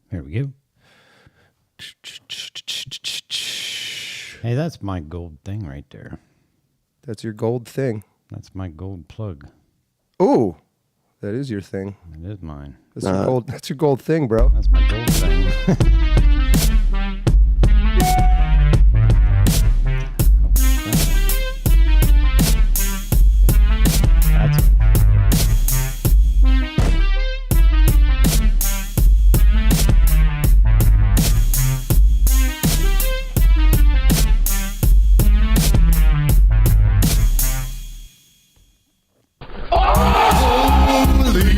Here we go. Hey, that's my gold thing right there. That's your gold thing. That's my gold plug. Ooh, that is your thing. It is mine. That's your gold thing, bro. That's my gold thing. That's it.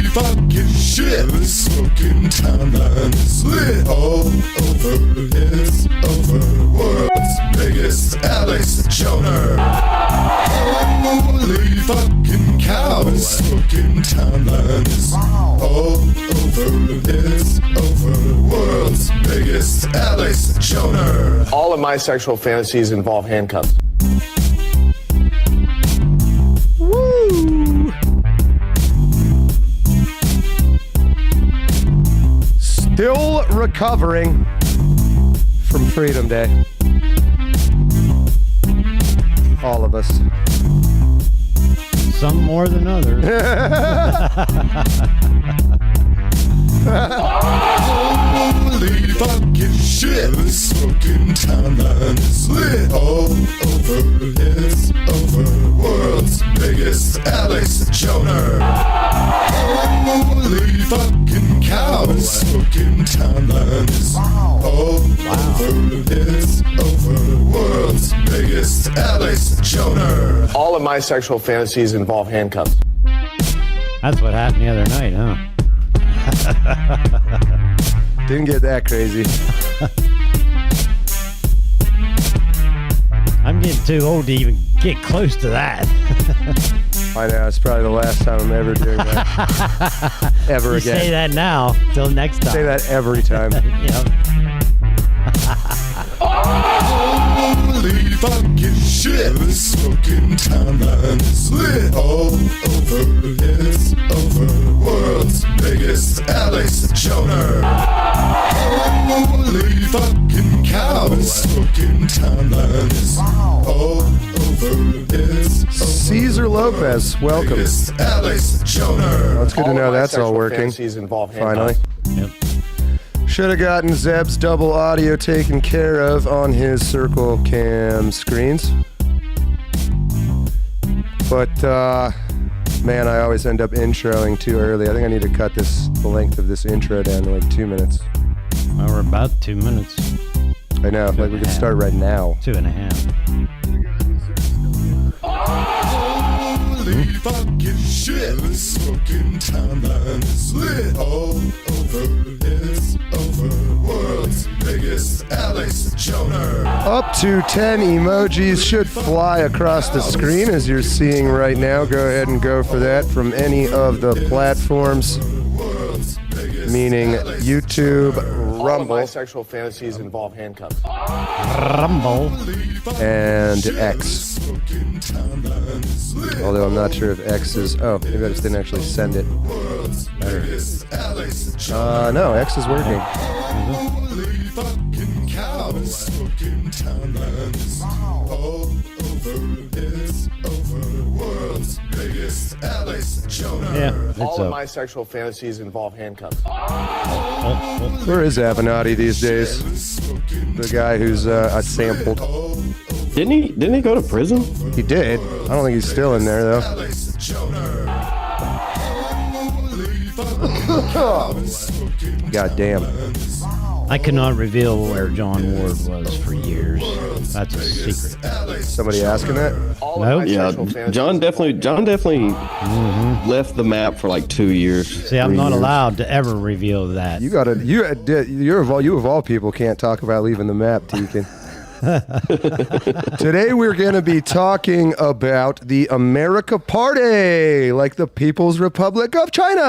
Fucking shit, the smoking timeline is lit all over. It's over. World's biggest Alex Joner. Holy fucking cow, the smoking timeline is all over. It's over. World's biggest Alex Joner. All of my sexual fantasies involve handcuffs. Woo! Still recovering from Freedom Day. All of us. Some more than others. Holy fucking shit, the smoking timeline is lit all over. It's over. World's biggest Alex Joner. Holy fucking cow, the smoking timeline is all over. It's over. World's biggest Alex Joner. All of my sexual fantasies involve handcuffs. That's what happened the other night, huh? Didn't get that crazy. I'm getting too old to even get close to that. I know, it's probably the last time I'm ever doing that. Ever You again. say that now, till next time. Say that every time. Yep. Holy fucking shit, the smoking timeline is lit all over. It's over. World's biggest Alex Joner. Holy fucking cow, the smoking timeline is all over. It's over. Caesar Lopez, welcome. Biggest Alex Joner. Well, it's good to All know of my that's all sexual working. fantasies involve Finally. handcuffs. Yep. Should have gotten Zeb's double audio taken care of on his Circle Cam screens. But, man, I always end up introing too early. I think I need to cut the length of this intro down to like 2 minutes. Well, we're about 2 minutes. I know, like we could start right now. 2.5. Holy fucking shit, the smoking timeline is lit all over. It's over. World's biggest Alex Joner. Up to 10 emojis should fly across the screen as you're seeing right now. Go ahead and go for that from any of the platforms, meaning YouTube, All of my Rumble, sexual fantasies involve handcuffs. Rumble. and X. Although I'm not sure if X is... Oh, maybe I just didn't actually send it. No, X is working. Holy fucking cow, the smoking timeline is all over. It's over. World's biggest Alex Joner. Yeah, it's All of up. my sexual fantasies involve handcuffs. Where is Avenatti these days? The guy who's I sampled. Didn't he go to prison? He did. I don't think he's still in there, though. Alex Joner. God damn. I cannot reveal where John Ward was for years. That's a secret. Somebody asking that? All Nope. of my Yeah, sexual fantasies John definitely Mm-hmm. left the map for like 2 years. See, I'm 3 not years. allowed to ever reveal that. You of all people can't talk about leaving the map, Deacon. Today we're going to be talking about the America Party, like the People's Republic of China.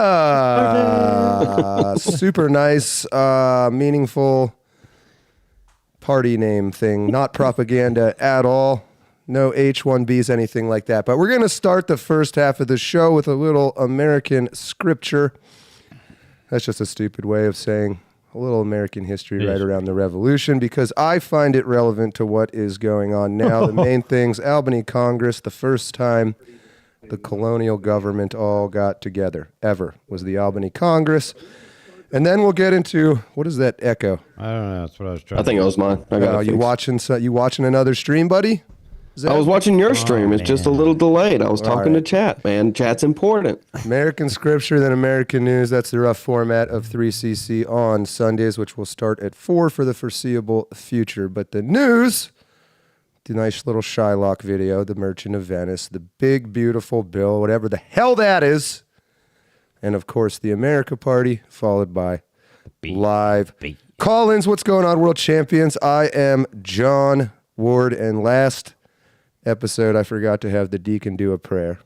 Super nice, meaningful party name thing. Not propaganda at all. No H-1Bs, anything like that. But we're going to start the first half of the show with a little American scripture. That's just a stupid way of saying a little American history right around the Revolution because I find it relevant to what is going on now. The main things, Albany Congress, the first time the colonial government all got together ever was the Albany Congress. And then we'll get into, what is that echo? I don't know. That's what I was trying I think it was mine. I got it fixed. You watching another stream, buddy? I was watching your stream. It's just a man. little delayed. I was talking to chat, man. Chat's important. American scripture, then American news. That's the rough format of 3CC on Sundays, which will start at 4 for the foreseeable future. But the news, the nice little Shylock video, the Merchant of Venice, the big, beautiful bill, whatever the hell that is. And, of course, the America Party, followed by live call-ins. What's going on, world champions? I am John Ward, and last episode, I forgot to have the Deacon do a prayer.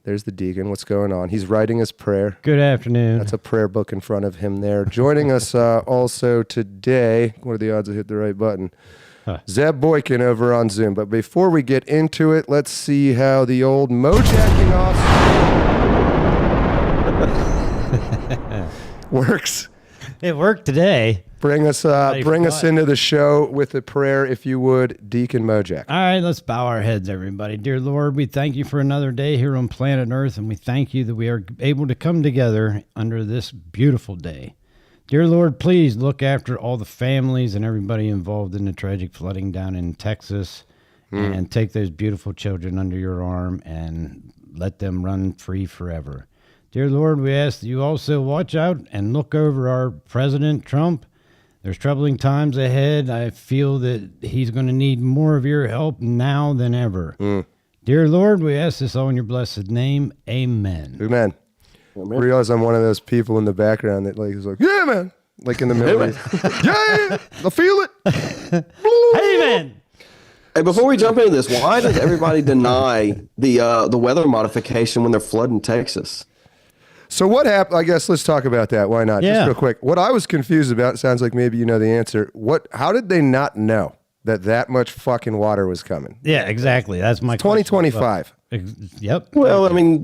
There's the Deacon. What's going on? He's writing his prayer. Good afternoon. That's a prayer book in front of him there. Joining us also today, what are the odds I hit the right button? Zeb Boykin over on Zoom. But before we get into it, let's see how the old Mojacking off works. It worked today. Bring us into the show with a prayer, if you would, Deacon Mojack. All right, let's bow our heads, everybody. Dear Lord, we thank you for another day here on planet Earth, and we thank you that we are able to come together under this beautiful day. Dear Lord, please look after all the families and everybody involved in the tragic flooding down in Texas, and take those beautiful children under your arm and let them run free forever. Dear Lord, we ask that you also watch out and look over our President Trump. There's troubling times ahead. I feel that he's going to need more of your help now than ever. Dear Lord, we ask this all in your blessed name. Amen. Amen. I realize I'm one of those people in the background that is like, yeah, man. Like in the middle. Yeah, I feel it. Amen. Hey, before we jump into this, why does everybody deny the weather modification when they're flooding Texas? So what happened? I guess let's talk about that. Why not? Yeah. Just real quick. What I was confused about, sounds like maybe you know the answer. How did they not know that much fucking water was coming? Yeah, exactly. That's my question. 2025. Yep. Well, I mean,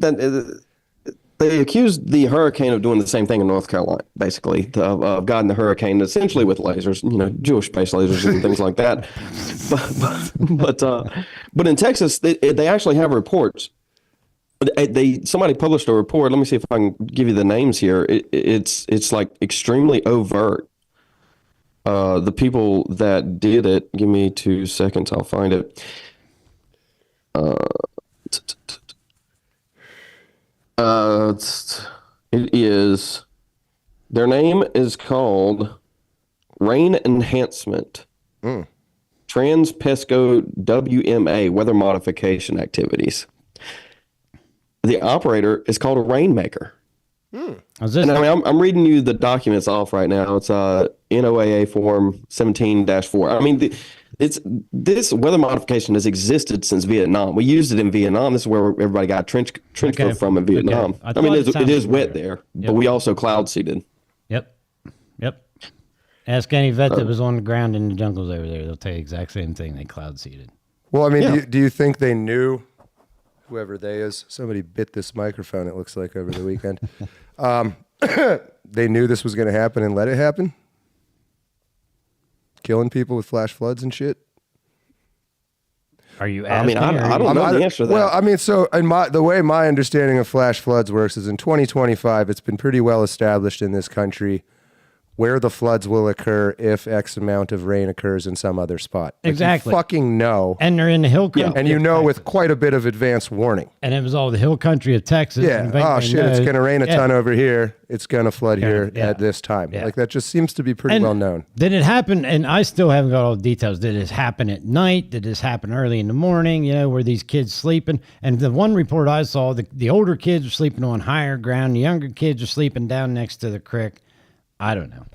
they accused the hurricane of doing the same thing in North Carolina, basically, of guiding the hurricane essentially with lasers, Jewish space lasers and things like that. But in Texas, they actually have reports. Somebody published a report. Let me see if I can give you the names here. It's like extremely overt. The people that did it, give me 2 seconds, I'll find it. Their name is called Rain Enhancement. Trans-Pesco WMA, Weather Modification Activities. The operator is called a rainmaker. And I'm reading you the documents off right now. It's NOAA form 17-4. I mean, this weather modification has existed since Vietnam. We used it in Vietnam. This is where everybody got trench coat from in Vietnam. Okay. I mean, it is wet there, but we also cloud seeded. Yep. Ask any vet that was on the ground in the jungles over there. They'll tell you the exact same thing. They cloud seeded. Well, I mean, do you think they knew? Whoever they is, somebody bit this microphone, it looks like, over the weekend. They knew this was going to happen and let it happen? Killing people with flash floods and shit? Are you asking? I mean, I don't know the answer to that. Well, I mean, so the way my understanding of flash floods works is in 2025, it's been pretty well established in this country where the floods will occur if X amount of rain occurs in some other spot. Exactly. You fucking know. And they're in the hill country. And you know with quite a bit of advance warning. And it was all the hill country of Texas. Yeah. Oh, shit, it's going to rain a ton over here. It's going to flood here at this time. Yeah. Like, that just seems to be pretty well known. Did it happen, and I still haven't got all the details, did this happen at night? Did this happen early in the morning? Were these kids sleeping? And the one report I saw, the older kids were sleeping on higher ground. The younger kids are sleeping down next to the creek. I don't know.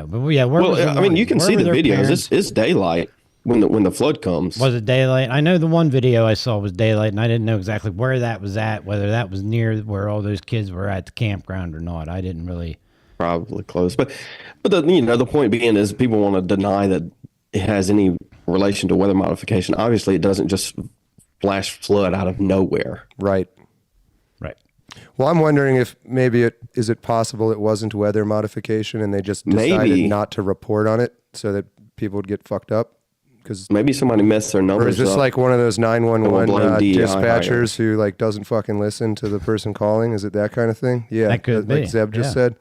But yeah, I mean, you can see the videos. It's daylight when the flood comes. Was it daylight? I know the one video I saw was daylight, and I didn't know exactly where that was at, whether that was near where all those kids were at the campground or not. I didn't really. Probably close, but the point being is people want to deny that it has any relation to weather modification. Obviously, it doesn't just flash flood out of nowhere. Right. Well, I'm wondering if maybe is it possible it wasn't weather modification and they just decided not to report on it so that people would get fucked up? Because maybe somebody messed their numbers or is this up. like one of those 911 DEI dispatchers who like doesn't fucking listen to the person calling? Is it that kind of thing? Yeah, that could be. Like Zeb just said.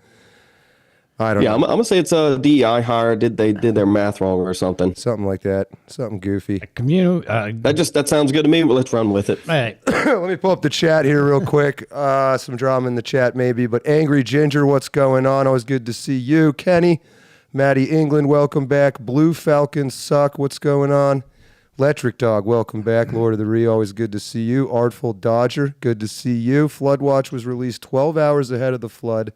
I don't know. I'm gonna say it's a DEI hire. They did their math wrong or something? Something like that. Something goofy. That sounds good to me. But let's run with it. Right. Let me pull up the chat here real quick. Some drama in the chat maybe, but Angry Ginger, what's going on? Always good to see you. Kenny, Maddie England, welcome back. Blue Falcons suck. What's going on? Electric Dog, welcome back. Lord of the Ree, always good to see you. Artful Dodger, good to see you. Flood Watch was released 12 hours ahead of the flood,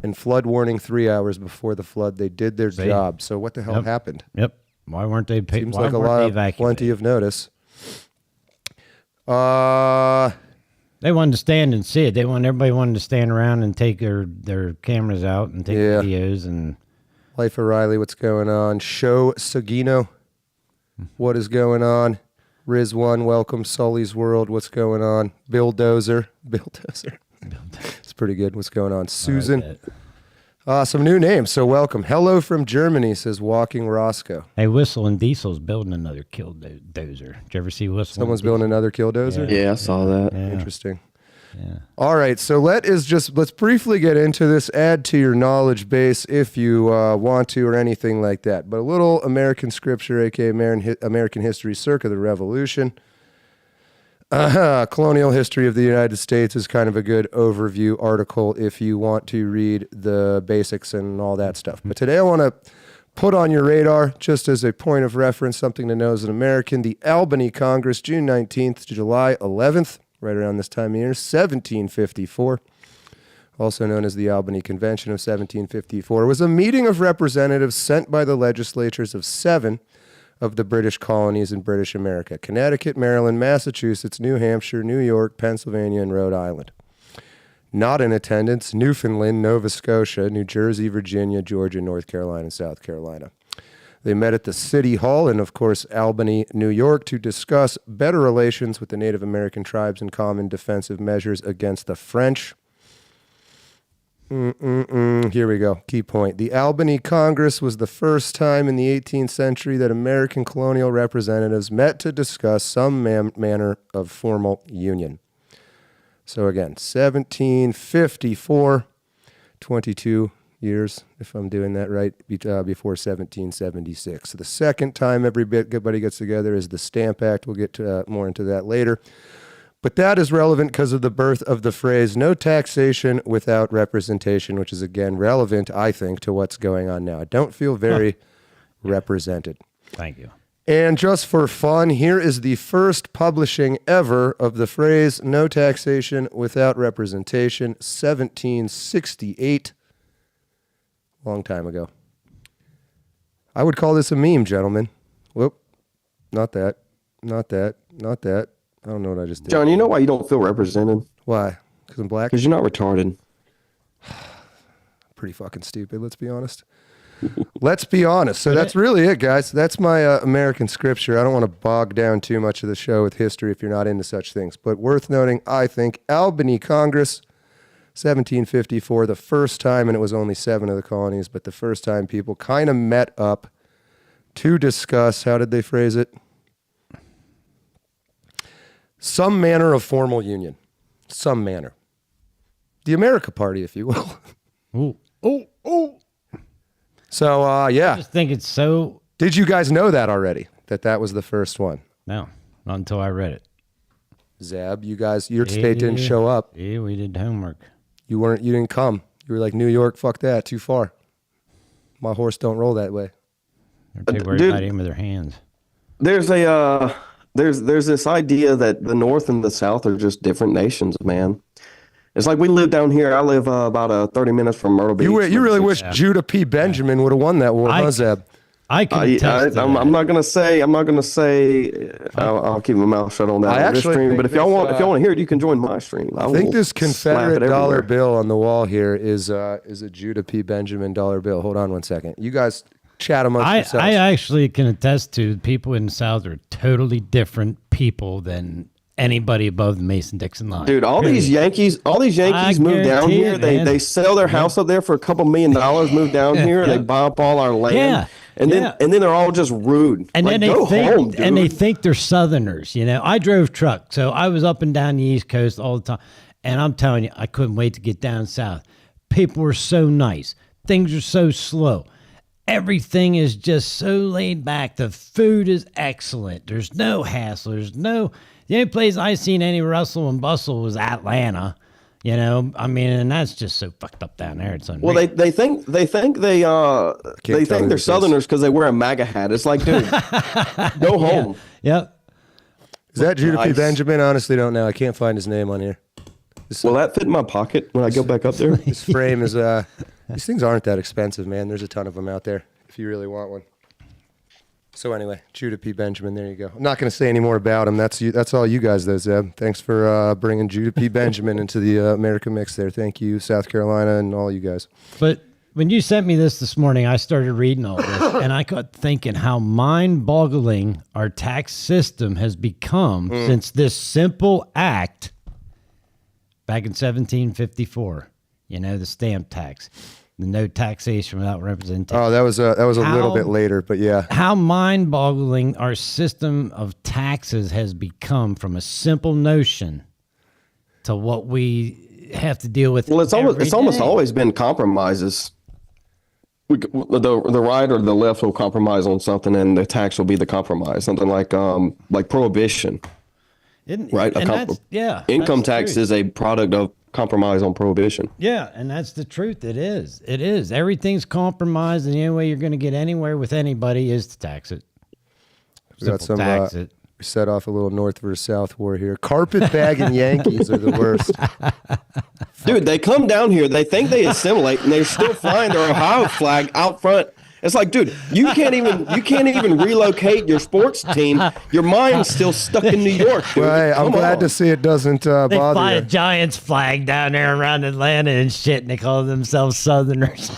and flood warning 3 hours before the flood. They did their job. So what the hell happened? Yep. Why weren't they paid? Seems like a lot of plenty of notice. They wanted to stand and see it. Everybody wanted to stand around and take their cameras out and take videos and. Life of Riley, what's going on? Show Sagino, what is going on? Riz1, welcome. Sully's World, what's going on? Bill Dozer. It's pretty good. What's going on? Susan. Some new names, so welcome. Hello from Germany, says Walking Roscoe. Hey, Whistle and Diesel's building another killdozer. Did you ever see Whistle? Someone's building another killdozer? Yeah, I saw that. Yeah. Interesting. Yeah. All right, so let's briefly get into this. Add to your knowledge base if you want to or anything like that. But a little American scripture, aka American history circa the Revolution. Colonial History of the United States is kind of a good overview article if you want to read the basics and all that stuff. But today I want to put on your radar, just as a point of reference, something to know as an American, the Albany Congress, June 19th to July 11th. Right around this time of year, 1754, also known as the Albany Convention of 1754, was a meeting of representatives sent by the legislatures of 7 of the British colonies in British America: Connecticut, Maryland, Massachusetts, New Hampshire, New York, Pennsylvania, and Rhode Island. Not in attendance: Newfoundland, Nova Scotia, New Jersey, Virginia, Georgia, North Carolina, and South Carolina. They met at the City Hall in, of course, Albany, New York, to discuss better relations with the Native American tribes and common defensive measures against the French. Here we go. Key point. The Albany Congress was the first time in the 18th century that American colonial representatives met to discuss some manner of formal union. So again, 1754, 22 years, if I'm doing that right, before 1776. So the second time everybody gets together is the Stamp Act. We'll get more into that later. But that is relevant because of the birth of the phrase, no taxation without representation, which is, again, relevant, I think, to what's going on now. I don't feel very represented. Thank you. And just for fun, here is the first publishing ever of the phrase, no taxation without representation, 1768. Long time ago. I would call this a meme, gentlemen. Whoop. Not that. Not that. Not that. I don't know what I just did. John, you know why you don't feel represented? Why? Because I'm black? Because you're not retarded. Pretty fucking stupid, let's be honest. Let's be honest. So that's really it, guys. That's my American scripture. I don't want to bog down too much of the show with history if you're not into such things. But worth noting, I think, Albany Congress, 1754, the first time, and it was only 7 of the colonies, but the first time people kind of met up to discuss, how did they phrase it? Some manner of formal union. Some manner. The America Party, if you will. Ooh, ooh, ooh. So, yeah. I just think it's so... Did you guys know that already? That was the first one? No, not until I read it. Zeb, your state didn't show up. Yeah, we did homework. You didn't come. You were like, New York, fuck that, too far. My horse don't roll that way. They're too worried about him with their hands. There's there's this idea that the North and the South are just different nations, man. It's like we live down here. I live about 30 minutes from Myrtle Beach. You really wish Judah P. Benjamin would have won that war, huh, Zeb? I can attest to that. I'm not gonna say. I'll keep my mouth shut on that stream. But if y'all want to hear it, you can join my stream. I think this Confederate dollar bill on the wall here is a Judah P. Benjamin dollar bill. Hold on one second. You guys chat amongst yourselves. I actually can attest to people in the South are totally different people than anybody above the Mason-Dixon line. Dude, all these Yankees move down here. They sell their house up there for $2 million, move down here, they buy up all our land. Yeah. And then they're all just rude. And like, then go home, dude. and they think they're Southerners. You know, I drove truck, so I was up and down the East Coast all the time. And I'm telling you, I couldn't wait to get down south. People are so nice. Things are so slow. Everything is just so laid back. The food is excellent. There's no hassle. The only place I seen any rustle and bustle was Atlanta. You know, I mean, and that's just so fucked up down there. It's unreal. Well, they think they're Southerners because they wear a MAGA hat. It's like, dude, go home. Yep. Is that Judah P. Benjamin? Honestly, don't know. I can't find his name on here. Will that fit in my pocket when I go back up there? His frame is these things aren't that expensive, man. There's a ton of them out there if you really want one. So anyway, Judah P. Benjamin, there you go. I'm not going to say any more about him. That's all you guys, though, Zeb. Thanks for bringing Judah P. Benjamin into the America mix there. Thank you, South Carolina, and all you guys. But when you sent me this morning, I started reading all this, and I got thinking how mind-boggling our tax system has become since this simple act back in 1754. You know, the stamp tax. The no taxation without representation. Oh, that was a little bit later, but yeah. How mind-boggling our system of taxes has become from a simple notion to what we have to deal with. Well, it's almost always been compromises. The right or the left will compromise on something, and the tax will be the compromise. Something like prohibition, right? Income tax is a product of compromise on prohibition. Yeah, and that's the truth. It is. Everything's compromised, and the only way you're going to get anywhere with anybody is to tax it. We got some. We set off a little North versus South war here. Carpet bagging Yankees are the worst. Dude, they come down here. They think they assimilate, and they're still flying their Ohio flag out front. It's like, dude, you can't even relocate your sports team. Your mind's still stuck in New York, dude. Well, hey, I'm glad to see it doesn't bother They fly you. a Giants flag down there around Atlanta and shit, and they call themselves Southerners.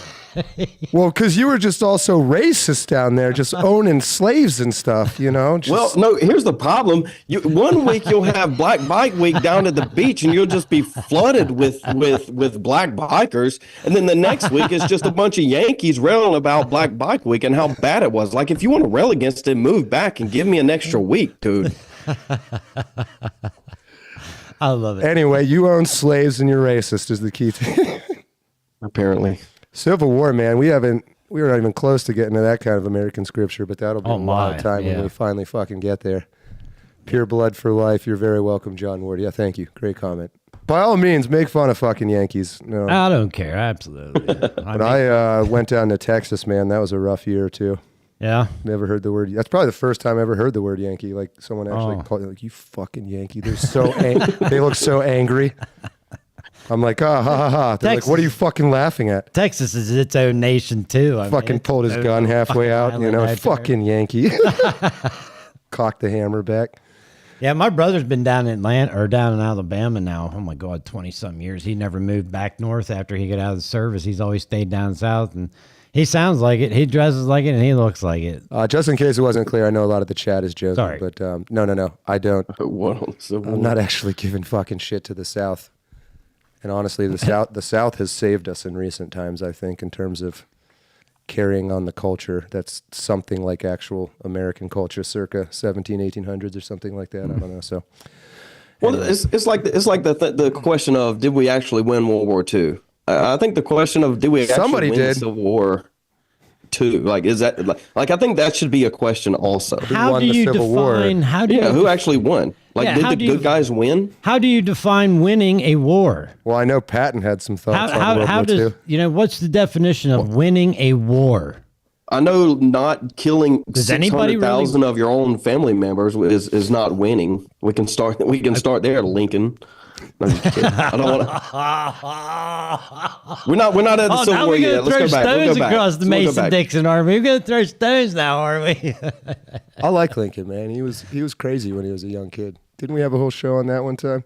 Well, because you were just also racist down there, just owning slaves and stuff, you know? Well, no, here's the problem. One week you'll have Black Bike Week down at the beach, and you'll just be flooded with black bikers. And then the next week is just a bunch of Yankees railing about Black Bike Week and how bad it was. Like, if you want to rail against it, move back and give me an extra week, dude. I love it. Anyway, you own slaves and you're racist is the key thing. Apparently. Civil War, man. We were not even close to getting to that kind of American scripture, but that'll be a lot of time when we finally fucking get there. Pure blood for life. You're very welcome, John Ward. Yeah, thank you. Great comment. By all means, make fun of fucking Yankees. No, I don't care. Absolutely. I went down to Texas, man. That was a rough year too. Yeah. Never heard the word. That's probably the first time I ever heard the word Yankee. Like someone actually called it, like, you fucking Yankee. They're so they look so angry. I'm like, ha ha ha. They're like, what are you fucking laughing at? Texas is its own nation too. Fucking pulled his gun halfway out, you know, fucking Yankee. Cocked the hammer back. Yeah, my brother's been down in Atlanta or down in Alabama now. Oh my God, 20-something years. He never moved back north after he got out of the service. He's always stayed down south, and he sounds like it. He dresses like it, and he looks like it. Just in case it wasn't clear, I know a lot of the chat is joking, Sorry. but no, I don't. I'm I'm not actually giving fucking shit to the South. And honestly, the South has saved us in recent times, I think, in terms of carrying on the culture that's something like actual American culture circa 1800s or something like that. I don't know. So, well, it's like the question of, did we actually win World War II? I think the question of, did we actually win the Civil War II? Like, is that like I think that should be a question also. How do you define? Who actually won? Like, did the good guys win? How do you define winning a war? Well, I know Patton had some thoughts on World War II. What's the definition of winning a war? I know not killing 600,000 of your own family members is not winning. We can start there, Lincoln. No, I'm just kidding. I don't want to. We're not at the Civil War yet. Let's go back. Stones across the Mason-Dixon Army. We're going to throw stones now, are we? I like Lincoln, man. He was crazy when he was a young kid. Didn't we have a whole show on that one time?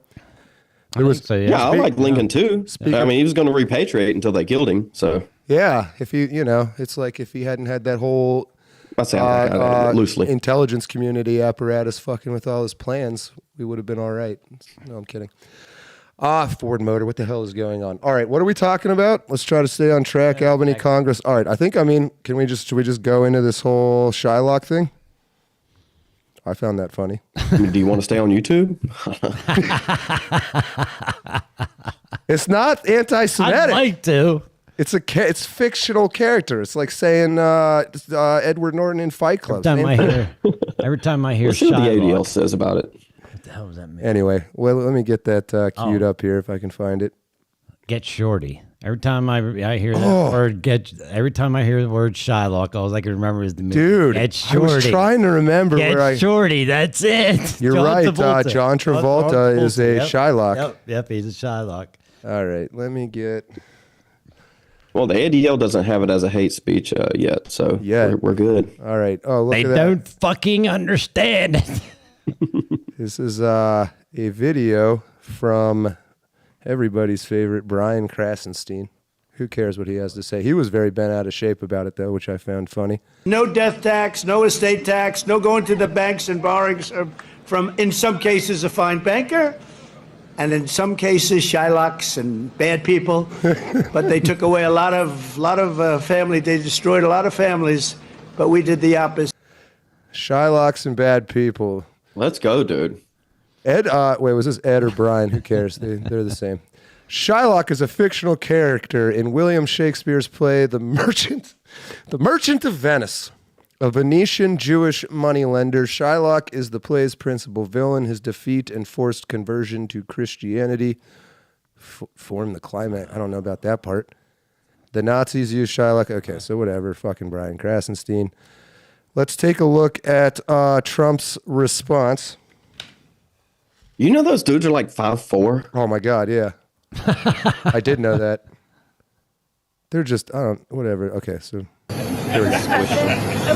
I like Lincoln too. I mean, he was going to repatriate until they killed him. So yeah, if it's like if he hadn't had that whole I sound like loosely. Intelligence community apparatus fucking with all his plans, we would have been all right. No, I'm kidding. Ford Motor, what the hell is going on? All right, what are we talking about? Let's try to stay on track. Albany Congress. All right, should we just go into this whole Shylock thing? I found that funny. Do you want to stay on YouTube? It's not anti-Semitic. I'd like to. It's fictional character. It's like saying Edward Norton in Fight Club. Every time I hear Let's see what the ADL Shylock. says about it. What the hell does that mean? Anyway, well, let me get that queued up here if I can find it. Get shorty. Every time I hear that word, every time I hear the word Shylock, all I can remember is the movie. Dude, Get shorty. I was trying to remember Get shorty. That's it. You're right. John Travolta is a Shylock. Yep, he's a Shylock. All right, let me get. Well, the ADL doesn't have it as a hate speech yet, so we're good. All right. Oh, look They at that. don't fucking understand it. This is a video from everybody's favorite Brian Krasenstein. Who cares what he has to say? He was very bent out of shape about it, though, which I found funny. No death tax, no estate tax, no going to the banks and borrowing from, in some cases, a fine banker, and in some cases, Shylocks and bad people. But they took away a lot of family. They destroyed a lot of families, but we did the opposite. Shylocks and bad people. Let's go, dude. Ed, wait, was this Ed or Brian? Who cares? They're the same. Shylock is a fictional character in William Shakespeare's play The Merchant of Venice. A Venetian Jewish moneylender, Shylock is the play's principal villain. His defeat and forced conversion to Christianity form the climax. I don't know about that part. The Nazis used Shylock. Okay, so whatever. Fucking Brian Krasenstein. Let's take a look at Trump's response. You know those dudes are like 5'4"? Oh my God, yeah. I did know that. They're just, whatever. Okay, so. I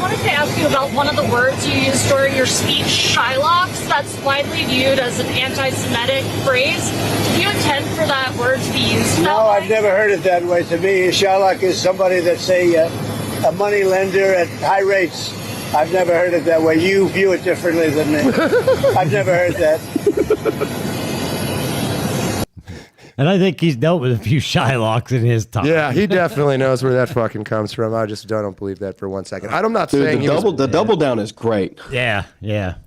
wanted to ask you about one of the words you used during your speech, Shylocks. That's widely viewed as an anti-Semitic phrase. Do you intend for that word to be used that way? I've never heard it that way. To me, Shylock is somebody that's a money lender at high rates. I've never heard it that way. You view it differently than me. I've never heard that. And I think he's dealt with a few Shylocks in his time. Yeah, he definitely knows where that fucking comes from. I just don't believe that for 1 second. I'm not saying the double down is great. Yeah.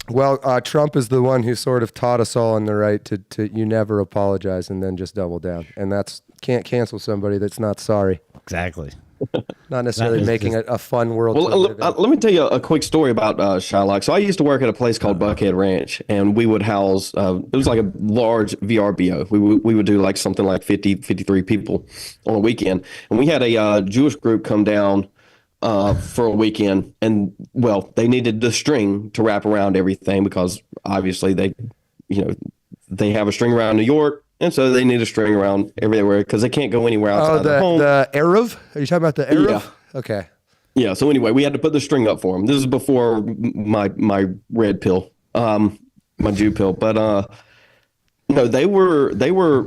Well, Trump is the one who sort of taught us all in the right to you never apologize and then just double down. And can't cancel somebody that's not sorry. Exactly. Not necessarily making a fun world. Well, let me tell you a quick story about Shylock. So I used to work at a place called Buckhead Ranch, and we would house, it was like a large VRBO. We would do like something like 53 people on a weekend. And we had a Jewish group come down for a weekend, and, well, they needed the string to wrap around everything because obviously they have a string around New York. And so they need a string around everywhere because they can't go anywhere outside the home. The Eruv? Are you talking about the Eruv? Yeah. Okay. Yeah. So anyway, we had to put the string up for them. This is before my red pill, my Jew pill. But they were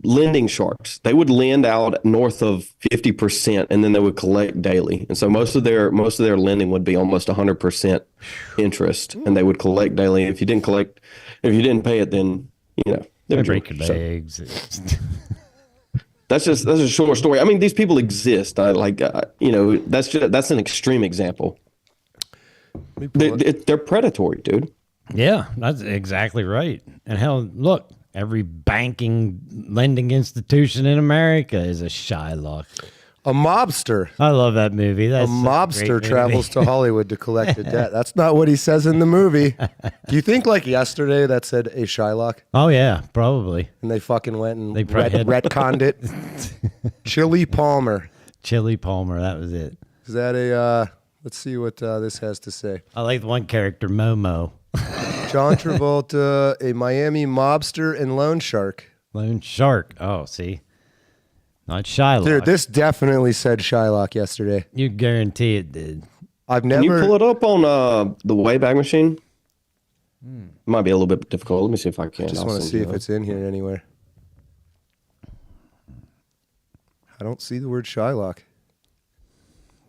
lending sharks. They would lend out north of 50%, and then they would collect daily. And so most of their lending would be almost 100% interest, and they would collect daily. If you didn't pay it, then They break your legs. That's a short story. I mean, these people exist. That's an extreme example. They're predatory, dude. Yeah, that's exactly right. And hell, look, every banking lending institution in America is a Shylock. A mobster. I love that movie. That's a mobster travels to Hollywood to collect a debt. That's not what he says in the movie. Do you think like yesterday that said a Shylock? Oh yeah, probably. And they fucking went and They retconned it. Chili Palmer. Chili Palmer, that was it. Is that a? Let's see what this has to say. I like one character, Momo. John Travolta, a Miami mobster and loan shark. Loan shark. Oh, see. Not Shylock. Dude, this definitely said Shylock yesterday. You guarantee it did. Can you pull it up on the Wayback Machine? It might be a little bit difficult. Let me see if I can. I just want to see if it's in here anywhere. I don't see the word Shylock.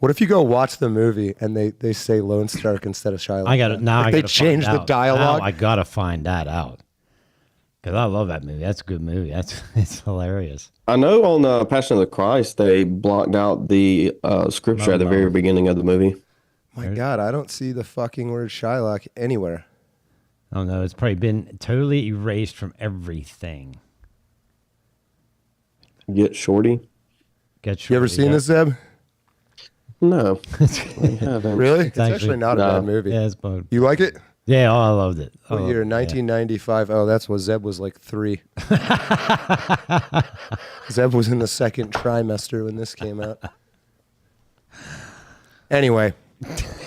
What if you go watch the movie and they say Lone Stark instead of Shylock? I got it now. Like they changed the dialogue. Now I gotta find that out because I love that movie. That's a good movie. It's hilarious. I know on Passion of the Christ they blocked out the scripture at the very beginning of the movie. My God, I don't see the fucking word Shylock anywhere. Oh no, it's probably been totally erased from everything. Get Shorty. You ever seen this, Zeb? No. I haven't. Really? It's actually not a bad movie. Yeah, it's both. You like it? Yeah, I loved it. What year? 1995. Oh, that's what Zeb was like 3. Zeb was in the second trimester when this came out. Anyway,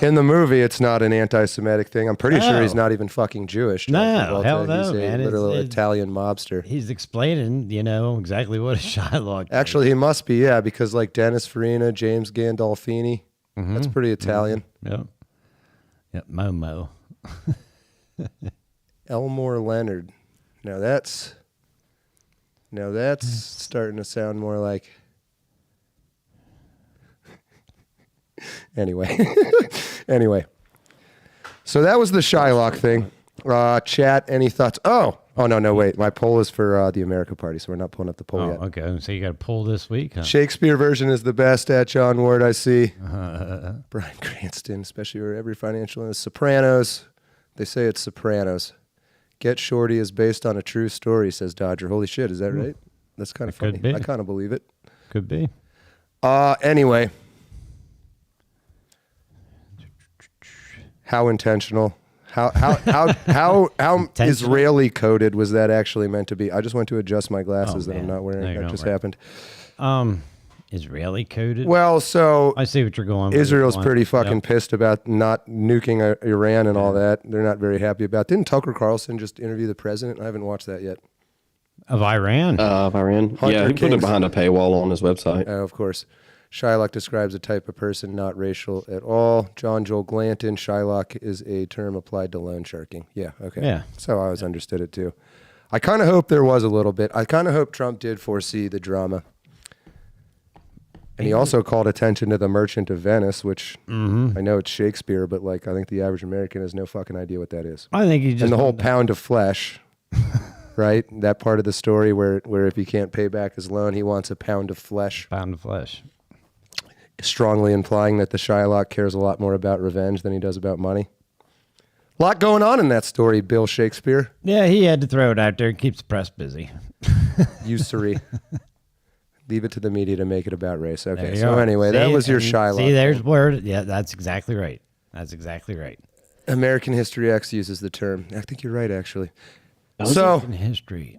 in the movie, it's not an anti-Semitic thing. I'm pretty sure he's not even fucking Jewish. No, hell no, he's a man. literal Italian mobster. He's explaining, exactly what a Shylock is. Actually, he must be, yeah, because like Dennis Farina, James Gandolfini, that's pretty Italian. Yep. Yep, Momo. Elmore Leonard. Now that's starting to sound more like. Anyway. So that was the Shylock thing. Chat, any thoughts? Oh no, wait. My poll is for the America Party, so we're not pulling up the poll yet. Okay. So you got to pull this week, huh? Shakespeare version is the best at John Ward, I see. Bryan Cranston, especially where every financial is Sopranos. They say it's Sopranos. Get Shorty is based on a true story, says Dodger. Holy shit, is that right? That's kind of funny. I kind of believe it. Could be. Anyway. How intentional? How Israeli coded was that actually meant to be? I just went to adjust my glasses that I'm not wearing. That just happened. Israeli coded? Well, so I see what you're going with. Israel's pretty fucking pissed about not nuking Iran and all that. They're not very happy about. Didn't Tucker Carlson just interview the president? I haven't watched that yet. Of Iran? Of Iran. Yeah, he put it behind a paywall on his website. Of course. Shylock describes a type of person, not racial at all. John Joel Glanton, Shylock is a term applied to loan sharking. Yeah, okay. Yeah. So I always understood it too. I kind of hope there was a little bit. I kind of hope Trump did foresee the drama. And he also called attention to the Merchant of Venice, which I know it's Shakespeare, but like I think the average American has no fucking idea what that is. I think he just... And the whole pound of flesh, right? That part of the story where if he can't pay back his loan, he wants a pound of flesh. Pound of flesh. Strongly implying that the Shylock cares a lot more about revenge than he does about money. A lot going on in that story, Bill Shakespeare. Yeah, he had to throw it out there. It keeps the press busy. Usury. Leave it to the media to make it about race. Okay, so anyway, that was your Shylock. See, there's word. Yeah, that's exactly right. That's exactly right. American History X uses the term. I think you're right, actually. So, history.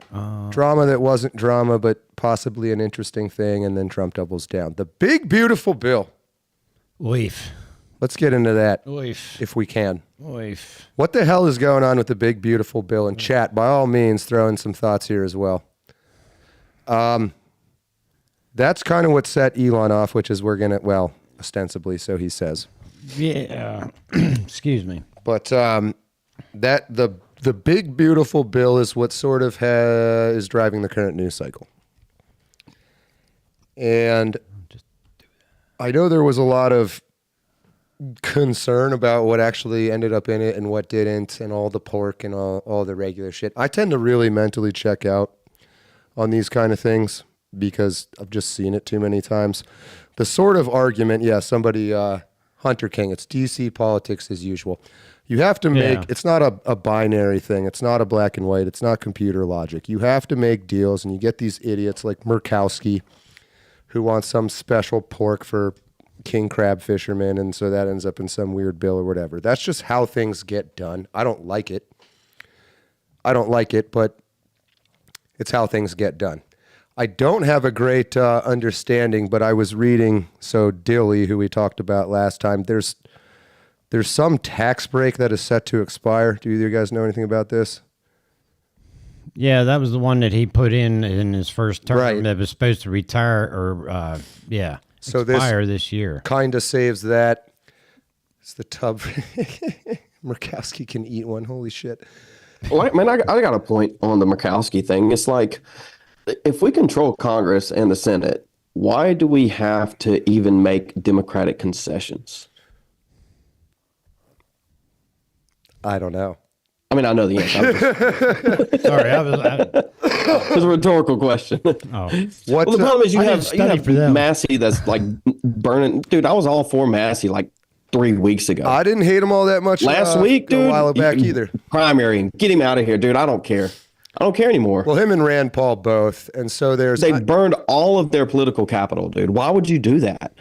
Drama that wasn't drama, but possibly an interesting thing, and then Trump doubles down. The big, beautiful bill. Oif. Let's get into that, Oif. if we can. Oif. What the hell is going on with the big, beautiful bill? And chat, by all means, throw in some thoughts here as well. That's kind of what set Elon off, which is we're going to, well, ostensibly, so he says. Yeah. Excuse me. But the big, beautiful bill is what sort of is driving the current news cycle. And I know there was a lot of concern about what actually ended up in it and what didn't, and all the pork and all the regular shit. I tend to really mentally check out on these kind of things because I've just seen it too many times. The sort of argument, somebody, Hunter King, it's DC politics as usual. You have to make, it's not a binary thing. It's not a black and white. It's not computer logic. You have to make deals, and you get these idiots like Murkowski who wants some special pork for king crab fishermen, and so that ends up in some weird bill or whatever. That's just how things get done. I don't like it, but it's how things get done. I don't have a great understanding, but I was reading, so Dilly, who we talked about last time, there's some tax break that is set to expire. Do either of you guys know anything about this? Yeah, that was the one that he put in his first term Right. that was supposed to retire or, So expire this year. Kind of saves that. It's the tub. Murkowski can eat one. Holy shit. Well, man, I got a point on the Murkowski thing. It's like, if we control Congress and the Senate, why do we have to even make democratic concessions? I don't know. I mean, I know the answer. Sorry, It's a rhetorical question. oh. Well, the problem is you have for them. Massey that's like burning. Dude, I was all for Massey like 3 weeks ago. I didn't hate him all that much Last week, dude. a while back either. Primary and get him out of here, dude. I don't care. I don't care anymore. Well, him and Rand Paul both. And so They burned all of their political capital, dude. Why would you do that?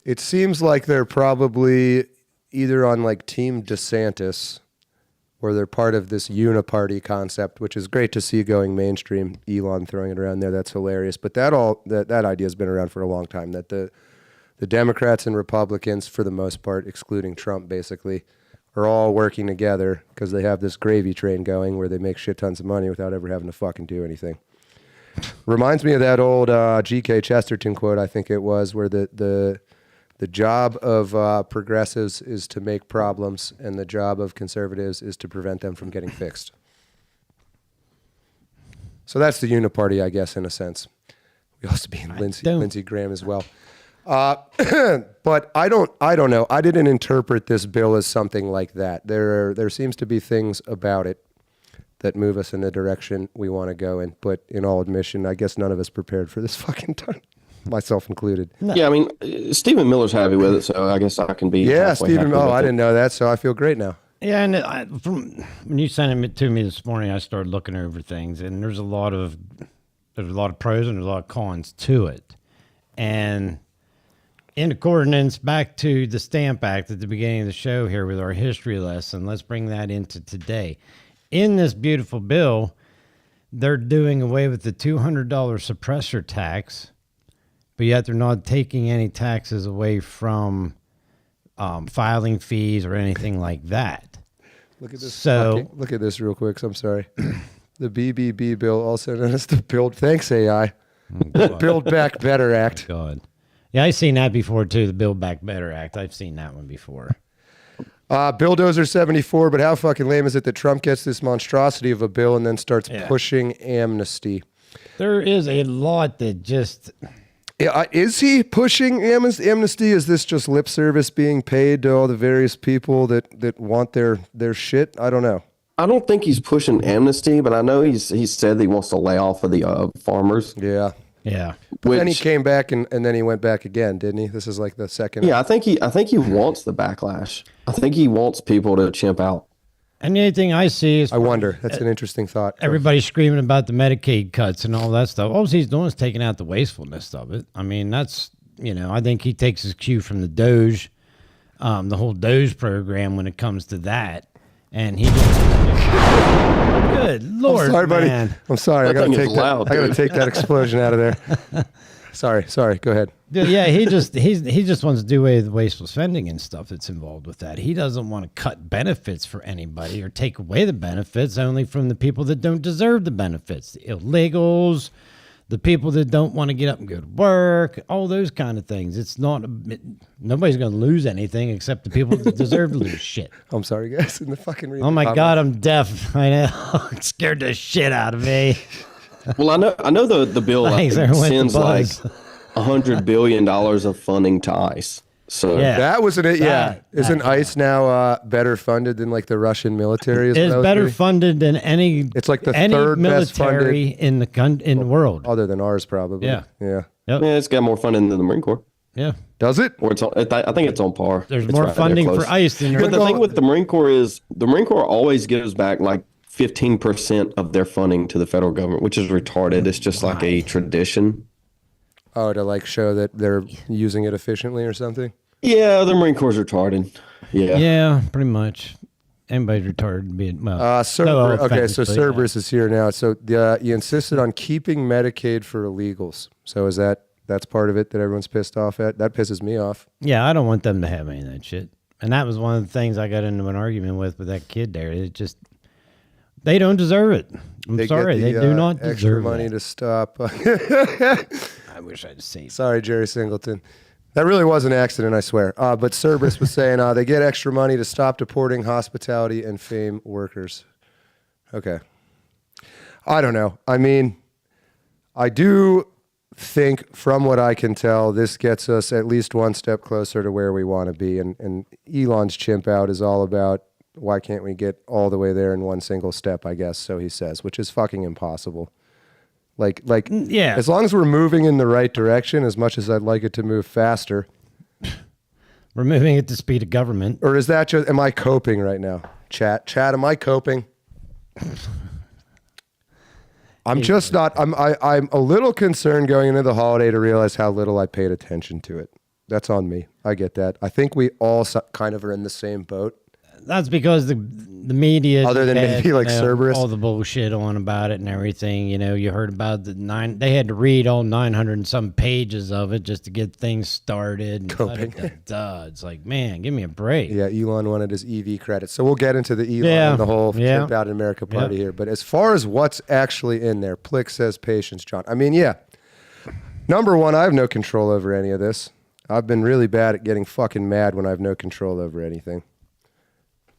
It seems like they're probably either on like Team DeSantis or they're part of this uniparty concept, which is great to see going mainstream. Elon throwing it around there. That's hilarious. But that idea has been around for a long time, that the Democrats and Republicans, for the most part, excluding Trump, basically, are all working together because they have this gravy train going where they make shit tons of money without ever having to fucking do anything. Reminds me of that old G.K. Chesterton quote, I think it was, where the job of progressives is to make problems and the job of conservatives is to prevent them from getting fixed. So that's the uniparty, I guess, in a sense. We also be in Lindsey Graham as well. But I don't know. I didn't interpret this bill as something like that. There seems to be things about it that move us in the direction we want to go in. But in all admission, I guess none of us prepared for this fucking time, myself included. No. Yeah, I mean, Stephen Miller's happy with it, so I guess I can be. Yeah, Stephen. Oh, I didn't know that, so I feel great now. Yeah, and from when you sent it to me this morning, I started looking over things, and there's a lot of pros and there's a lot of cons to it, and in accordance back to the Stamp Act at the beginning of the show here with our history lesson, let's bring that into today. In this beautiful bill, they're doing away with the $200 suppressor tax, but yet they're not taking any taxes away from filing fees or anything like that. Look at this. So look at this real quick. I'm sorry. The BBB bill, also known as the Build. Thanks, AI. Build Back Better Act. God. Yeah, I've seen that before, too, the Build Back Better Act. I've seen that one before. Bulldozer 74, but how fucking lame is it that Trump gets this monstrosity of a bill and then starts pushing amnesty? There is a lot that just... Is he pushing amnesty? Is this just lip service being paid to all the various people that want their shit? I don't know. I don't think he's pushing amnesty, but I know he's said that he wants to lay off of the farmers. Yeah. Yeah. But then he came back and then he went back again, didn't he? This is like the second. Yeah, I think he wants the backlash. I think he wants people to chimp out. And the only thing I see is... I wonder. That's an interesting thought. Everybody's screaming about the Medicaid cuts and all that stuff. All he's doing is taking out the wastefulness of it. I mean, that's, I think he takes his cue from the Doge, the whole Doge program when it comes to that. And he just... Good Lord, I'm sorry, buddy. Man. I'm sorry. I That got thing is loud, to dude. take that explosion out of there. Sorry. Go ahead. Yeah, he just wants to do away with wasteful spending and stuff that's involved with that. He doesn't want to cut benefits for anybody or take away the benefits only from the people that don't deserve the benefits, the illegals, the people that don't want to get up and go to work, all those kind of things. It's not nobody's going to lose anything except the people that deserve to lose shit. I'm sorry, guys. In the fucking Oh my God, I'm deaf. I know. It scared the shit out of me. Well, I know the bill Thanks, everyone, sends the like buzz. $100 billion of funding to ICE. So Yeah. That wasn't it. Yeah. That- Isn't ICE now better funded than like the Russian military? It's better funded than any. It's like the any third best military in the world. other than ours, probably. Yeah. Yeah. Yep. yeah, it's got more funding than the Marine Corps. Yeah. Does it? Or I think it's on par. There's It's more right there funding close. for ICE than But the there. thing with the Marine Corps is the Marine Corps always gives back like 15% of their funding to the federal government, which is retarded. It's just like a tradition. Oh, to like show that they're using it efficiently or something? Yeah, the Marine Corps is retarded. Yeah. Yeah, pretty much. Anybody's retarded being well. Okay, so Cerberus is here now. So you insisted on keeping Medicaid for illegals. So that's part of it that everyone's pissed off at? That pisses me off. Yeah, I don't want them to have any of that shit. And that was one of the things I got into an argument with that kid there. It just, they don't deserve it. I'm sorry, they do not extra deserve money it. to stop. I wish I'd saved. Sorry, Jerry Singleton. That really was an accident, I swear. But Cerberus was saying they get extra money to stop deporting hospitality and fame workers. Okay. I don't know. I mean, I do think, from what I can tell, this gets us at least one step closer to where we want to be. And Elon's chimp out is all about, why can't we get all the way there in one single step, I guess, so he says, which is fucking impossible. Like, yeah. As long as we're moving in the right direction, as much as I'd like it to move faster. We're moving at the speed of government. Or is that just, am I coping right now? Chat, am I coping? I'm just not, I'm a little concerned going into the holiday to realize how little I paid attention to it. That's on me. I get that. I think we all kind of are in the same boat. That's because the media, other than maybe like Cerberus, all the bullshit on about it and everything. You heard about they had to read all 900 and some pages of it just to get things started. And Coping. It's like, man, give me a break. Yeah, Elon wanted his EV credits. So we'll get into the Elon and the whole Trip Out in America party here. But as far as what's actually in there, Plick says patience, John. I mean, yeah. Number one, I have no control over any of this. I've been really bad at getting fucking mad when I have no control over anything.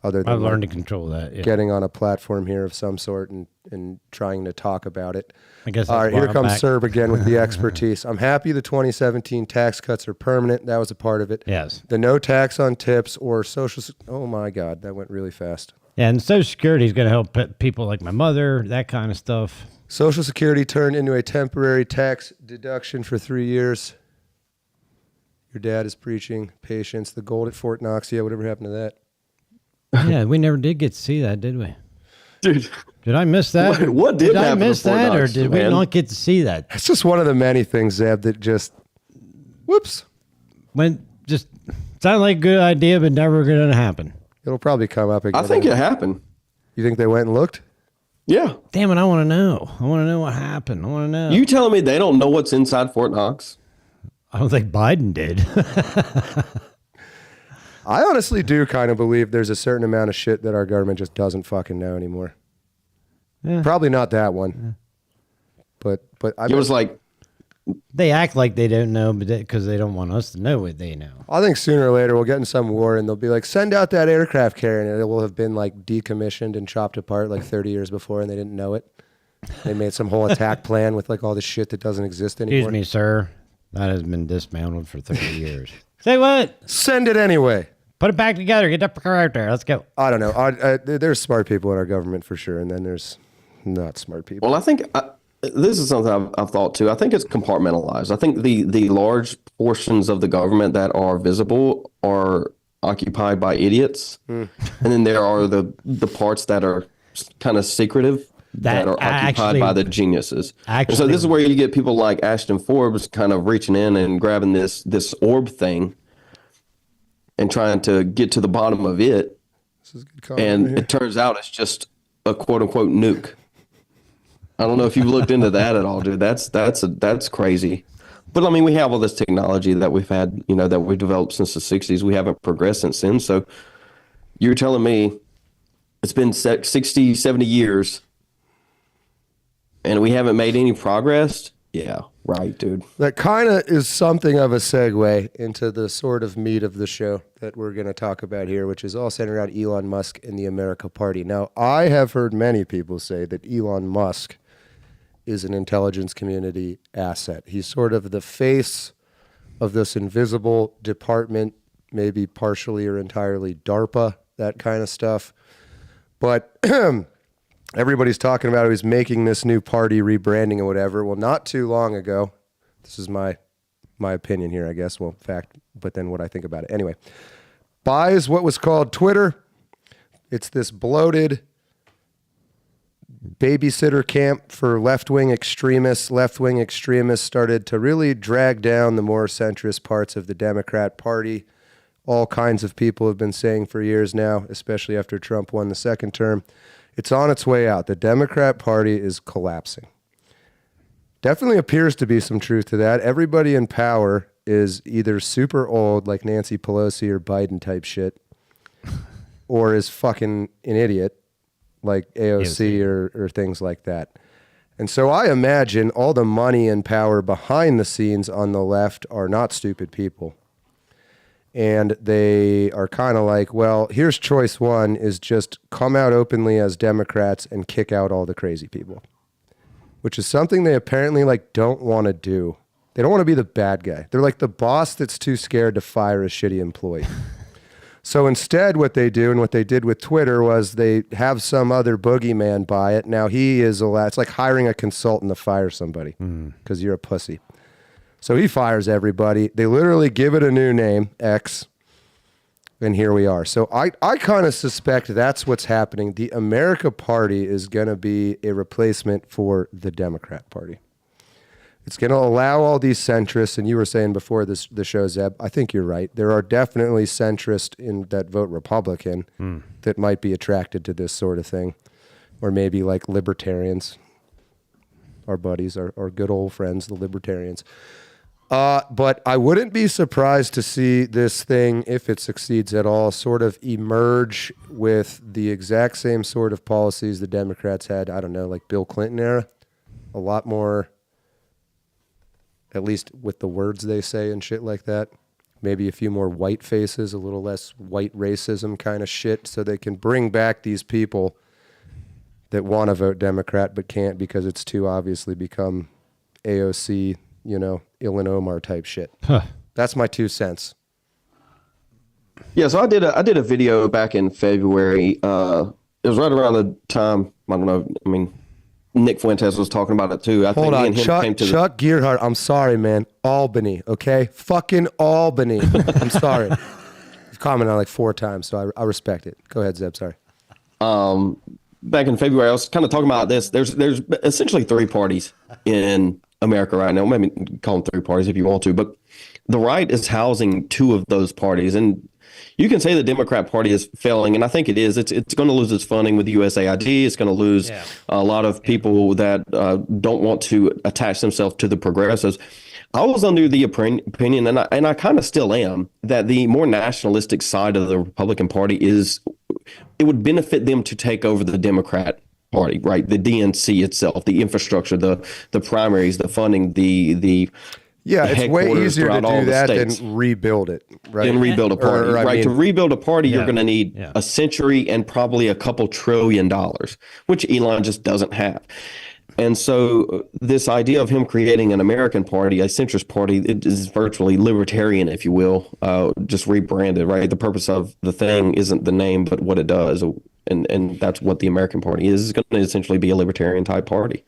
Other than I've learned to control that. Yeah. Getting on a platform here of some sort and trying to talk about it. I guess. All right, here comes Serb again with the expertise. I'm happy the 2017 tax cuts are permanent. That was a part of it. Yes. The no tax on tips or social. Oh my God, that went really fast. Yeah, and Social Security is going to help people like my mother, that kind of stuff. Social Security turned into a temporary tax deduction for 3 years. Your dad is preaching patience. The gold at Fort Knox. Yeah, whatever happened to that? Yeah, we never did get to see that, did we? Dude. Did I miss that? What did I happen miss to Fort that, or Knox, did we man? not get to see that? It's just one of the many things, Zeb, that just, whoops. Sounded like a good idea, but never going to happen. It'll probably come up again. I think it happened. You think they went and looked? Yeah. Damn it, I want to know. I want to know what happened. I want to know. You telling me they don't know what's inside Fort Knox? I don't think Biden did. I honestly do kind of believe there's a certain amount of shit that our government just doesn't fucking know anymore. Yeah. Probably not that one. Yeah. But I It was like, They act like they don't know, but because they don't want us to know what they know. I think sooner or later we'll get in some war and they'll be like, send out that aircraft carrier, and it will have been like decommissioned and chopped apart like 30 years before and they didn't know it. They made some whole attack plan with like all this shit that doesn't exist anymore. Excuse me, sir. That has been dismantled for 30 years. Say what? Send it anyway. Put it back together. Get that car out there. Let's go. I don't know. There's smart people in our government for sure, and then there's not smart people. well, I think this is something I've thought too. I think it's compartmentalized. I think the large portions of the government that are visible are occupied by idiots, and then there are the parts that are kind of secretive that are occupied by the geniuses. And so this is where you get people like Ashton Forbes kind of reaching in and grabbing this orb thing and trying to get to the bottom of it. This is a good and it turns out it's just a quote unquote nuke. I don't know if you've looked into that at all, dude. That's crazy. But I mean, we have all this technology that we've had, that we developed since the 60s. We haven't progressed since then. So you're telling me it's been 60, 70 years and we haven't made any progress? Yeah, right, dude. That kind of is something of a segue into the sort of meat of the show that we're going to talk about here, which is all centered around Elon Musk and the America Party. Now, I have heard many people say that Elon Musk is an intelligence community asset. He's sort of the face of this invisible department, maybe partially or entirely DARPA, that kind of stuff. But everybody's talking about he's making this new party, rebranding and whatever. Well, not too long ago, this is my opinion here, I guess. Well, fact, but then what I think about it. Anyway, buys what was called Twitter. It's this bloated babysitter camp for left-wing extremists. Left-wing extremists started to really drag down the more centrist parts of the Democrat Party. All kinds of people have been saying for years now, especially after Trump won the second term. It's on its way out. The Democrat Party is collapsing. Definitely appears to be some truth to that. Everybody in power is either super old, like Nancy Pelosi or Biden type shit, or is fucking an idiot, like AOC or things like that. And so I imagine all the money and power behind the scenes on the left are not stupid people. And they are kind of like, well, here's choice one is just come out openly as Democrats and kick out all the crazy people, which is something they apparently don't want to do. They don't want to be the bad guy. They're like the boss that's too scared to fire a shitty employee. So instead, what they do, and what they did with Twitter, was they have some other boogeyman buy it. Now he is allowed. It's like hiring a consultant to fire somebody because you're a pussy. So he fires everybody. They literally give it a new name, X, and here we are. So I kind of suspect that's what's happening. The America Party is going to be a replacement for the Democrat Party. It's going to allow all these centrists, and you were saying before the show, Zeb, I think you're right. There are definitely centrists in that vote Republican that might be attracted to this sort of thing, or maybe like libertarians, our buddies, our good old friends, the libertarians. But I wouldn't be surprised to see this thing, if it succeeds at all, sort of emerge with the exact same sort of policies the Democrats had, I don't know, like Bill Clinton era, a lot more, at least with the words they say and shit like that. Maybe a few more white faces, a little less white racism kind of shit, so they can bring back these people that want to vote Democrat but can't because it's too obviously become AOC, Ilhan Omar type shit. That's my 2 cents. Yeah, so I did a video back in February. It was right around the time, I don't know, I mean, Nick Fuentes was talking about it too. Hold on, Chuck Gearhart, I'm sorry, man. Albany, okay? Fucking Albany. I'm sorry. You've commented on like 4 times, so I respect it. Go ahead, Zeb, sorry. Back in February, I was kind of talking about this. There's essentially 3 parties in America right now. Maybe call them 3 parties if you want to, but the right is housing 2 of those parties. And you can say the Democrat Party is failing, and I think it is. It's going to lose its funding with USAID. It's going to lose a lot of people that don't want to attach themselves to the progressives. I was under the opinion, and I kind of still am, that the more nationalistic side of the Republican Party it would benefit them to take over the Democrat Party, right? The DNC itself, the infrastructure, the primaries, the funding, the it's way easier to do that than rebuild it, right? And rebuild a party, to rebuild a party, you're going to need a century and probably a couple $1 trillion, which Elon just doesn't have. And so this idea of him creating an American party, a centrist party, it is virtually libertarian, if you will, just rebranded, right? The purpose of the thing isn't the name, but what it does. And that's what the American Party is. It's going to essentially be a libertarian type party.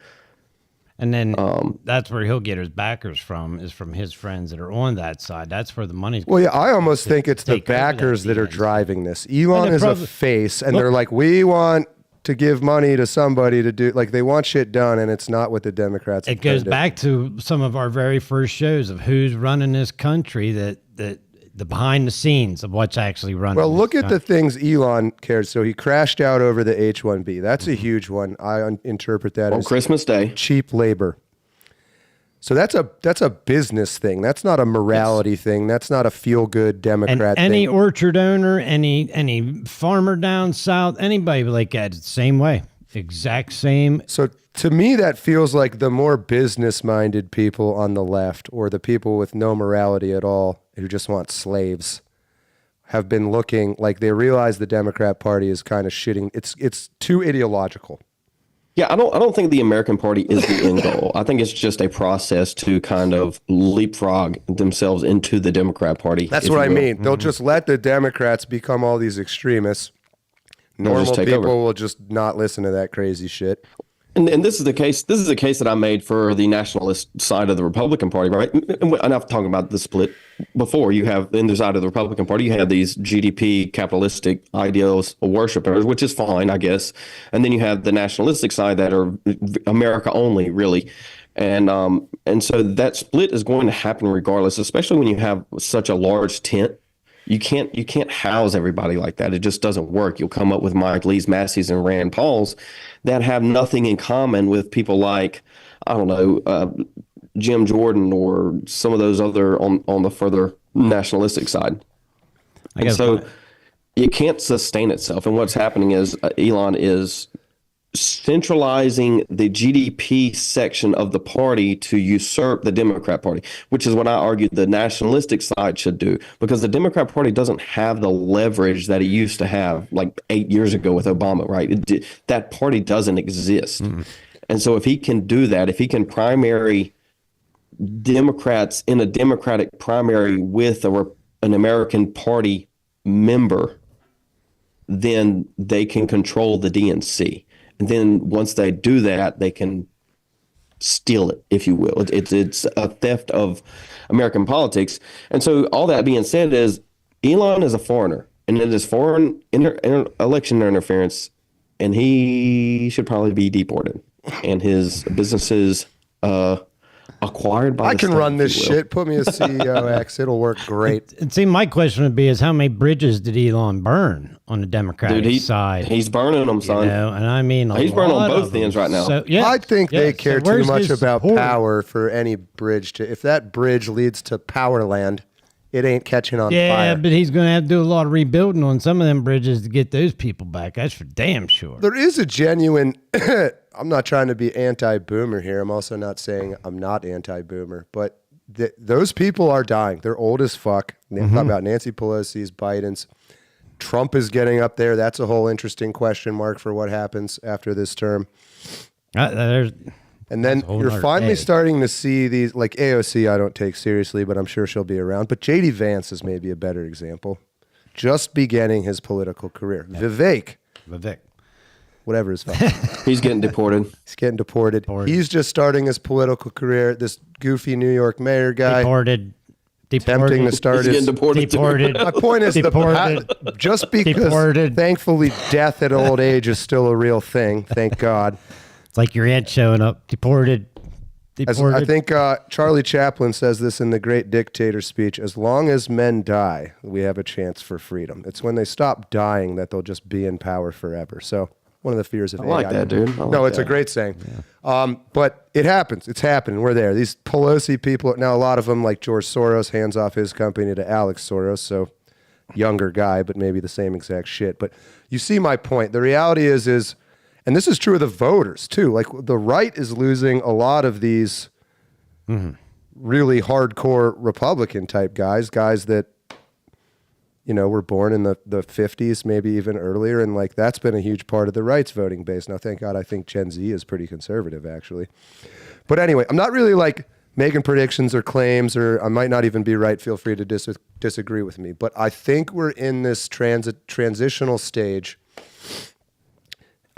And then that's where he'll get his backers from, is from his friends that are on that side. That's where the money's going. Well, yeah, I almost think it's the backers that are driving this. Elon is a face, and they're like, we want to give money to somebody to do, like, they want shit done, and it's not what the Democrats. It goes back to some of our very first shows of who's running this country, that the behind the scenes of what's actually running. Well, look at the things Elon cares. So he crashed out over the H-1B. That's a huge one. I interpret that as Christmas Day, cheap labor. So that's a business thing. That's not a morality thing. That's not a feel-good Democrat thing. Any orchard owner, any farmer down south, anybody like that, it's the same way. Exact same. So to me, that feels like the more business-minded people on the left, or the people with no morality at all, who just want slaves, have been looking like they realize the Democrat Party is kind of shitting. It's too ideological. Yeah, I don't think the American Party is the end goal. I think it's just a process to kind of leapfrog themselves into the Democrat Party. That's what I mean. They'll just let the Democrats become all these extremists. Normal people will just not listen to that crazy shit. And this is the case. This is the case that I made for the nationalist side of the Republican Party, right? And I've talked about the split before. You have, in the side of the Republican Party, you have these GDP capitalistic ideals worshipers, which is fine, I guess. And then you have the nationalistic side that are America only, really. And so that split is going to happen regardless, especially when you have such a large tent. You can't house everybody like that. It just doesn't work. You'll come up with Mike Lee's, Massey's, and Rand Paul's that have nothing in common with people like, I don't know, Jim Jordan or some of those other on the further nationalistic side. And so it can't sustain itself. And what's happening is Elon is centralizing the GDP section of the party to usurp the Democrat Party, which is what I argue the nationalistic side should do, because the Democrat Party doesn't have the leverage that it used to have like 8 years ago with Obama, right? That party doesn't exist. Mm-hmm. And so if he can do that, if he can primary Democrats in a Democratic primary with an American Party member, then they can control the DNC. And then once they do that, they can steal it, if you will. It's a theft of American politics. And so all that being said is Elon is a foreigner, and it is foreign election interference, and he should probably be deported. And his businesses acquired by I the can state, run this if you will. shit. Put me as CEO X. It'll work great. And see, my question would be: is how many bridges did Elon burn on the Democratic side? He's burning them, son. You know, and I mean, He's burning on lot both of them. ends right now. So, yeah, I think they care too where's much his about support? power for any bridge to. If that bridge leads to power land, it ain't catching on Yeah, fire. but he's going to have to do a lot of rebuilding on some of them bridges to get those people back. That's for damn sure. There is a genuine. I'm not trying to be anti-boomer here. I'm also not saying I'm not anti-boomer, but those people are dying. They're old as fuck. Talk about Nancy Pelosi's, Biden's. Trump is getting up there. That's a whole interesting question mark for what happens after this term. And then you're finally starting to see these, like AOC, I don't take seriously, but I'm sure she'll be around. But JD Vance is maybe a better example. Just beginning his political career. Vivek. Whatever his fucking name. He's getting deported. He's getting deported. He's just starting his political career. This goofy New York mayor guy. Deported. Attempting to start He's his. getting deported. Deported. My point is, just because thankfully death at old age is still a real thing, thank God. It's like your aunt showing up. Deported. I think Charlie Chaplin says this in The Great Dictator speech. As long as men die, we have a chance for freedom. It's when they stop dying that they'll just be in power forever. So one of the fears of I like that, dude. It's a great saying. Yeah. But it happens. It's happening. We're there. These Pelosi people, now a lot of them, like George Soros, hands off his company to Alex Soros. So younger guy, but maybe the same exact shit. But you see my point. The reality is, and this is true of the voters too. Like the right is losing a lot of these really hardcore Republican type guys that, were born in the 50s, maybe even earlier. And like, that's been a huge part of the right's voting base. Now, thank God, I think Gen Z is pretty conservative actually. But anyway, I'm not really like making predictions or claims, or I might not even be right. Feel free to disagree with me. But I think we're in this transitional stage.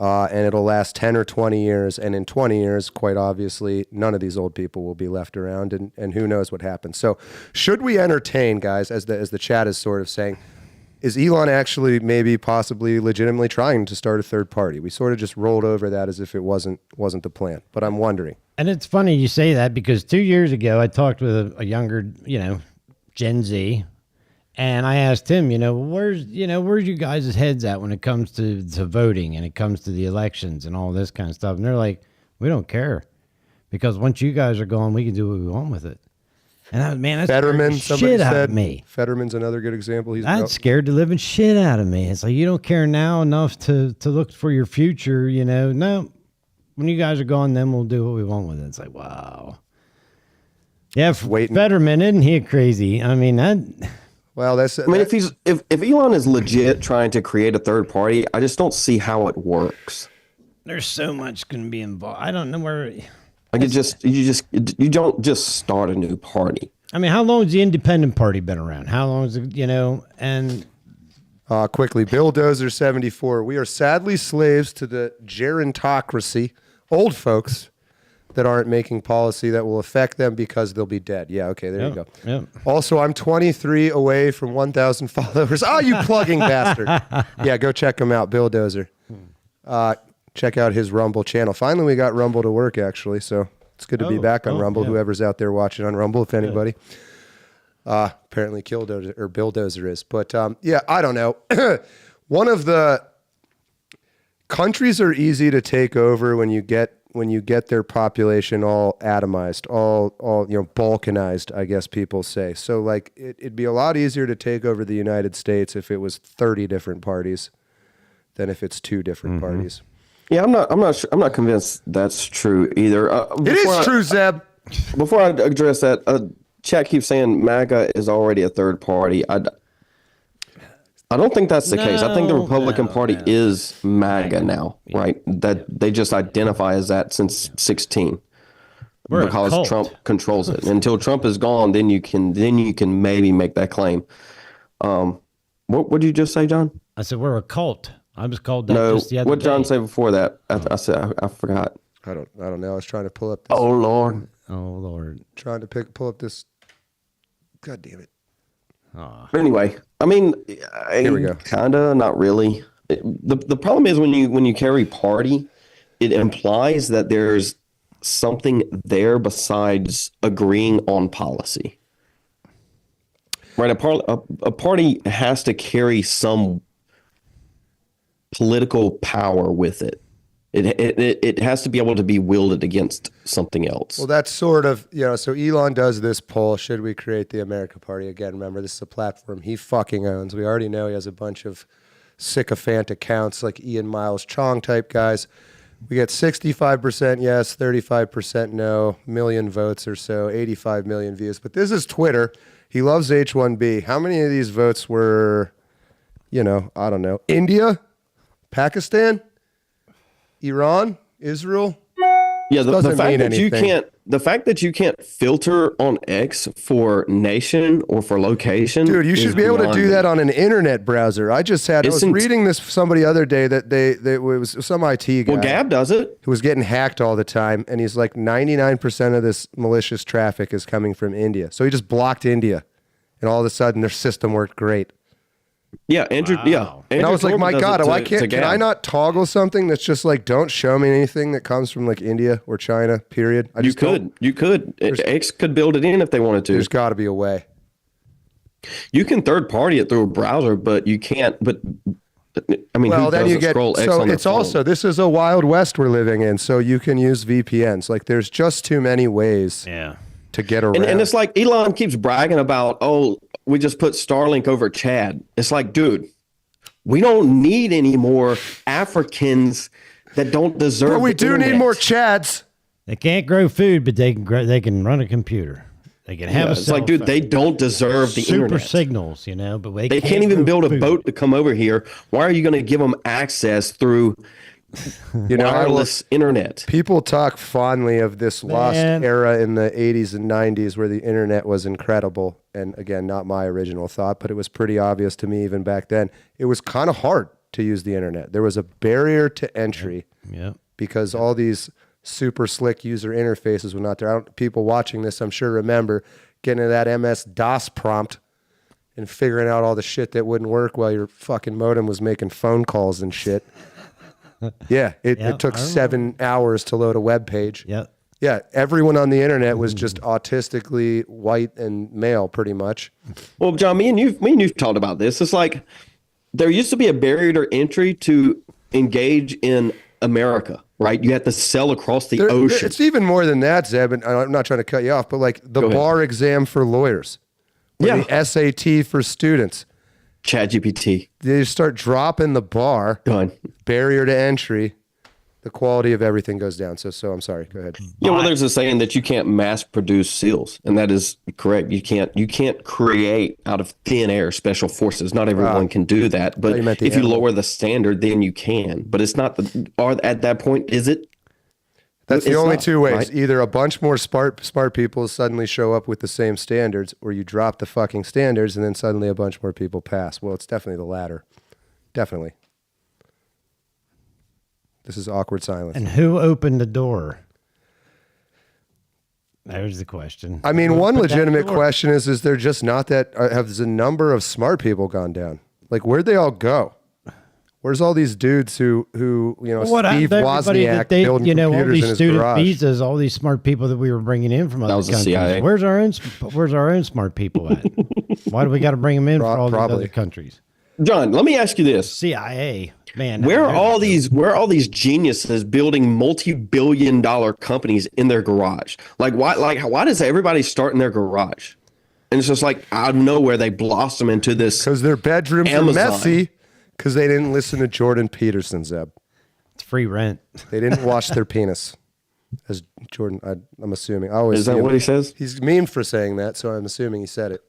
And it'll last 10 or 20 years. And in 20 years, quite obviously, none of these old people will be left around, and who knows what happens. So should we entertain, guys, as the chat is sort of saying, is Elon actually maybe possibly legitimately trying to start a third party? We sort of just rolled over that as if it wasn't the plan. But I'm wondering. And it's funny you say that, because 2 years ago, I talked with a younger, Gen Z. And I asked him, where's you guys' heads at when it comes to voting and it comes to the elections and all this kind of stuff? And they're like, we don't care, because once you guys are gone, we can do what we want with it. And that's Fetterman, somebody shit out said. of me. Fetterman's another good example. That's scared the living shit out of me. It's like, you don't care now enough to look for your future. No, when you guys are gone, then we'll do what we want with it. It's like, wow. Yeah, Fetterman, isn't he crazy? I mean, well, if Elon is legit trying to create a third party, I just don't see how it works. There's so much going to be involved. I don't know where. Like you don't just start a new party. I mean, how long has the Independent Party been around? How long is it? And quickly, Bill Dozer 74. We are sadly slaves to the gerontocracy, old folks that aren't making policy that will affect them because they'll be dead. Yeah, okay, there you go. Yep. Also, I'm 23 away from 1,000 followers. Oh, you plugging bastard. Yeah, go check him out, Bill Dozer. Check out his Rumble channel. Finally, we got Rumble to work, actually, so it's good to be back on Rumble. Yeah. Whoever's out there watching on Rumble, if anybody. Apparently Bill Dozer is. But, I don't know. One of the countries are easy to take over when you get their population all atomized, all balkanized, I guess people say. So like it'd be a lot easier to take over the United States if it was 30 different parties than if it's 2 different parties. Yeah, I'm not convinced that's true either. It is true, Zeb. Before I address that, chat keeps saying MAGA is already a third party. I don't think that's the case. I think the Republican Party is MAGA now, right? That they just identify as that since 16. We're a because cult. Trump controls it. Until Trump is gone, then you can maybe make that claim. What did you just say, John? I said we're a cult. I was called that No, just the other what day. John say before that? I said I forgot. I don't know. I was trying to pull up this. Oh Lord. Oh Lord. Trying to pull up this. God damn it. But anyway, I mean, Here we go. Kinda, not really. The problem is when you carry party, it implies that there's something there besides agreeing on policy. Right, a party has to carry some political power with it. It has to be able to be wielded against something else. Well, that's sort of, so Elon does this poll, should we create the America Party? Again, remember, this is a platform he fucking owns. We already know he has a bunch of sycophant accounts like Ian Miles Chong type guys. We get 65% yes, 35% no, million votes or so, 85 million views. But this is Twitter. He loves H-1B. How many of these votes were, I don't know, India, Pakistan, Iran, Israel? Yeah, the Doesn't fact mean that anything. the fact that you can't filter on X for nation or for location. Dude, you should is be able to beyond do me. that on an internet browser. I was reading this somebody other day that it was some IT guy. Well, Gab does it. Who was getting hacked all the time, and he's like 99% of this malicious traffic is coming from India. So he just blocked India, and all of a sudden their system worked great. Yeah, Andrew. Wow. Yeah, And I was like, my God, why can Gab. I not toggle something that's just like, don't show me anything that comes from like India or China, period? You could. X could build it in if they wanted to. There's got to be a way. You can third party it through a browser, but you can't. But I mean, Well, who then you doesn't get, scroll X so on their it's phone? also, this is a wild west we're living in, so you can use VPNs. Like there's just too many ways Yeah. to get around. And it's like Elon keeps bragging about, we just put Starlink over Chad. It's like, dude, we don't need any more Africans that don't deserve. But we the do need internet. more Chads. They can't grow food, but they can run a computer. They can have a It's cell like, dude, phone. they don't deserve the super internet. signals, but They can't even grow build a food. boat to come over here. Why are you going to give them access through wireless internet? People talk fondly of this lost Man. era in the 80s and 90s where the internet was incredible. And again, not my original thought, but it was pretty obvious to me even back then. It was kind of hard to use the internet. There was a barrier to entry Yep. because all these super slick user interfaces were not there. People watching this, I'm sure, remember getting to that MS-DOS prompt and figuring out all the shit that wouldn't work while your fucking modem was making phone calls and shit. Yeah, it took 7 hours to load a web page. Yep. Yeah, everyone on the internet was just autistically white and male, pretty much. Well, John, me and you've talked about this. It's like there used to be a barrier to entry to engage in America, right? You had to sail across the ocean. It's even more than that, Zeb, and I'm not trying to cut you off, but like the Go ahead. bar exam for lawyers, or Yeah. the SAT for students. ChatGPT. They start dropping the bar, Done. barrier to entry, the quality of everything goes down. So I'm sorry. Go ahead. Yeah, well, there's a saying that you can't mass produce SEALs, and that is correct. You can't create out of thin air special forces. Not everyone can do that, but you meant the if you animal. lower the standard, then you can. But it's not at that point, is it? That's the It's only not, two ways. right? Either a bunch more smart people suddenly show up with the same standards, or you drop the fucking standards and then suddenly a bunch more people pass. Well, it's definitely the latter. Definitely. This is awkward silence. And who opened the door? There's the question. I mean, Who one opened that legitimate door? question is there just not that, have the number of smart people gone down? Like, where'd they all go? Where's all these dudes who What happened Steve to everybody Wozniak that they, building all computers in these his student garage? visas, all these smart people that we were bringing in from other was the countries. CIA. Where's our own smart people at? Why do we got to bring them in for all these Probably. other countries? John, let me ask you this. CIA, man. Where are all these geniuses building multi-billion-dollar companies in their garage? Why does everybody start in their garage? And it's just like out of nowhere they blossom into this. Because their bedrooms Amazon. are messy because they didn't listen to Jordan Peterson, Zeb. It's free rent. They didn't wash their penis. As Jordan, I'm assuming. I always Is that see him- what he says? He's memed for saying that, so I'm assuming he said it.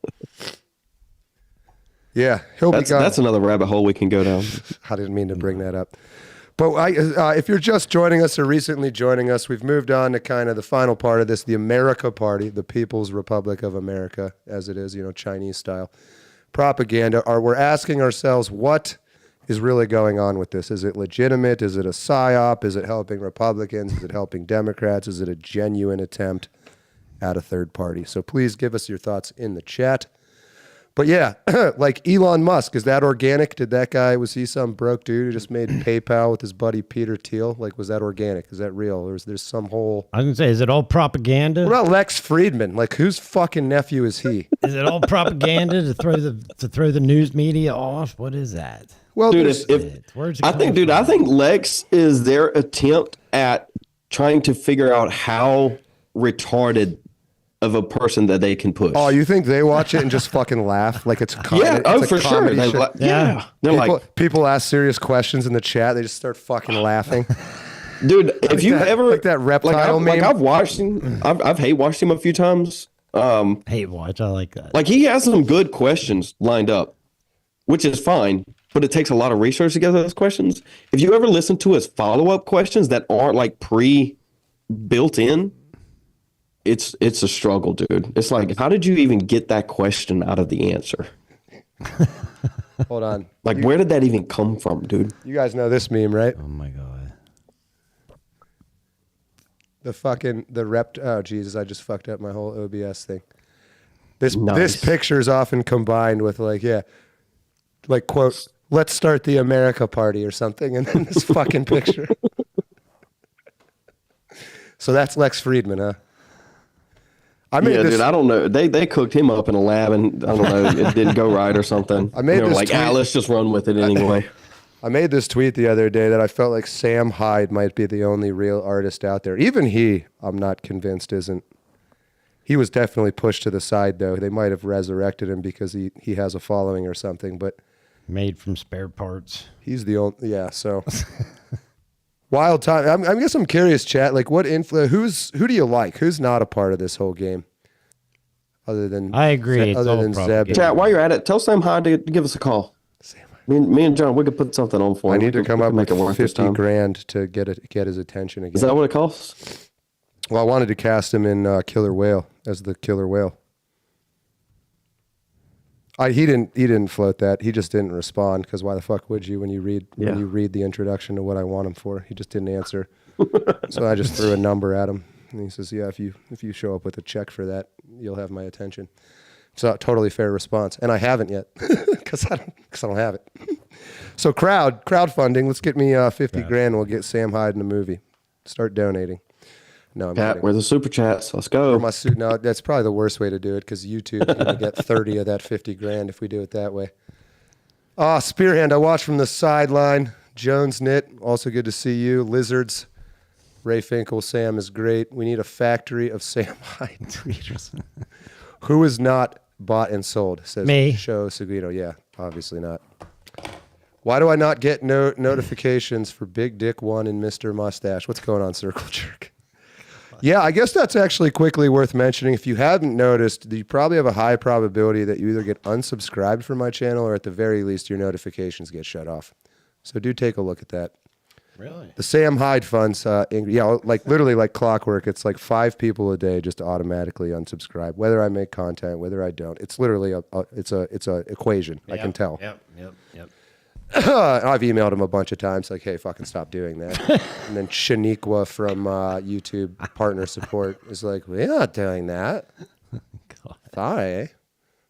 Yeah, he'll be gone. That's another rabbit hole we can go down. I didn't mean to bring that up. But if you're just joining us or recently joining us, we've moved on to kind of the final part of this, the America Party, the People's Republic of America, as it is, Chinese style propaganda. We're asking ourselves, what is really going on with this? Is it legitimate? Is it a psyop? Is it helping Republicans? Is it helping Democrats? Is it a genuine attempt at a third party? So please give us your thoughts in the chat. But yeah, like Elon Musk, is that organic? Was he some broke dude who just made PayPal with his buddy Peter Thiel? Like, was that organic? Is that real? Or is there some whole... I was going to say, is it all propaganda? What about Lex Friedman? Like, whose fucking nephew is he? Is it all propaganda to throw the news media off? What is that? Well, dude, I think Lex is their attempt at trying to figure out how retarded of a person that they can push. Oh, you think they watch it and just fucking laugh like it's a comedy? Yeah, for sure. They're people ask serious questions in the chat. They just start fucking laughing. Dude, if you ever like that reptile meme, I've watched him. I've hate watched him a few times. Hate watch. I like that. Like he has some good questions lined up, which is fine. But it takes a lot of research to get those questions. If you ever listen to his follow-up questions that aren't like pre-built in, it's a struggle, dude. It's like, how did you even get that question out of the answer? Hold on. Like, where did that even come from, dude? You guys know this meme, right? Oh my god. Oh Jesus, I just fucked up my whole OBS thing. This picture is often combined with like quote, let's start the America Party or something, and then this fucking picture. So that's Lex Friedman, huh? Dude, I don't know. They cooked him up in a lab, and I don't know, it didn't go right or something. Let's just run with it anyway. I made this tweet the other day that I felt like Sam Hyde might be the only real artist out there. Even he, I'm not convinced, isn't. He was definitely pushed to the side, though. They might have resurrected him because he has a following or something, but made from spare parts. He's the only, so. Wild time. I guess I'm curious, chat. Like, who do you like? Who's not a part of this whole game? Other than I agree. Other than Zeb. Chat. While you're at it, tell Sam Hyde to give us a call. Me and John, we could put something on for him. I need to come up with $50,000 to get his attention again. Is that what it costs? Well, I wanted to cast him in Killer Whale as the Killer Whale. He didn't float that. He just didn't respond because why the fuck would you when you read the introduction to what I want him for? He just didn't answer. So I just threw a number at him, and he says, "Yeah, if you show up with a check for that, you'll have my attention." It's a totally fair response, and I haven't yet because I don't have it. So crowdfunding. Let's get me $50,000. And we'll get Sam Hyde in the movie. Start donating. No, I'm kidding. Where's the super chats? Let's go. No, that's probably the worst way to do it because YouTube is going to get 30 of that $50,000 if we do it that way. Spearhand, I watched from the sideline. Jones Knit, also good to see you. Lizards, Ray Finkel, Sam is great. We need a factory of Sam Hyde tweeters. Who is not bought and sold? Says me. Show Seguino. Yeah, obviously not. Why do I not get notifications for Big Dick 1 and Mr. Mustache? What's going on, Circle Jerk? Yeah, I guess that's actually quickly worth mentioning. If you hadn't noticed, you probably have a high probability that you either get unsubscribed from my channel or at the very least your notifications get shut off. So do take a look at that. Really? The Sam Hyde funds, literally like clockwork. It's like 5 people a day just automatically unsubscribe, whether I make content, whether I don't. It's literally it's a equation. Yep, I can tell. Yep. I've emailed him a bunch of times, like, hey, fucking stop doing that. And then Shaniqua from YouTube Partner Support is like, we're not doing that. God. Sorry.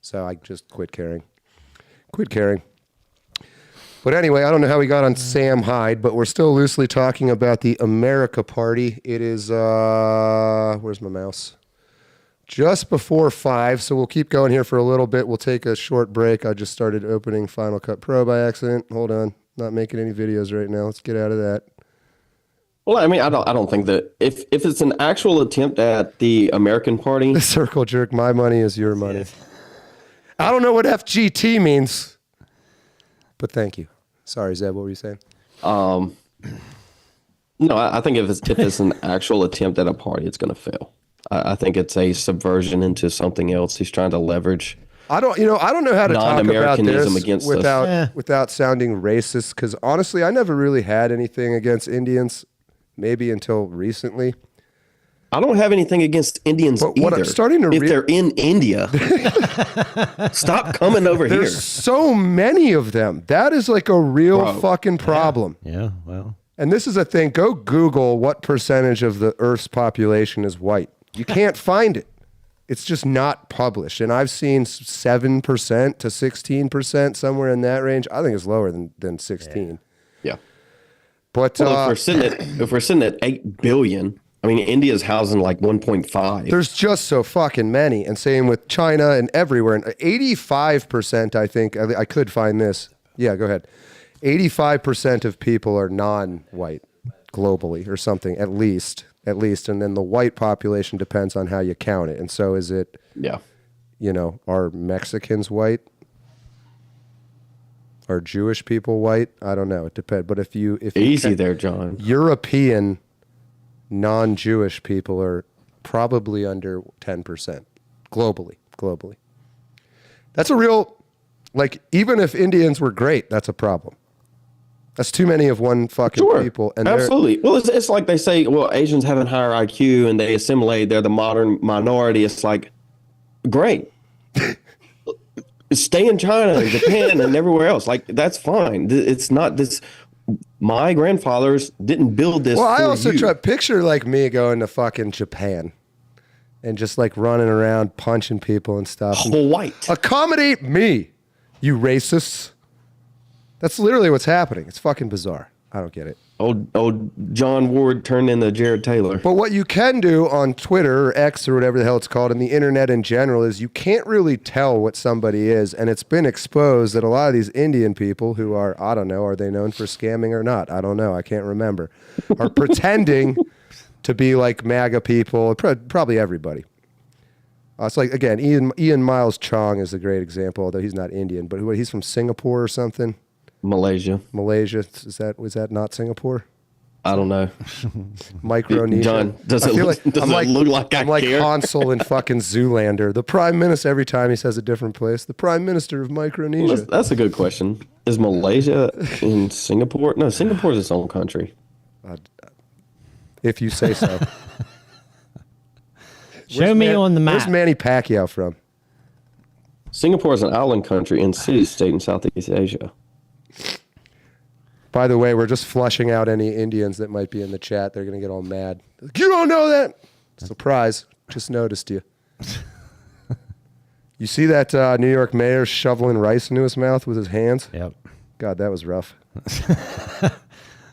So I just quit caring. But anyway, I don't know how we got on Sam Hyde, but we're still loosely talking about the America Party. It is, where's my mouse? Just before 5, so we'll keep going here for a little bit. We'll take a short break. I just started opening Final Cut Pro by accident. Hold on. Not making any videos right now. Let's get out of that. Well, I mean, I don't think that if it's an actual attempt at the American Party. Circle Jerk, my money is your money. I don't know what FGT means, but thank you. Sorry, Zeb, what were you saying? No, I think if it's an actual attempt at a party, it's going to fail. I think it's a subversion into something else. He's trying to leverage I don't know how to talk about non-Americanism this against us. without sounding racist, because honestly, I never really had anything against Indians, maybe until recently. I don't have anything against Indians But either. what I'm starting to if they're in India, stop coming over here. There's so many of them. That is like a real fucking problem. Yeah, well. And this is a thing. Go Google what percentage of the Earth's population is white. You can't find it. It's just not published. And I've seen 7% to 16%, somewhere in that range. I think it's lower than 16. Yeah. But Well, if we're sitting at 8 billion, I mean, India's housing like 1.5. there's just so fucking many. And same with China and everywhere. And 85%, I think, I could find this. Yeah, go ahead. 85% of people are non-white globally or something, at least. And then the white population depends on how you count it. And so is it, are Mexicans white? Are Jewish people white? I don't know. It depends. But if you Easy there, John. European non-Jewish people are probably under 10% globally. That's a real, like, even if Indians were great, that's a problem. That's too many of one fucking people. And absolutely. Well, it's like they say, well, Asians have a higher IQ and they assimilate. They're the modern minority. It's like, great. Stay in China and Japan and everywhere else. Like, that's fine. It's not this. My grandfathers didn't build this. Well, I for also you. try picture like me going to fucking Japan and just like running around punching people and stuff. White. Accommodate me, you racists. That's literally what's happening. It's fucking bizarre. I don't get it. Old John Ward turned into Jared Taylor. But what you can do on Twitter or X or whatever the hell it's called, and the internet in general, is you can't really tell what somebody is. And it's been exposed that a lot of these Indian people who are, I don't know, are they known for scamming or not? I don't know. I can't remember. Are pretending to be like MAGA people, probably everybody. It's like, again, Ian Miles Chong is a great example, although he's not Indian, but he's from Singapore or something. Malaysia. Was that not Singapore? I don't know. Micronesia. John, does it look like I'm like Hansel in fucking Zoolander. The prime minister, every time he says a different place, the prime minister of Micronesia. Well, that's a good question. Is Malaysia in Singapore? No, Singapore's its own country. If you say so. Show me on the map. Where's Manny Pacquiao from? Singapore is an island country and city-state in Southeast Asia. By the way, we're just flushing out any Indians that might be in the chat. They're going to get all mad. You don't know that? Surprise. Just noticed you. You see that New York mayor shoveling rice into his mouth with his hands? Yep. God, that was rough.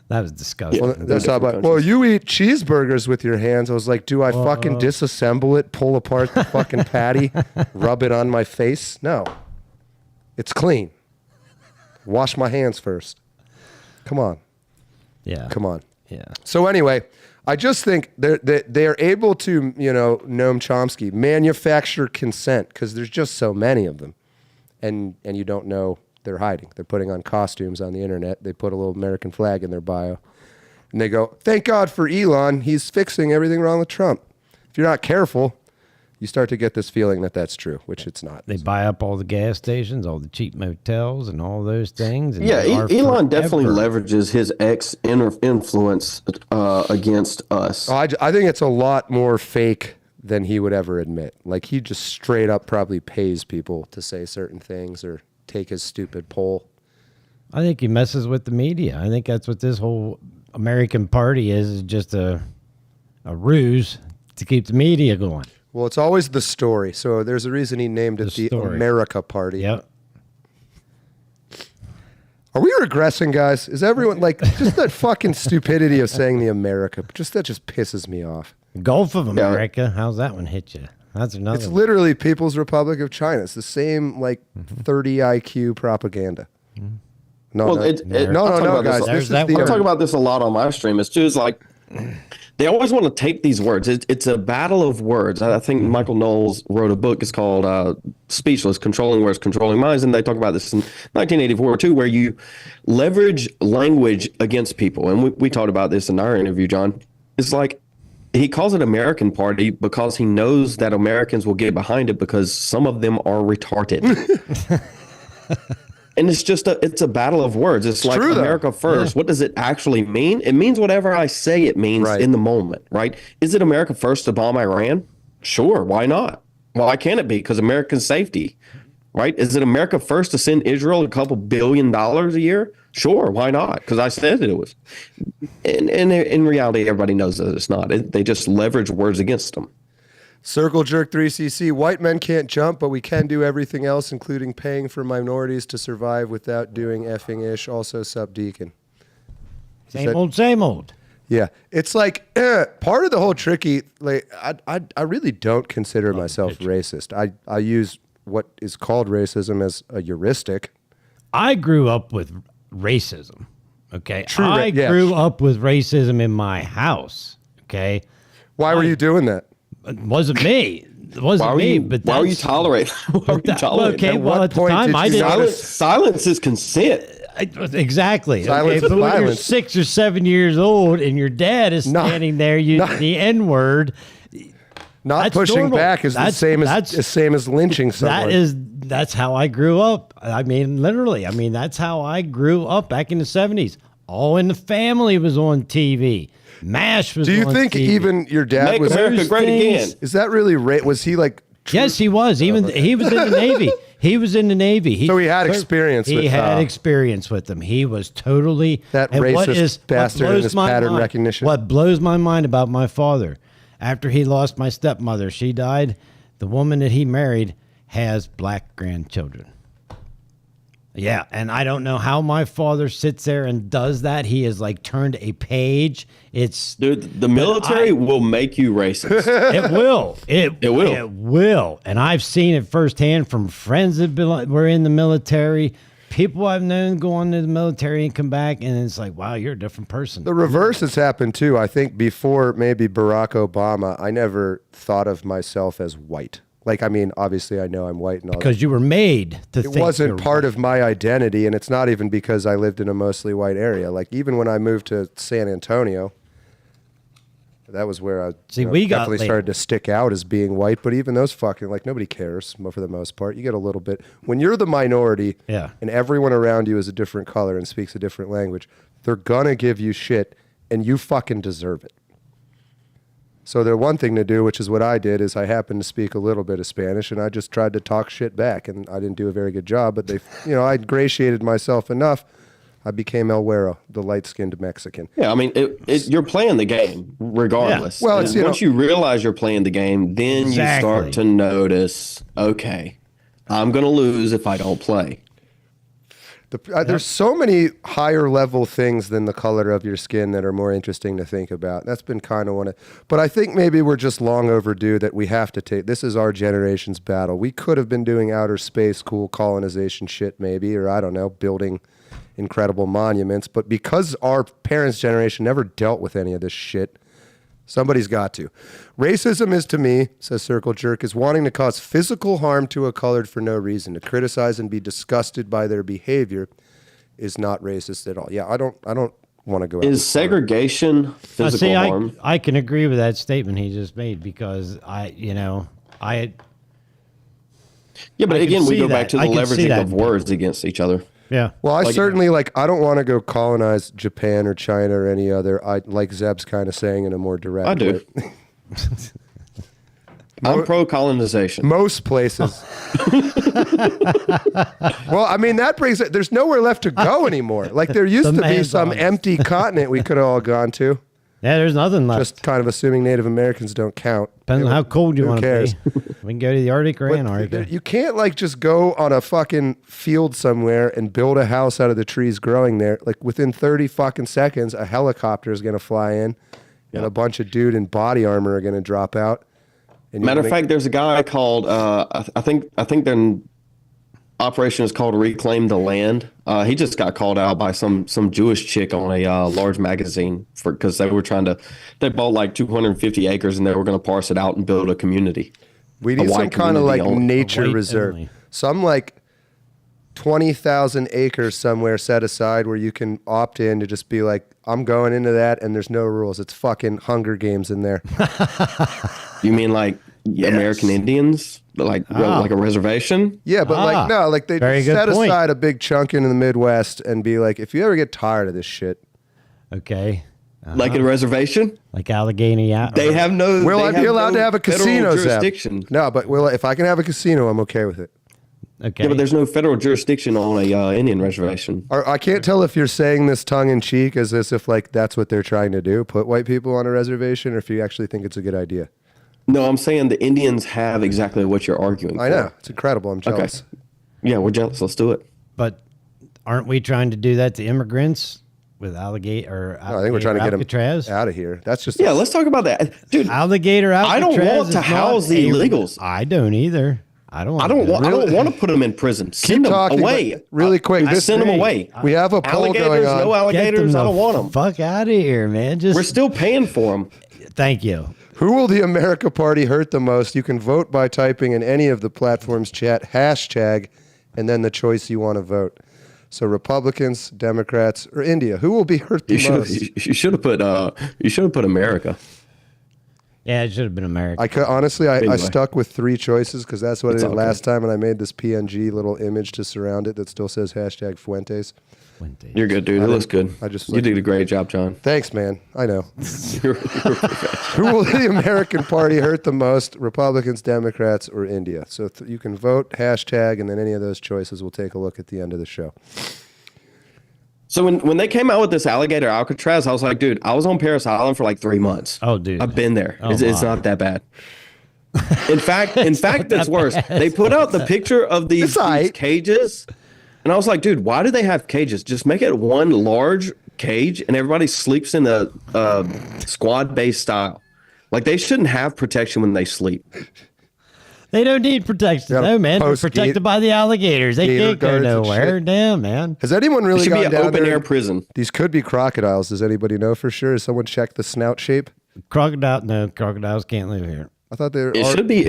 That was disgusting. Well, that's how about, well, you eat cheeseburgers with your hands. I was like, do I fucking disassemble it, pull apart the fucking patty, rub it on my face? No. It's clean. Wash my hands first. Come on. Yeah. Come on. Yeah. So anyway, I just think they're able to, Noam Chomsky, manufacture consent because there's just so many of them. And you don't know they're hiding. They're putting on costumes on the internet. They put a little American flag in their bio. And they go, thank God for Elon. He's fixing everything wrong with Trump. If you're not careful, you start to get this feeling that that's true, which it's not. They buy up all the gas stations, all the cheap motels, and all those things. And yeah, Elon definitely leverages his influence against us. I think it's a lot more fake than he would ever admit. Like, he just straight up probably pays people to say certain things or take his stupid poll. I think he messes with the media. I think that's what this whole American party is just a ruse to keep the media going. Well, it's always the story. So there's a reason he named it the America Party. Yep. Are we regressing, guys? Is everyone like just that fucking stupidity of saying the America? That just pisses me off. Gulf of America. How's that one hit you? That's another. It's literally People's Republic of China. It's the same 30 IQ propaganda. No, guys. I talk about this a lot on my stream. It's just like they always want to take these words. It's a battle of words. I think Michael Knowles wrote a book. It's called Speechless, Controlling Words, Controlling Minds. And they talk about this in 1984, too, where you leverage language against people. And we talked about this in our interview, John. It's like he calls it American Party because he knows that Americans will get behind it because some of them are retarded. And it's a battle of words. It's like true, America first. Yeah. What does it actually mean? It means whatever I say it means in the moment, right? Is it America first to bomb Iran? Sure, why not? Why can't it be? Because American safety, right? Is it America first to send Israel a couple $1 billion a year? Sure, why not? Because I said it was. And in reality, everybody knows that it's not. They just leverage words against them. Circle Jerk 3CC, white men can't jump, but we can do everything else, including paying for minorities to survive without doing effing ish. Also, sub Deacon. Same old. Yeah. It's like part of the whole tricky, like I really don't consider myself racist. I use what is called racism as a heuristic. I grew up with racism. Okay. I grew up with racism in my house. Okay. Why were you doing that? It wasn't me. It wasn't me. But why were you tolerating? Okay, well, at the time, I didn't. Silence is consent. Exactly. Silence okay, but when you're violence. 6 or 7 years old and your dad is standing there using the N-word, not pushing normal. Back is the same as lynching someone. That's how I grew up. I mean, literally. I mean, that's how I grew up back in the 70s. All in the Family was on TV. MASH was on TV. Do you think even your dad was America great again? Is that really was he like Yes, he was. He was in the Navy. He was in the Navy. So he had experience with them. He had experience with them. He was totally that racist bastard in his pattern recognition. What blows my mind about my father, after he lost my stepmother, she died, the woman that he married has black grandchildren. Yeah, and I don't know how my father sits there and does that. He has like turned a page. Dude, the military will make you racist. It will. It will. It will. And I've seen it firsthand from friends that were in the military, people I've known go into the military and come back, and it's like, wow, you're a different person. The reverse has happened too. I think before maybe Barack Obama, I never thought of myself as white. Like, I mean, obviously I know I'm white and all because you were made to think it wasn't part of my identity, and it's not even because I lived in a mostly white area. Like, even when I moved to San Antonio, that was where I definitely started to stick out as being white. But even those fucking, like, nobody cares for the most part. You get a little bit. When you're the minority and everyone around you is a different color and speaks a different language, they're gonna give you shit, and you fucking deserve it. So the one thing to do, which is what I did, is I happened to speak a little bit of Spanish, and I just tried to talk shit back, and I didn't do a very good job. But I ingratiated myself enough. I became El Güero, the light-skinned Mexican. Yeah, I mean, you're playing the game regardless. Yeah. Well, once you realize you're playing the game, then you start to notice, okay, I'm going to lose if I don't play. There's so many higher level things than the color of your skin that are more interesting to think about. That's been kind of one of, but I think maybe we're just long overdue that we have to take, this is our generation's battle. We could have been doing outer space, cool colonization shit maybe, or I don't know, building incredible monuments. But because our parents' generation never dealt with any of this shit, somebody's got to. Racism is, to me, says Circle Jerk, is wanting to cause physical harm to a colored for no reason. To criticize and be disgusted by their behavior is not racist at all. Yeah, I don't want to go out. Is segregation physical harm? I can agree with that statement he just made because Yeah, but again, we go back to the leveraging of words against each other. Yeah. Well, I certainly I don't want to go colonize Japan or China or any other. I like Zeb's kind of saying in a more direct way. I do. I'm pro-colonization. Most places. Well, I mean, that brings it. There's nowhere left to go anymore. Like, there used to be some empty continent we could have all gone to. Yeah, there's nothing left. Just kind of assuming Native Americans don't count. Depends on how cold you want to be. We can go to the Arctic or Antarctica. You can't just go on a fucking field somewhere and build a house out of the trees growing there. Like, within 30 fucking seconds, a helicopter is going to fly in and a bunch of dude in body armor are going to drop out. Matter of fact, there's a guy called, I think their operation is called Reclaim the Land. He just got called out by some Jewish chick on a large magazine because they bought like 250 acres and they were going to parse it out and build a community. We need some kind of nature reserve. Some 20,000 acres somewhere set aside where you can opt in to just be like, I'm going into that, and there's no rules. It's fucking Hunger Games in there. You mean like American Indians? Like a reservation? Yeah, but like, no, like they Very good set point. aside a big chunk in the Midwest and be like, if you ever get tired of this shit, Okay. Like a reservation? Like Allegheny out. They have no. will they I be have allowed no to have a federal casino, Zeb? jurisdiction? No, but if I can have a casino, I'm okay with it. Okay. Yeah, but there's no federal jurisdiction on a Indian reservation. I can't tell if you're saying this tongue in cheek as if like that's what they're trying to do, put white people on a reservation, or if you actually think it's a good idea. No, I'm saying the Indians have exactly what you're arguing I for. know. It's incredible. I'm jealous. Yeah, we're jealous. Let's do it. But aren't we trying to do that to immigrants with alligator? No, I think we're trying to get Alcatraz? them out of here. That's just Yeah, let's talk about that, dude. Alligator I Alcatraz. don't want to is house not the a- illegals. I don't either. I don't want I don't want to put them in prison. Send them talking, away. but really quick, Just this- send them away. We have a poll Alligators, going on. no alligators. I don't want them. Fuck out of here, man. Just We're still paying for them. thank you. Who will the America Party hurt the most? You can vote by typing in any of the platforms chat hashtag and then the choice you want to vote. So Republicans, Democrats, or India. Who will be hurt the most? You should have put America. Yeah, it should have been America. Honestly, I Anyway. stuck with 3 choices because that's what It's I did all last time, and I made this PNG little image to surround it that still says hashtag Fuentes. You're good, dude. It looks good. just You like- did a great job, John. Thanks, man. I know. You're perfect. Who will the American Party hurt the most? Republicans, Democrats, or India? So you can vote hashtag, and then any of those choices we'll take a look at the end of the show. So when they came out with this alligator Alcatraz, I was like, dude, I was on Paris Island for like 3 months. Oh, dude. I've been there. Oh, It's my. not that bad. In fact, it's worse. They put out the picture of these cages, and I was like, dude, why do they have cages? Just make it one large cage, and everybody sleeps in a squad-based style. Like they shouldn't have protection when they sleep. They don't need protection. gotta No, man. They're post protected gate- by the alligators. They gator can't go guards and nowhere. shit. Damn, man. Has anyone It really should be gone an down open there? air prison. These could be crocodiles. Does anybody know for sure? Has someone checked the snout shape? No, crocodiles can't live here. I thought there It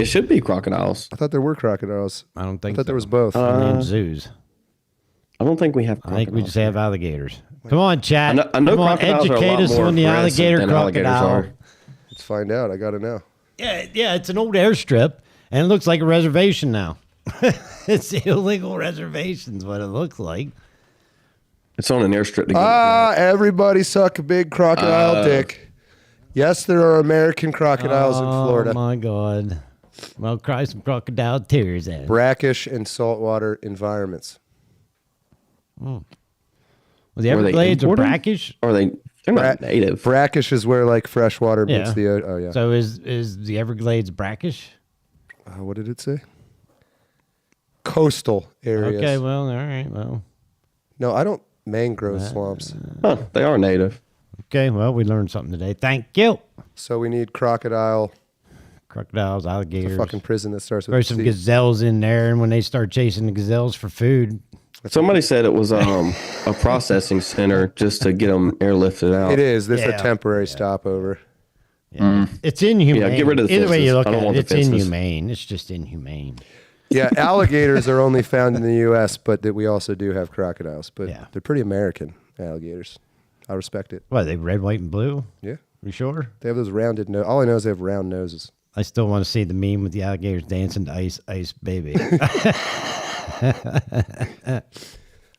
should be crocodiles. I thought there were crocodiles. I don't think I thought there so. was both. Only in zoos. I don't think we have I crocodiles. think we just have alligators. Come on, chat. I know Come on, crocodiles are a educate lot us more on the aggressive alligator than alligators crocodile. are. Let's find out. I got to know. Yeah, it's an old airstrip, and it looks like a reservation now. It's illegal reservations, what it looks like. It's on an airstrip to get Everybody suck a big crocodile dick. Yes, there are American crocodiles in Florida. Oh my God! Well, cry some crocodile tears, then. Brackish and saltwater environments. Well, the Were they Everglades are imported? brackish. Or they're not native. Brackish is where like fresh water meets Yeah. the oh yeah. So is the Everglades brackish? What did it say? Coastal areas. Okay, well, all right, well. No, I don't. Mangrove swamps. Huh, they are native. Okay, well, we learned something today. Thank you. So we need crocodile. Crocodiles, alligators. Fucking prison that starts with Throw a some C. gazelles in there, and when they start chasing the gazelles for food, Somebody said it was a processing center just to get them airlifted out. It is. This is Yeah. a temporary stopover. it's inhumane. Yeah, get rid of the Either way you fences. look I don't at want it, the it's fences. inhumane. It's just inhumane. Yeah, alligators are only found in the U.S., but that we also do have crocodiles. But Yeah. they're pretty American alligators. I respect it. What, they red, white, and blue? Yeah, You sure? they have those rounded nose. All I know is they have round noses. I still want to see the meme with the alligators dancing to Ice Ice Baby.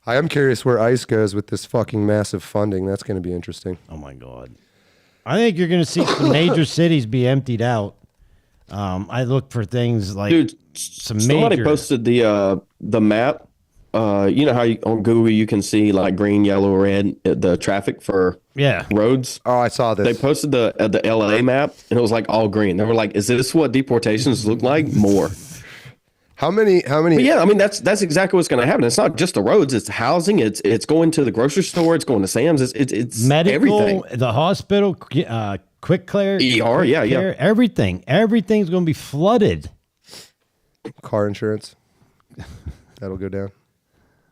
I am curious where ICE goes with this fucking massive funding. That's going to be interesting. Oh my God. I think you're going to see some major cities be emptied out. I look for things like Dude, somebody major. posted the map. You know how on Google you can see like green, yellow, red the traffic for Yeah. roads. Oh, I saw this. They posted the LA map and it was like all green. They were like, "Is this what deportations look like?" More. How many? But yeah, I mean that's exactly what's going to happen. It's not just the roads; it's housing. It's going to the grocery store. It's going to Sam's. It's Medical, everything. the hospital, quick care, ER, yeah, yeah. everything. Everything's going to be flooded. Car insurance. That'll go down.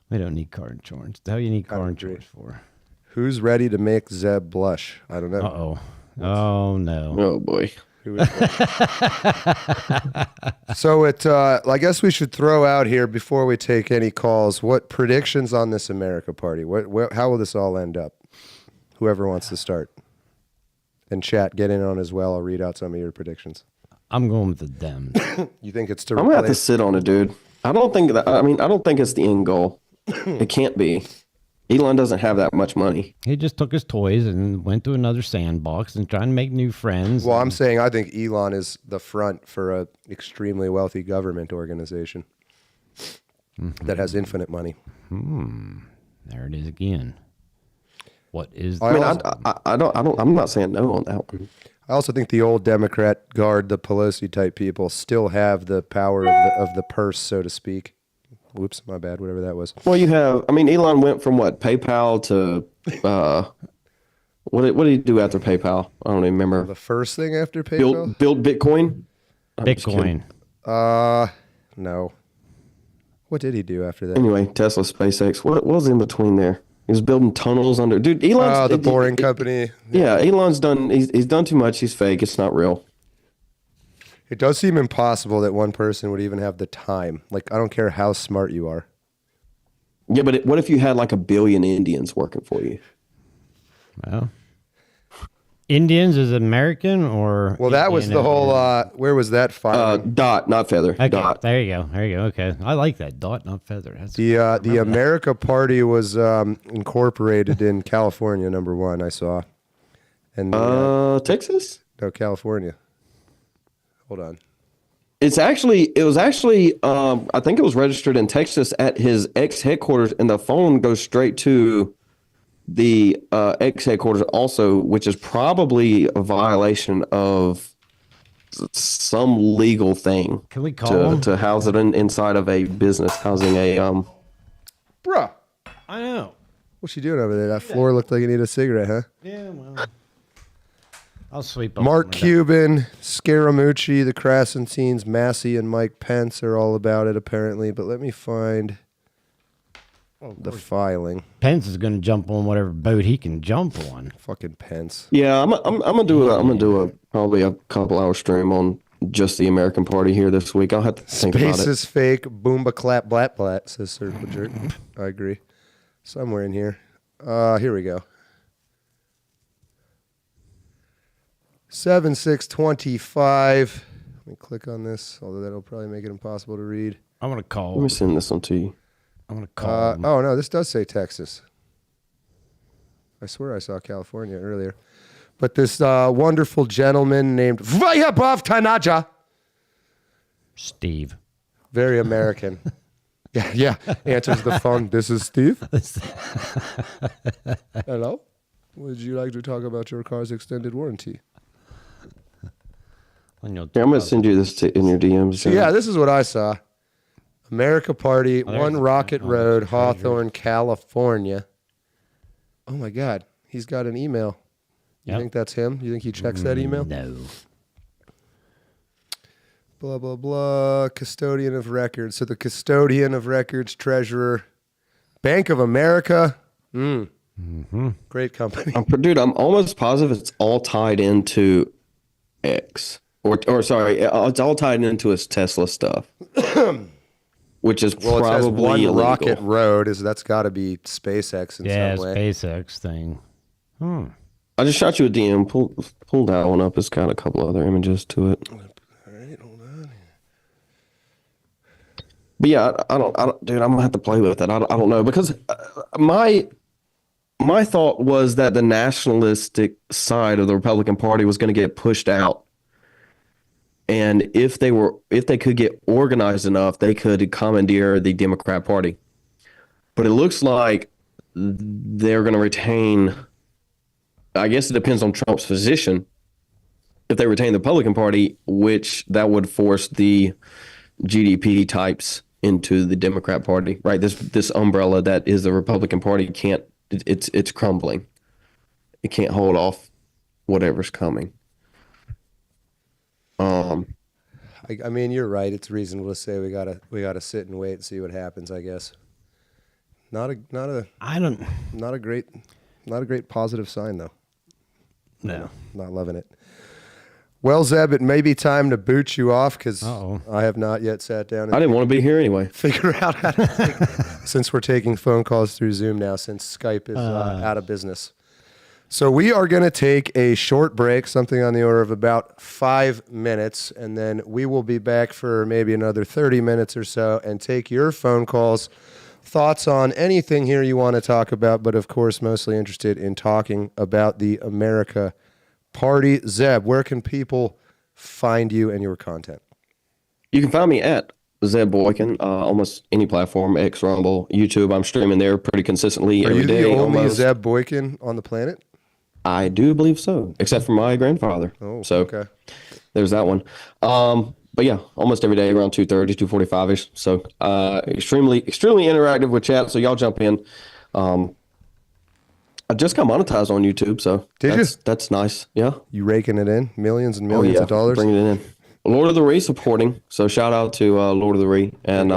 We don't need car insurance. The hell you need car agree. insurance for? Who's ready to make Zeb blush? I don't know. Uh-oh. Oh, no. Oh boy. So I guess we should throw out here before we take any calls. What predictions on this America Party? How will this all end up? Whoever wants to start. And chat, get in on as well. I'll read out some of your predictions. I'm going with the Dems. You think it's to I'm gonna have to sit on it, dude. I don't think it's the end goal. It can't be. Elon doesn't have that much money. He just took his toys and went to another sandbox and trying to make new friends. Well, I'm saying I think Elon is the front for a extremely wealthy government organization that has infinite money. There it is again. What is? I'm not saying no on that one. I also think the old Democrat guard, the Pelosi type people, still have the power of the purse, so to speak. Whoops, my bad, whatever that was. Well, Elon went from what, PayPal to, what did he do after PayPal? I don't even remember. The first thing after PayPal? Build Bitcoin? Bitcoin. No. What did he do after that? Anyway, Tesla, SpaceX. What was in between there? He was building tunnels under. Dude, Elon's the Boring Company. Yeah, Elon's done. He's done too much. He's fake. It's not real. It does seem impossible that one person would even have the time. Like, I don't care how smart you are. Yeah, but what if you had like 1 billion Indians working for you? Well, Indians is American or? Well, that was the whole. Where was that filing? Dot, not feather. Okay, Dot. there you go. Okay, I like that. Dot, not feather. That's The America Party was incorporated in California. Number one, I saw. And Texas? No, California. Hold on. It was actually, I think it was registered in Texas at his ex headquarters, and the phone goes straight to the ex headquarters also, which is probably a violation of some legal thing. Can we call him? To house it inside of a business, housing a Bruh. I know. What's she doing over there? That floor looked like it needed a cigarette, huh? Yeah, well, I'll sweep up. Mark Cuban, Scaramucci, the Krassensteins, Massey, and Mike Pence are all about it, apparently. But let me find the filing. Pence is going to jump on whatever boat he can jump on. Fucking Pence. Yeah, I'm gonna do a probably a couple hour stream on just the American Party here this week. I'll have to think about it. Space is fake. Boomba clap blat blat, says Circle Jerk. I agree. Somewhere in here. Here we go. 7/6/25. Let me click on this, although that'll probably make it impossible to read. I'm going to call. Let me send this one to you. I'm going to call. Oh, no, this does say Texas. I swear I saw California earlier. But this wonderful gentleman named Vyabov Tanaja. Steve. Very American. Yeah. Answers the phone. This is Steve. Hello? Would you like to talk about your car's extended warranty? Yeah, I'm going to send you this in your DMs. So, yeah, this is what I saw. America Party, 1 Rocket Road, Hawthorne, California. Oh, my God. He's got an email. You think that's him? You think he checks that email? No. Blah, blah, blah. Custodian of records. So the custodian of records, treasurer, Bank of America. Great company. Dude, I'm almost positive it's all tied into X. Or sorry, it's all tied into his Tesla stuff. Which is Well, it says probably 1 illegal. Rocket Road. That's got to be SpaceX in some way. SpaceX thing. I just shot you a DM. Pull that one up. It's got a couple other images to it. All right, hold on. But yeah, I don't, dude, I'm gonna have to play with it. I don't know, because my thought was that the nationalistic side of the Republican Party was going to get pushed out, and if they could get organized enough, they could commandeer the Democrat Party. But it looks like they're going to retain. I guess it depends on Trump's position. If they retain the Republican Party, which that would force the GDP types into the Democrat Party, right? This umbrella that is the Republican Party it's crumbling. It can't hold off whatever's coming. I mean, you're right. It's reasonable to say we gotta sit and wait and see what happens. I guess. Not a great positive sign though. No. Not loving it. Well, Zeb, it may be time to boot you off because Uh-oh. I have not yet sat down and I didn't want to be here anyway. figure out how to since we're taking phone calls through Zoom now, since Skype is out of business. So we are going to take a short break, something on the order of about 5 minutes, and then we will be back for maybe another 30 minutes or so and take your phone calls, thoughts on anything here you want to talk about, but of course mostly interested in talking about the America Party. Zeb, where can people find you and your content? You can find me at Zeb Boykin, almost any platform, X, Rumble, YouTube. I'm streaming there pretty consistently Are every you day. the only almost. Zeb Boykin on the planet? I do believe so, except for my grandfather. Oh, so okay. there's that one. But yeah, almost every day around 2:30, 2:45ish. So extremely interactive with chat. So y'all jump in. I just got monetized on YouTube, so that's nice. Yeah. You raking it in? Millions and millions of dollars? Bringing it in. Lord of the Ree supporting. So shout out to Lord of the Ree. And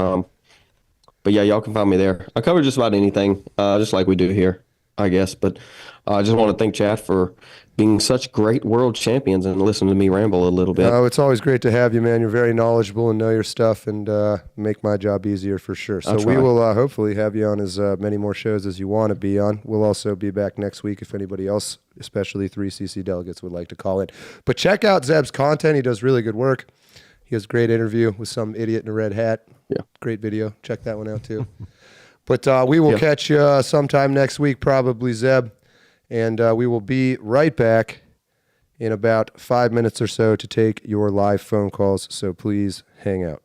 but yeah, y'all can find me there. I cover just about anything, just like we do here, I guess. But I just want to thank chat for being such great world champions and listening to me ramble a little bit. Oh, it's always great to have you, man. You're very knowledgeable and know your stuff, and make my job easier for sure. So we will hopefully have you on as many more shows as you want to be on. We'll also be back next week if anybody else, especially 3CC delegates, would like to call in. But check out Zeb's content. He does really good work. He has a great interview with some idiot in a red hat. Yeah. Great video. Check that one out too. But we will catch you sometime next week, probably, Zeb. And we will be right back in about 5 minutes or so to take your live phone calls. So please hang out.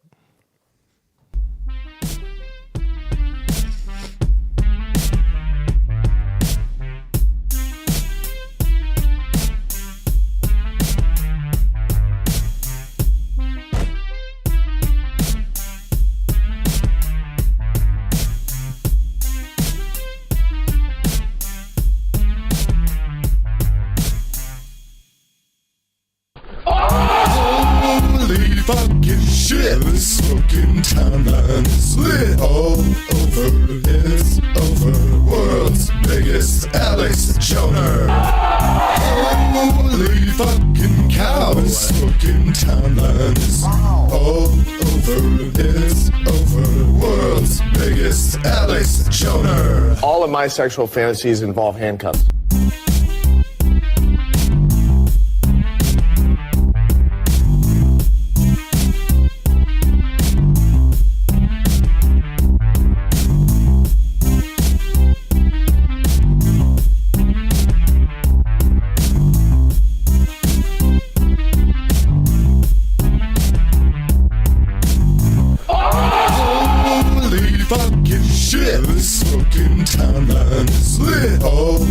Holy fucking shit! This fucking timeline is lit all over. It's over. World's biggest Alex Joner. Holy fucking cow! This fucking timeline is all over. It's over. World's biggest Alex Joner. All of my sexual fantasies involve handcuffs. Holy fucking shit! This fucking timeline is lit all over.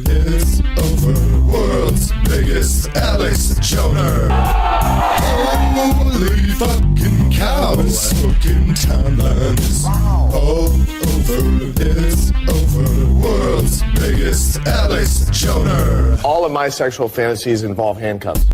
It's over. World's biggest Alex Joner. Holy fucking cow! This fucking timeline is all over. It's over. World's biggest Alex Joner. All of my sexual fantasies involve handcuffs.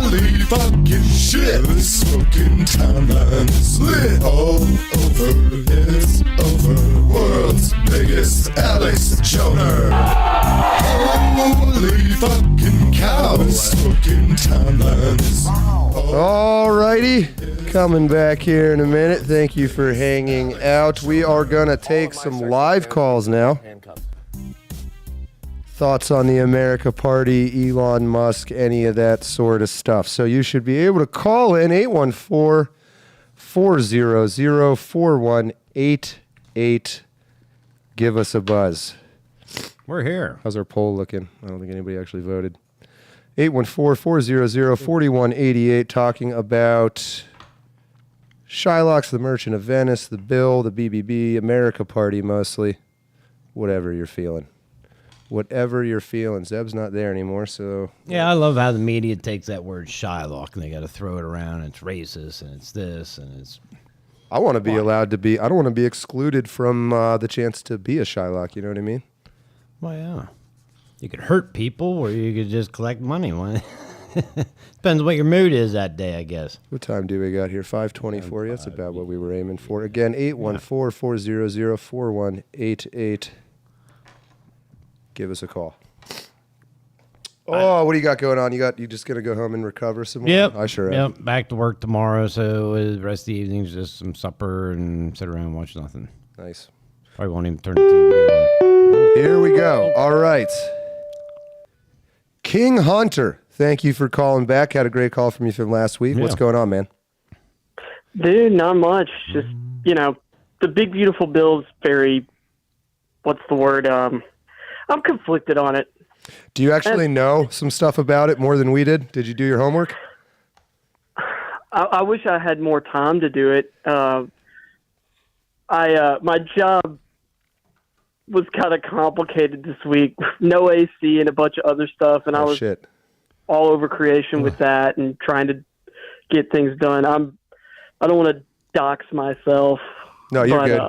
Holy fucking shit! This fucking timeline is lit all over. It's over. World's biggest Alex Joner. Holy fucking cow! This fucking timeline is Alrighty, coming back here in a minute. Thank you for hanging out. We are going to take some live calls now. Handcuffs. Thoughts on the America Party, Elon Musk, any of that sort of stuff. So you should be able to call in 814-400-4188. Give us a buzz. We're here. How's our poll looking? I don't think anybody actually voted. 814-400-4188, talking about Shylock's The Merchant of Venice, the bill, the BBB, America Party mostly. Whatever you're feeling. Whatever you're feeling. Zeb's not there anymore, so... Yeah, I love how the media takes that word Shylock and they got to throw it around. And it's racist and it's this and it's... I want to be allowed to be. I don't want to be excluded from the chance to be a Shylock. You know what I mean? Well, yeah. You could hurt people, or you could just collect money. Depends what your mood is that day, I guess. What time do we got here? 5:24. That's about what we were aiming for. Again, 814-400-4188. Give us a call. Oh, what do you got going on? You just gonna go home and recover some more? Yep. I sure am. Yep. Back to work tomorrow, so the rest of the evening's just some supper and sit around and watch nothing. Nice. Probably won't even turn the TV on. Here we go. All right. King Hunter, thank you for calling back. Had a great call from you from last week. Yeah. What's going on, man? Dude, not much. Just, the big, beautiful bill's very, what's the word? I'm conflicted on it. Do you actually know some stuff about it more than we did? Did you do your homework? I wish I had more time to do it. My job was kind of complicated this week. No AC and a bunch of other stuff, and I was all over creation with that and trying to get things done. I don't want to dox myself. No, you're good.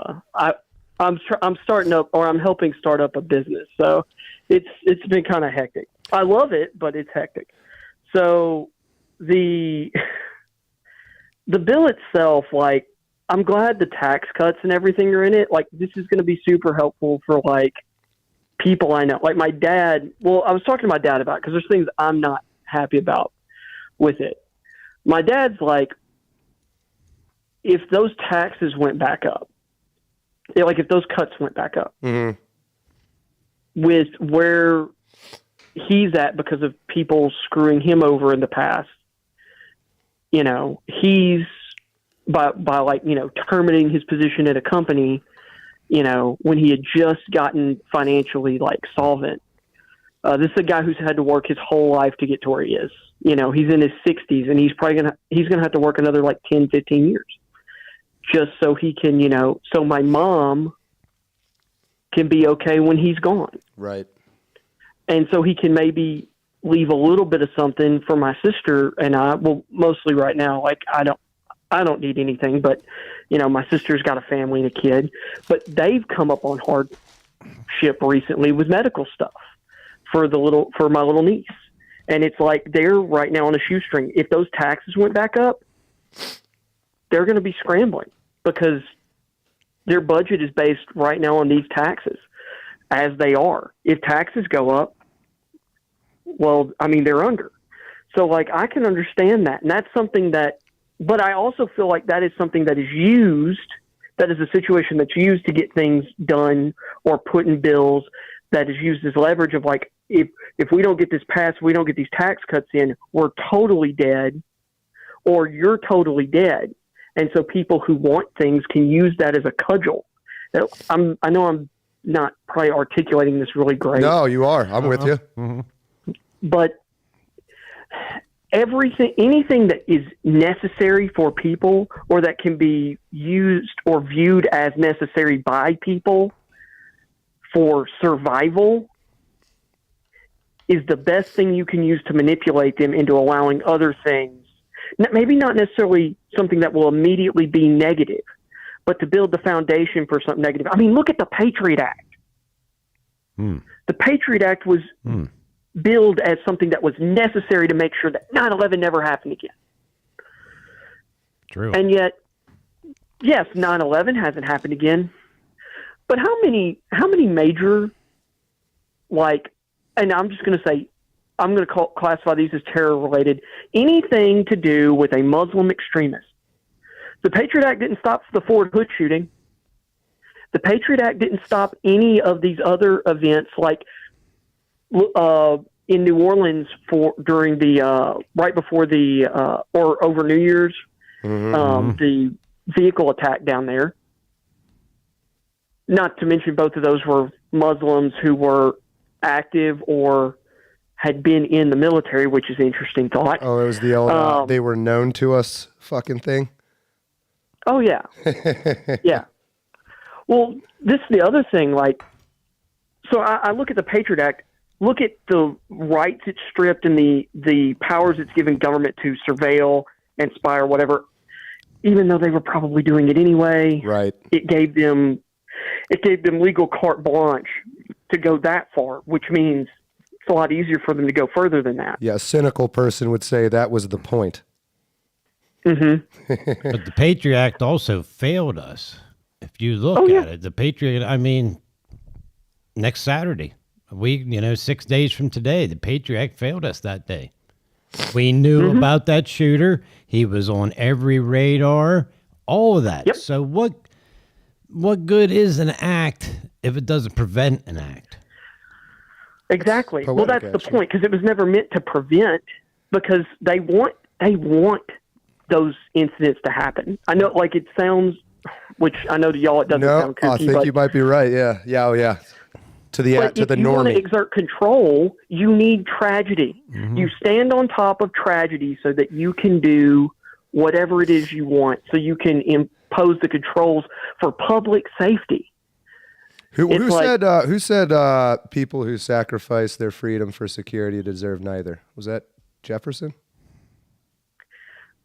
I'm starting up, or I'm helping start up a business, so it's been kind of hectic. I love it, but it's hectic. So the bill itself, like, I'm glad the tax cuts and everything are in it. Like, this is going to be super helpful for, like, people I know. Like, my dad, well, I was talking to my dad about it because there's things I'm not happy about with it. My dad's like, if those taxes went back up, if those cuts went back up, with where he's at because of people screwing him over in the past, he's by terminating his position at a company, when he had just gotten financially solvent. This is a guy who's had to work his whole life to get to where he is. He's in his 60s and he's gonna have to work another 10, 15 years just so he can, so my mom can be okay when he's gone. Right. And so he can maybe leave a little bit of something for my sister and I. Well, mostly right now, I don't need anything, but my sister's got a family and a kid, but they've come up on hardship recently with medical stuff for my little niece. And it's like, they're right now on a shoestring. If those taxes went back up, they're going to be scrambling because their budget is based right now on these taxes as they are. If taxes go up, well, they're under. So I can understand that. And that's something but I also feel like that is something that is a situation that's used to get things done or put in bills, that is used as leverage of if we don't get this passed, we don't get these tax cuts in, we're totally dead, or you're totally dead. And so people who want things can use that as a cudgel. I know I'm not probably articulating this really great. No, you are. I'm with you. Mm-hmm. But anything that is necessary for people or that can be used or viewed as necessary by people for survival is the best thing you can use to manipulate them into allowing other things. Maybe not necessarily something that will immediately be negative, but to build the foundation for something negative. Look at the Patriot Act. The Patriot Act was billed as something that was necessary to make sure that 9/11 never happened again. True. And yet, yes, 9/11 hasn't happened again. But how many major, and I'm just going to say, I'm going to classify these as terror-related, anything to do with a Muslim extremist. The Patriot Act didn't stop the Fort Hood shooting. The Patriot Act didn't stop any of these other events, in New Orleans during the right before the or over New Year's, the vehicle attack down there. Not to mention both of those were Muslims who were active or had been in the military, which is an interesting thought. Oh, it was the old they were known to us fucking thing. Oh yeah. Yeah. Well, this is the other thing, so I look at the Patriot Act, look at the rights it's stripped and the powers it's given government to surveil and spy or whatever. even though they were probably doing it anyway. Right. It gave them legal carte blanche to go that far, which means it's a lot easier for them to go further than that. Yeah, a cynical person would say that was the point. Mm-hmm. But the Patriot Act also failed us. If you look at it, the Patriot, I mean, next Saturday, 6 days from today, the Patriot Act failed us that day. We knew about that shooter. He was on every radar, all of that. Yep. So what good is an act if it doesn't prevent an act? Exactly. Poetic, Well, that's the point, because it was never meant to prevent, because they want those incidents to happen. I know, like, it sounds, which I know to y'all it doesn't sound kooky. I think you might be right. Yeah. Oh, yeah. To the But if you want to normie. exert control, you need tragedy. You stand on top of tragedy so that you can do whatever it is you want, so you can impose the controls for public safety. Who said people who sacrifice their freedom for security deserve neither? Was that Jefferson?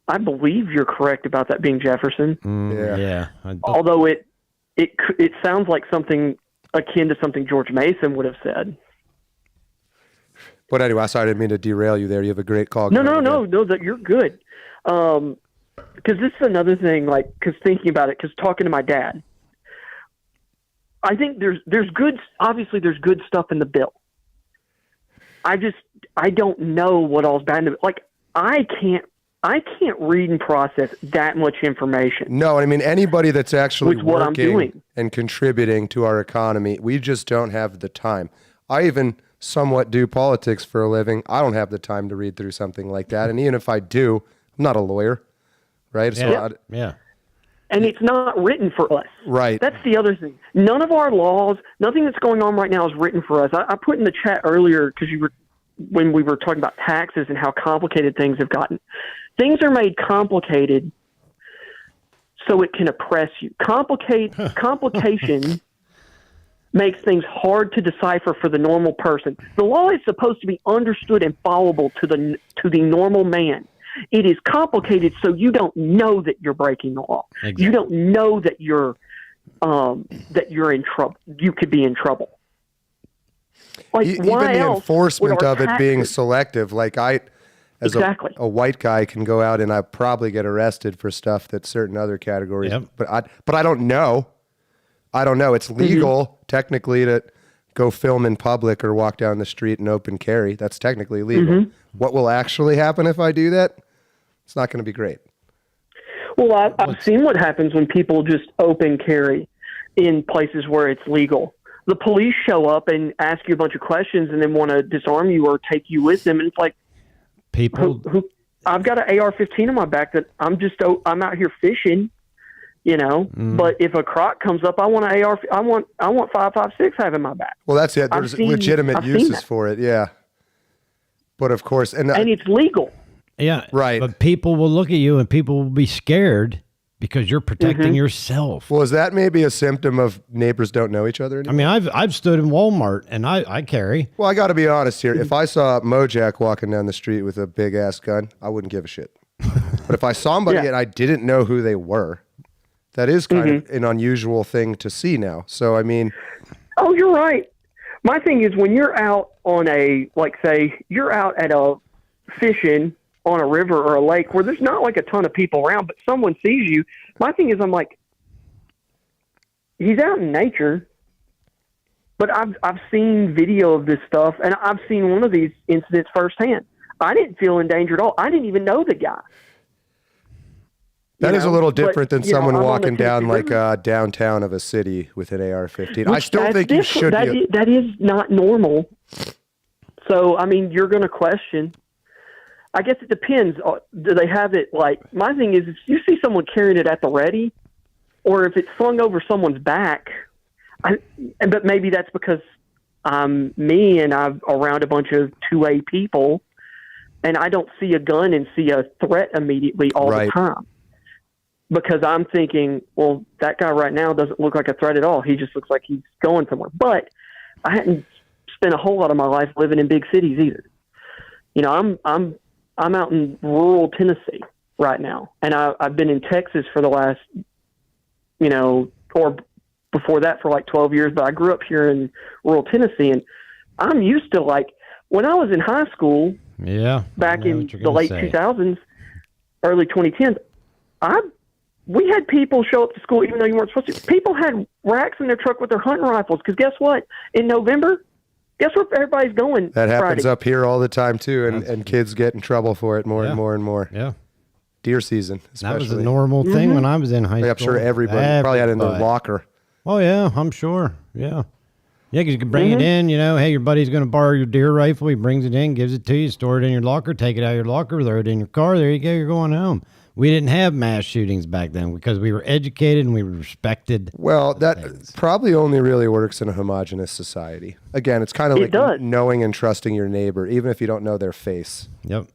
I believe you're correct about that being Jefferson. Yeah. Although it sounds like something akin to something George Mason would have said. But anyway, sorry, I didn't mean to derail you there. You have a great call. No, that you're good. Because this is another thing, like, because thinking about it, because talking to my dad, I think there's good stuff in the bill. I don't know what all's bad in it. Like, I can't read and process that much information. No, I mean, anybody that's actually With what I'm working doing. and contributing to our economy, we just don't have the time. I even somewhat do politics for a living. I don't have the time to read through something like that. And even if I do, I'm not a lawyer, right? Yeah. And it's not written for us. Right. That's the other thing. None of our laws, nothing that's going on right now is written for us. I put in the chat earlier, because when we were talking about taxes and how complicated things have gotten. Things are made complicated so it can oppress you. Complication makes things hard to decipher for the normal person. The law is supposed to be understood and followable to the normal man. It is complicated so you don't know that you're breaking the law. Exactly. You don't know that you're in trouble. You could be in trouble. Like, Even why the else enforcement would our of it being taxes- selective, like as Exactly. a white guy can go out and I probably get arrested for stuff that certain other categories. Yep. But I don't know. I don't know. It's legal technically to go film in public or walk down the street and open carry. That's technically legal. What will actually happen if I do that? It's not going to be great. Well, I've seen what happens when people just open carry in places where it's legal. The police show up and ask you a bunch of questions and then want to disarm you or take you with them. And it's like, People, I've got an AR-15 on my back that I'm out here fishing, But if a croc comes up, I want an AR. I want 5.56 having my back. Well, that's it. There's legitimate uses for it. Yeah. But of course, and it's legal. yeah, Right. But people will look at you and people will be scared because you're protecting yourself. well, is that maybe a symptom of neighbors don't know each other I anymore? mean, I've stood in Walmart and I carry. Well, I got to be honest here. If I saw Mojack walking down the street with a big ass gun, I wouldn't give a shit. But if I saw somebody and I didn't know who they were, that is kind of an unusual thing to see now. So, I mean, Oh, you're right. My thing is when you're out on say you're out at a fishing on a river or a lake where there's not like a ton of people around, but someone sees you. My thing is, I'm like, he's out in nature, but I've seen video of this stuff and I've seen one of these incidents firsthand. I didn't feel in danger at all. I didn't even know the guy. that is a little different than someone I'm on the walking down Tennessee like downtown of a city with an AR-15. I Which still that's think you different. should That is not normal. So, I mean, you're going to question. I guess it depends. Do they have it like, my thing is, if you see someone carrying it at the ready, or if it's slung over someone's back, but maybe that's because I'm me and I'm around a bunch of 2A people, and I don't see a gun and see a threat immediately all the time. Because I'm thinking, well, that guy right now doesn't look like a threat at all. He just looks like he's going somewhere. But I hadn't spent a whole lot of my life living in big cities either. I'm out in rural Tennessee. right now. And I've been in Texas for the last, or before that for like 12 years, but I grew up here in rural Tennessee, and I'm used to, like, when I was in high school, back in the late 2000s, early 2010s, we had people show up to school even though you weren't supposed to. People had racks in their truck with their hunting rifles, because guess what? In November, guess where everybody's going? That happens Friday. up here all the time too, and kids get in trouble for it more and more and more. Yeah. Deer season, especially. That was a normal thing when I was in high school. I'm sure everybody probably had it in their locker. Oh, yeah, I'm sure. Yeah. Yeah, because you can bring it in, hey, your buddy's going to borrow your deer rifle. He brings it in, gives it to you, store it in your locker, take it out of your locker, throw it in your car. There you go, you're going home. We didn't have mass shootings back then because we were educated and we were respected. Well, that probably only really works in a homogenous society. Again, it's kind of like knowing and trusting your neighbor, even if you don't know their face. Yep.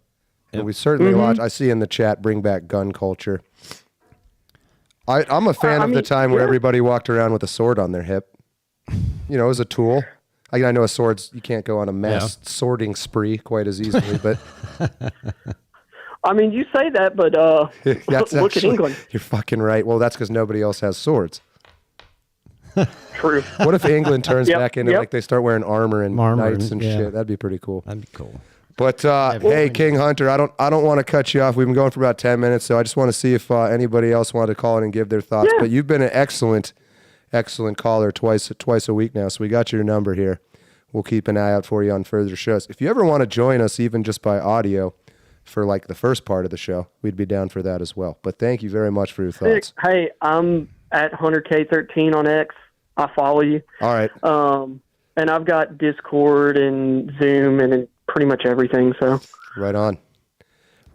And we certainly watch. I see in the chat, bring back gun culture. I'm a fan of the time where everybody walked around with a sword on their hip. As a tool. I know a sword's, you can't go on a mass sorting spree quite as easily, but. I mean, you say that, but look at England. You're fucking right. Well, that's because nobody else has swords. True. What if England turns back into like they start wearing armor and knights and shit? That'd be pretty cool. That'd be cool. But hey, King Hunter, I don't want to cut you off. We've been going for about 10 minutes, so I just want to see if anybody else wanted to call in and give their thoughts. Yeah. But you've been an excellent caller twice a week now, so we got your number here. We'll keep an eye out for you on further shows. If you ever want to join us, even just by audio, for like the first part of the show, we'd be down for that as well. But thank you very much for your thoughts. Hey, I'm at HunterK13 on X. I follow you. All right. And I've got Discord and Zoom and pretty much everything. So right on.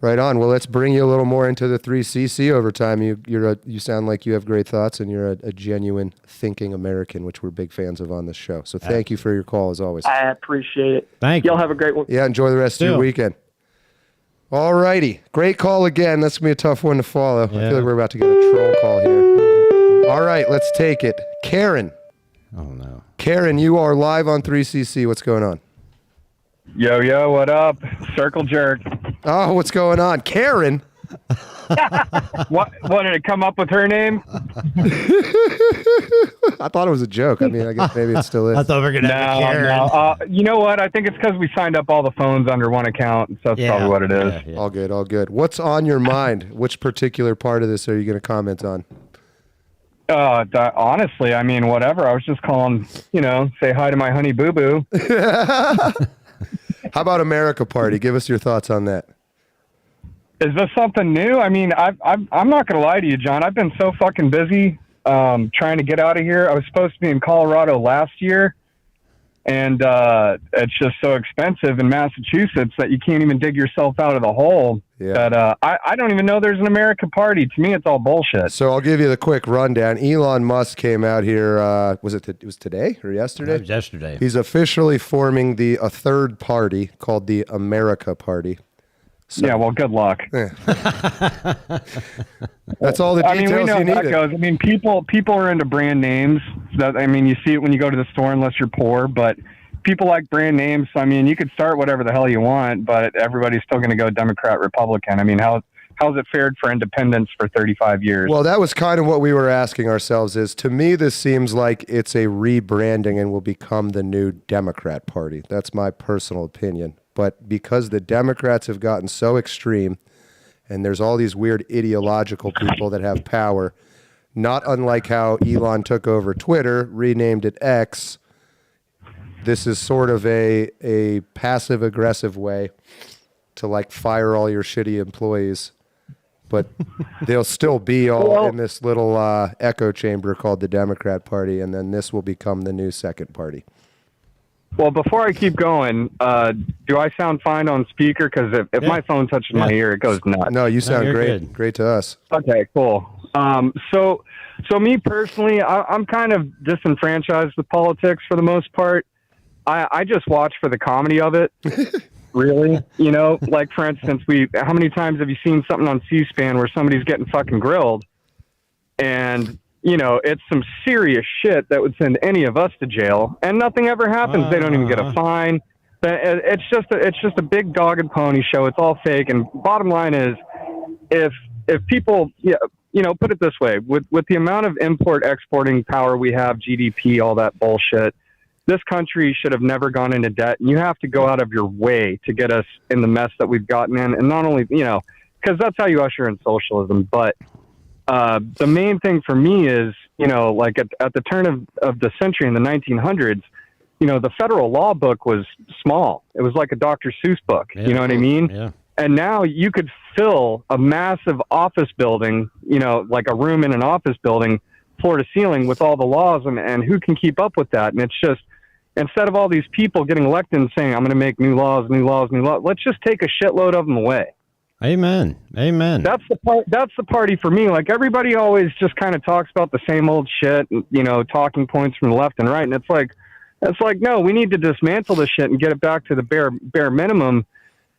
Well, let's bring you a little more into the 3cc overtime. You sound like you have great thoughts, and you're a genuine thinking American, which we're big fans of on this show. So thank you for your call as always. I appreciate it. Thank you. Y'all have a great one. Yeah, enjoy the rest of your weekend. All righty. Great call again. That's going to be a tough one to follow. Yeah. I feel like we're about to get a troll call here. All right, let's take it. Karen. Oh, no. Karen, you are live on 3cc. What's going on? Yo, what up? Circle jerk. Oh, what's going on? Karen? What did it come up with her name? I thought it was a joke. I mean, I guess maybe it still is. I thought we were going to have Karen. No. You know what? I think it's because we signed up all the phones under one account, so that's probably what it is. Yeah. All good. What's on your mind? Which particular part of this are you going to comment on? Honestly, I mean, whatever. I was just calling, say hi to my honey boo-boo. How about America Party? Give us your thoughts on that. Is this something new? I mean, I'm not going to lie to you, John. I've been so fucking busy trying to get out of here. I was supposed to be in Colorado last year, and it's just so expensive in Massachusetts that you can't even dig yourself out of the hole. Yeah. That I don't even know there's an America Party. To me, it's all bullshit. So I'll give you the quick rundown. Elon Musk came out here. It was today or yesterday? It was yesterday. He's officially forming a third party called the America Party. So, yeah, well, good luck. That's all the details we know you how that needed. goes. I mean, people are into brand names. You see it when you go to the store, unless you're poor. But people like brand names. I mean, you could start whatever the hell you want, but everybody's still going to go Democrat, Republican. I mean, how's it fared for independence for 35 years? Well, that was kind of what we were asking ourselves. To me, this seems like it's a rebranding and will become the new Democrat Party. That's my personal opinion. But because the Democrats have gotten so extreme, and there's all these weird ideological people that have power, not unlike how Elon took over Twitter, renamed it X, this is sort of a passive-aggressive way to, like, fire all your shitty employees. But they'll still be all in this little echo chamber called the Democrat Party, and then this will become the new second party. Well, before I keep going, do I sound fine on speaker? Because if my phone touches my ear, it goes nuts. No, you sound great. Good. Great to us. Okay, cool. So me personally, I'm kind of disenfranchised with politics for the most part. I just watch for the comedy of it. Really? Like, for instance, how many times have you seen something on C-SPAN where somebody's getting fucking grilled? And it's some serious shit that would send any of us to jail, and nothing ever happens. They don't even get a fine. It's just a big dog and pony show. It's all fake. And bottom line is, if people, put it this way, with the amount of import exporting power we have, GDP, all that bullshit, this country should have never gone into debt. And you have to go out of your way to get us in the mess that we've gotten in. And not only, because that's how you usher in socialism, but the main thing for me is, like at the turn of the century in the 1900s, the federal law book was small. It was like a Dr. Seuss book. Yeah. You know what I mean? Yeah. And now you could fill a massive office building, like a room in an office building, floor to ceiling, with all the laws, and who can keep up with that? And it's just, instead of all these people getting elected and saying, I'm going to make new laws, let's just take a shitload of them away. Amen. That's the party for me. Like, everybody always just kind of talks about the same old shit, talking points from the left and right. And it's like, no, we need to dismantle this shit and get it back to the bare minimum.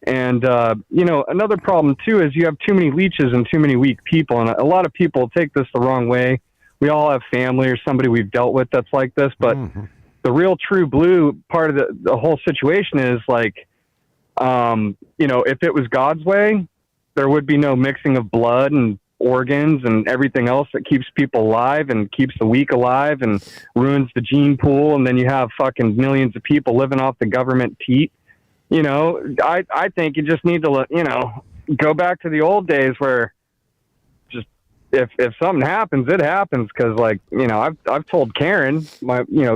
And, another problem too is you have too many leeches and too many weak people. And a lot of people take this the wrong way. We all have family or somebody we've dealt with that's like this, but the real true blue part of the whole situation is like, if it was God's way, there would be no mixing of blood and organs and everything else that keeps people alive and keeps the weak alive and ruins the gene pool. And then you have fucking millions of people living off the government teat. I think you just need to, go back to the old days where just if something happens, it happens. Cause I've told Karen,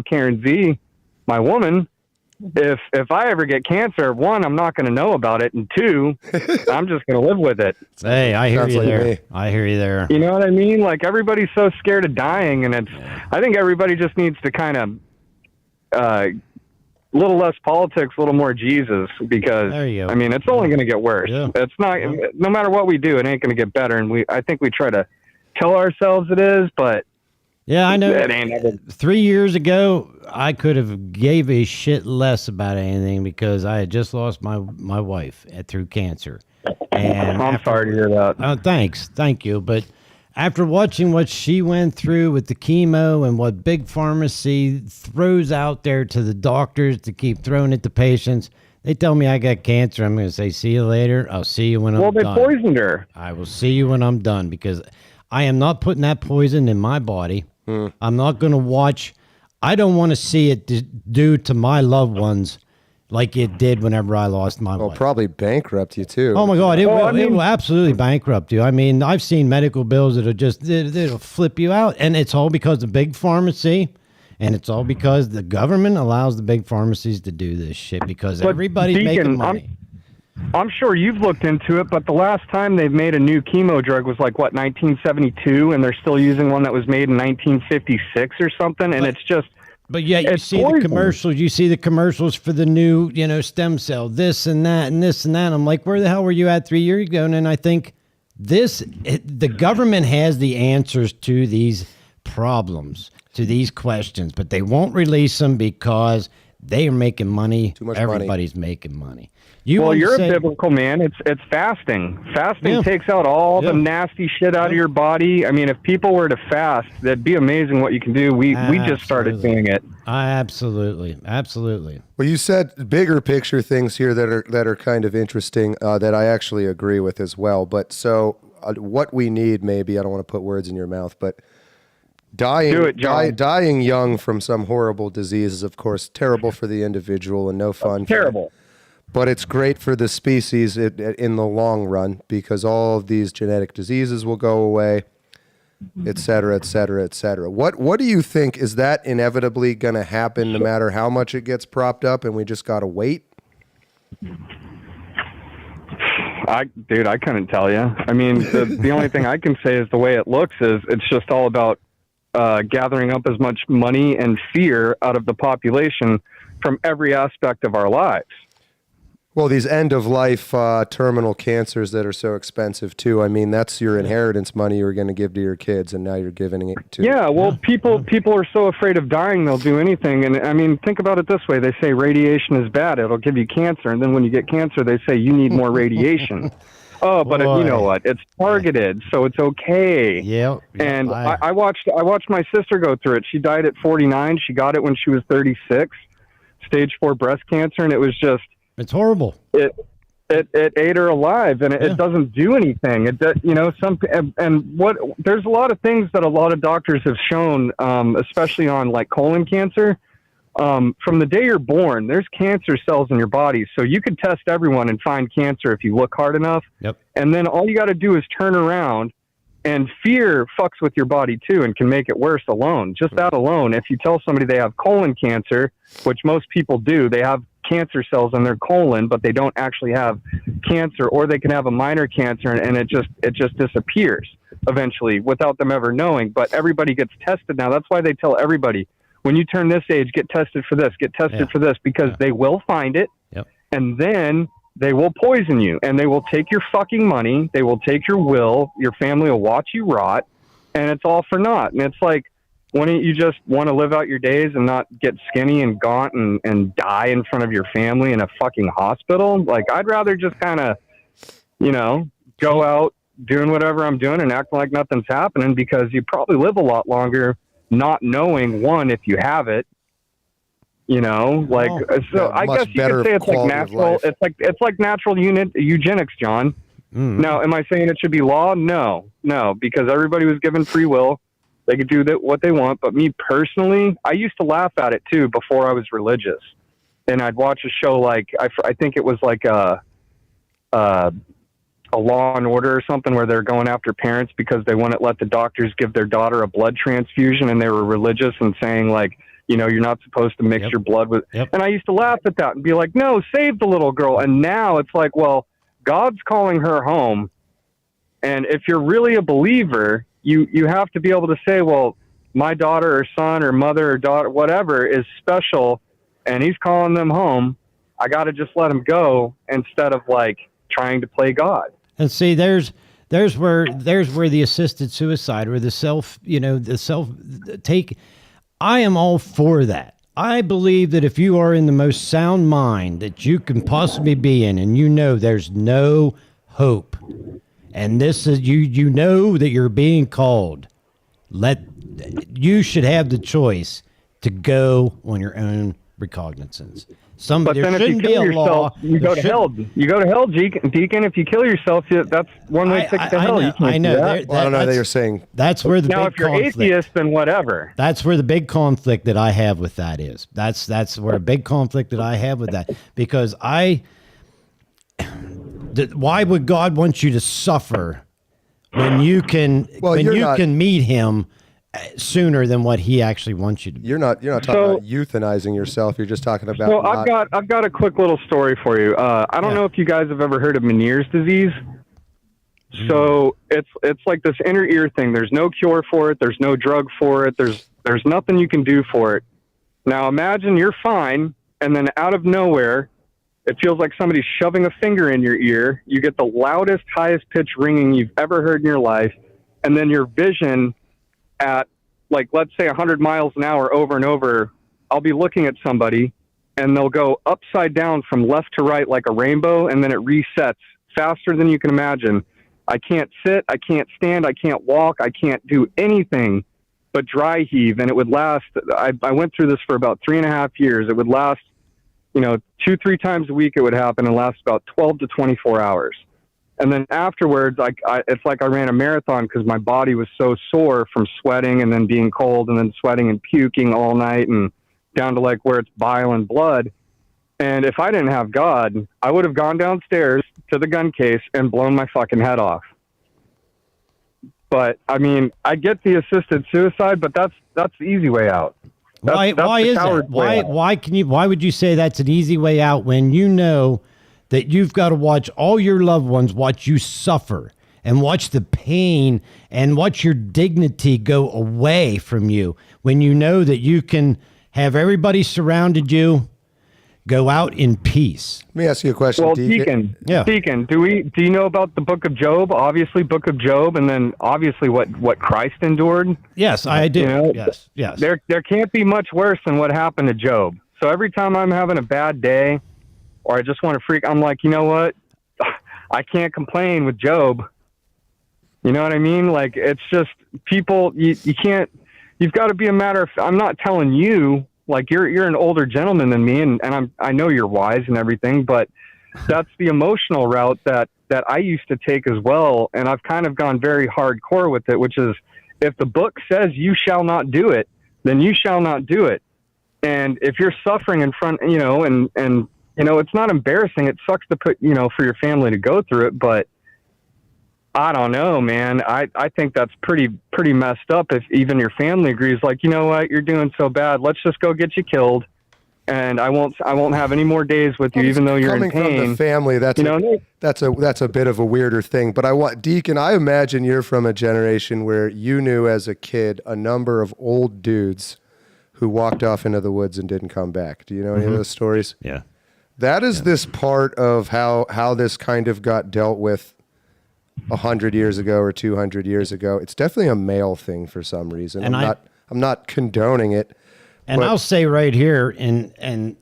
Karen Z, my woman, if I ever get cancer, one, I'm not going to know about it. And two, I'm just going to live with it. Hey, I hear you there. Me. I hear you there. You know what I mean? Like, everybody's so scared of dying, and I think everybody just needs to kind of, little less politics, a little more Jesus, because there you go. I mean, it's only going to get worse. Yeah. It's not, no matter what we do, it ain't going to get better. And I think we try to tell ourselves it is, but yeah, I know. It ain't ever. 3 years ago, I could have gave a shit less about anything because I had just lost my wife through cancer. And I'm sorry to hear that. Thanks. Thank you. But after watching what she went through with the chemo and what big pharmacy throws out there to the doctors to keep throwing it to patients, they tell me I got cancer. I'm going to say, see you later. I'll see you when I'm done. Well, they poisoned her. I will see you when I'm done because I am not putting that poison in my body. I'm not going to watch. I don't want to see it do to my loved ones like it did whenever I lost my wife. Probably bankrupt you too. Oh my God, it will absolutely bankrupt you. I mean, I've seen medical bills that are it'll flip you out, and it's all because of big pharmacy, and it's all because the government allows the big pharmacies to do this shit because everybody's Deacon, making money. I'm sure you've looked into it, but the last time they've made a new chemo drug was like, 1972, and they're still using one that was made in 1956 or something, and it's just... But yet you see the commercials. You see the commercials for the new, stem cell, this and that and this and that. I'm like, where the hell were you at 3 years ago? And I think the government has the answers to these problems, to these questions, but they won't release them because they are making money. Too much Everybody's making money. You're a biblical man. It's fasting. Fasting takes out all the nasty shit out of your body. I mean, if people were to fast, that'd be amazing what you can do. We just started doing it. Absolutely. Well, you said bigger picture things here that are kind of interesting that I actually agree with as well. But so what we need, maybe, I don't want to put words in your mouth, but dying young from some horrible disease is, of course, terrible for the individual and no fun. Terrible. But it's great for the species in the long run because all of these genetic diseases will go away, et cetera, et cetera, et cetera. What do you think? Is that inevitably going to happen no matter how much it gets propped up and we just got to wait? I couldn't tell you. I mean, the only thing I can say is the way it looks is it's just all about gathering up as much money and fear out of the population from every aspect of our lives. Well, these end-of-life terminal cancers that are so expensive, too. I mean, that's your inheritance money you were going to give to your kids, and now you're giving it to... Yeah, well, people are so afraid of dying, they'll do anything. And, I mean, think about it this way. They say radiation is bad. It'll give you cancer. And then when you get cancer, they say you need more radiation. Oh, but you know what? It's targeted, so it's okay. Yeah. And I watched my sister go through it. She died at 49. She got it when she was 36, stage 4 breast cancer, and it was just... It's horrible. it ate her alive, and it doesn't do anything. It does, there's a lot of things that a lot of doctors have shown, especially on like colon cancer. From the day you're born, there's cancer cells in your body, so you can test everyone and find cancer if you look hard enough. Yep. And then all you got to do is turn around, and fear fucks with your body too and can make it worse alone. Just that alone, if you tell somebody they have colon cancer, which most people do, they have cancer cells in their colon, but they don't actually have cancer, or they can have a minor cancer and it just disappears eventually without them ever knowing. But everybody gets tested now. That's why they tell everybody, when you turn this age, get tested for this, get tested for this, because they will find it. Yep. And then they will poison you, and they will take your fucking money. They will take your will. Your family will watch you rot, and it's all for naught. And it's like, why don't you just want to live out your days and not get skinny and gaunt and die in front of your family in a fucking hospital? Like, I'd rather just kind of, go out doing whatever I'm doing and acting like nothing's happening, because you probably live a lot longer not knowing, one, if you have it, so I guess you could say it's like natural. It's like natural eugenics, John. Now, am I saying it should be law? No, because everybody was given free will. They could do what they want. But me personally, I used to laugh at it too before I was religious. And I'd watch a show like, I think it was like a Law and Order or something, where they're going after parents because they wouldn't let the doctors give their daughter a blood transfusion, and they were religious and saying like, you're not supposed to mix your blood with. Yep. And I used to laugh at that and be like, no, save the little girl. And now it's like, well, God's calling her home. And if you're really a believer, you have to be able to say, well, my daughter or son or mother or daughter, whatever, is special, and he's calling them home. I got to just let him go instead of like trying to play God. And see, there's where the assisted suicide, or I am all for that. I believe that if you are in the most sound mind that you can possibly be in, and there's no hope, and this is you know that you're being called, you should have the choice to go on your own recognizance. But then if you kill yourself, you go to hell. You go to hell, Deacon. If you kill yourself, that's one way ticket to hell. I know. I don't know that you're saying. That's where the now, big if you're conflict, atheist, then whatever. That's where the big conflict that I have with that is. That's where a big conflict that I have with that, because why would God want you to suffer when you can can meet Him sooner than what He actually wants you to do? You're not talking about euthanizing yourself. You're just talking about. So I've got a quick little story for you. I don't know if you guys have ever heard of Meniere's disease. So it's like this inner ear thing. There's no cure for it. There's no drug for it. There's nothing you can do for it. Now imagine you're fine, and then out of nowhere, it feels like somebody's shoving a finger in your ear. You get the loudest, highest pitch ringing you've ever heard in your life, and then your vision at, like, let's say 100 miles an hour over and over, I'll be looking at somebody and they'll go upside down from left to right like a rainbow, and then it resets faster than you can imagine. I can't sit, I can't stand, I can't walk, I can't do anything but dry heave. And it would last, I went through this for about 3.5 years. It would last, 2-3 times a week it would happen, and last about 12 to 24 hours. And then afterwards, it's like I ran a marathon, because my body was so sore from sweating and then being cold and then sweating and puking all night, and down to like where it's bile and blood. And if I didn't have God, I would have gone downstairs to the gun case and blown my fucking head off. But I mean, I get the assisted suicide, but that's the easy way out. Why is that? Why would you say that's an easy way out when you know that you've got to watch all your loved ones watch you suffer, and watch the pain and watch your dignity go away from you, when you know that you can have everybody surrounded you go out in peace? Let me ask you a question, well, Deacon. Deacon, do you know about the book of Job? Obviously, book of Job, and then obviously what Christ endured? Yes, I do. Yes. There can't be much worse than what happened to Job. So every time I'm having a bad day, or I just want to freak, I'm like, you know what? I can't complain with Job. You know what I mean? Like, it's just people, you can't, you've got to be a matter of, I'm not telling you, like, you're an older gentleman than me, and I know you're wise and everything, but that's the emotional route that I used to take as well. And I've kind of gone very hardcore with it, which is if the book says you shall not do it, then you shall not do it. And if you're suffering in front, and it's not embarrassing. It sucks to put, for your family to go through it, but I don't know, man. I think that's pretty messed up if even your family agrees, like, you know what, you're doing so bad. Let's just go get you killed. And I won't have any more days with you, even though you're in pain. Coming from the family, that's a bit of a weirder thing. But Deacon, I imagine you're from a generation where you knew as a kid a number of old dudes who walked off into the woods and didn't come back. Do you know any of those stories? Yeah. That is this part of how this kind of got dealt with 100 years ago or 200 years ago. It's definitely a male thing for some reason. And I'm not condoning it. And I'll say right here, and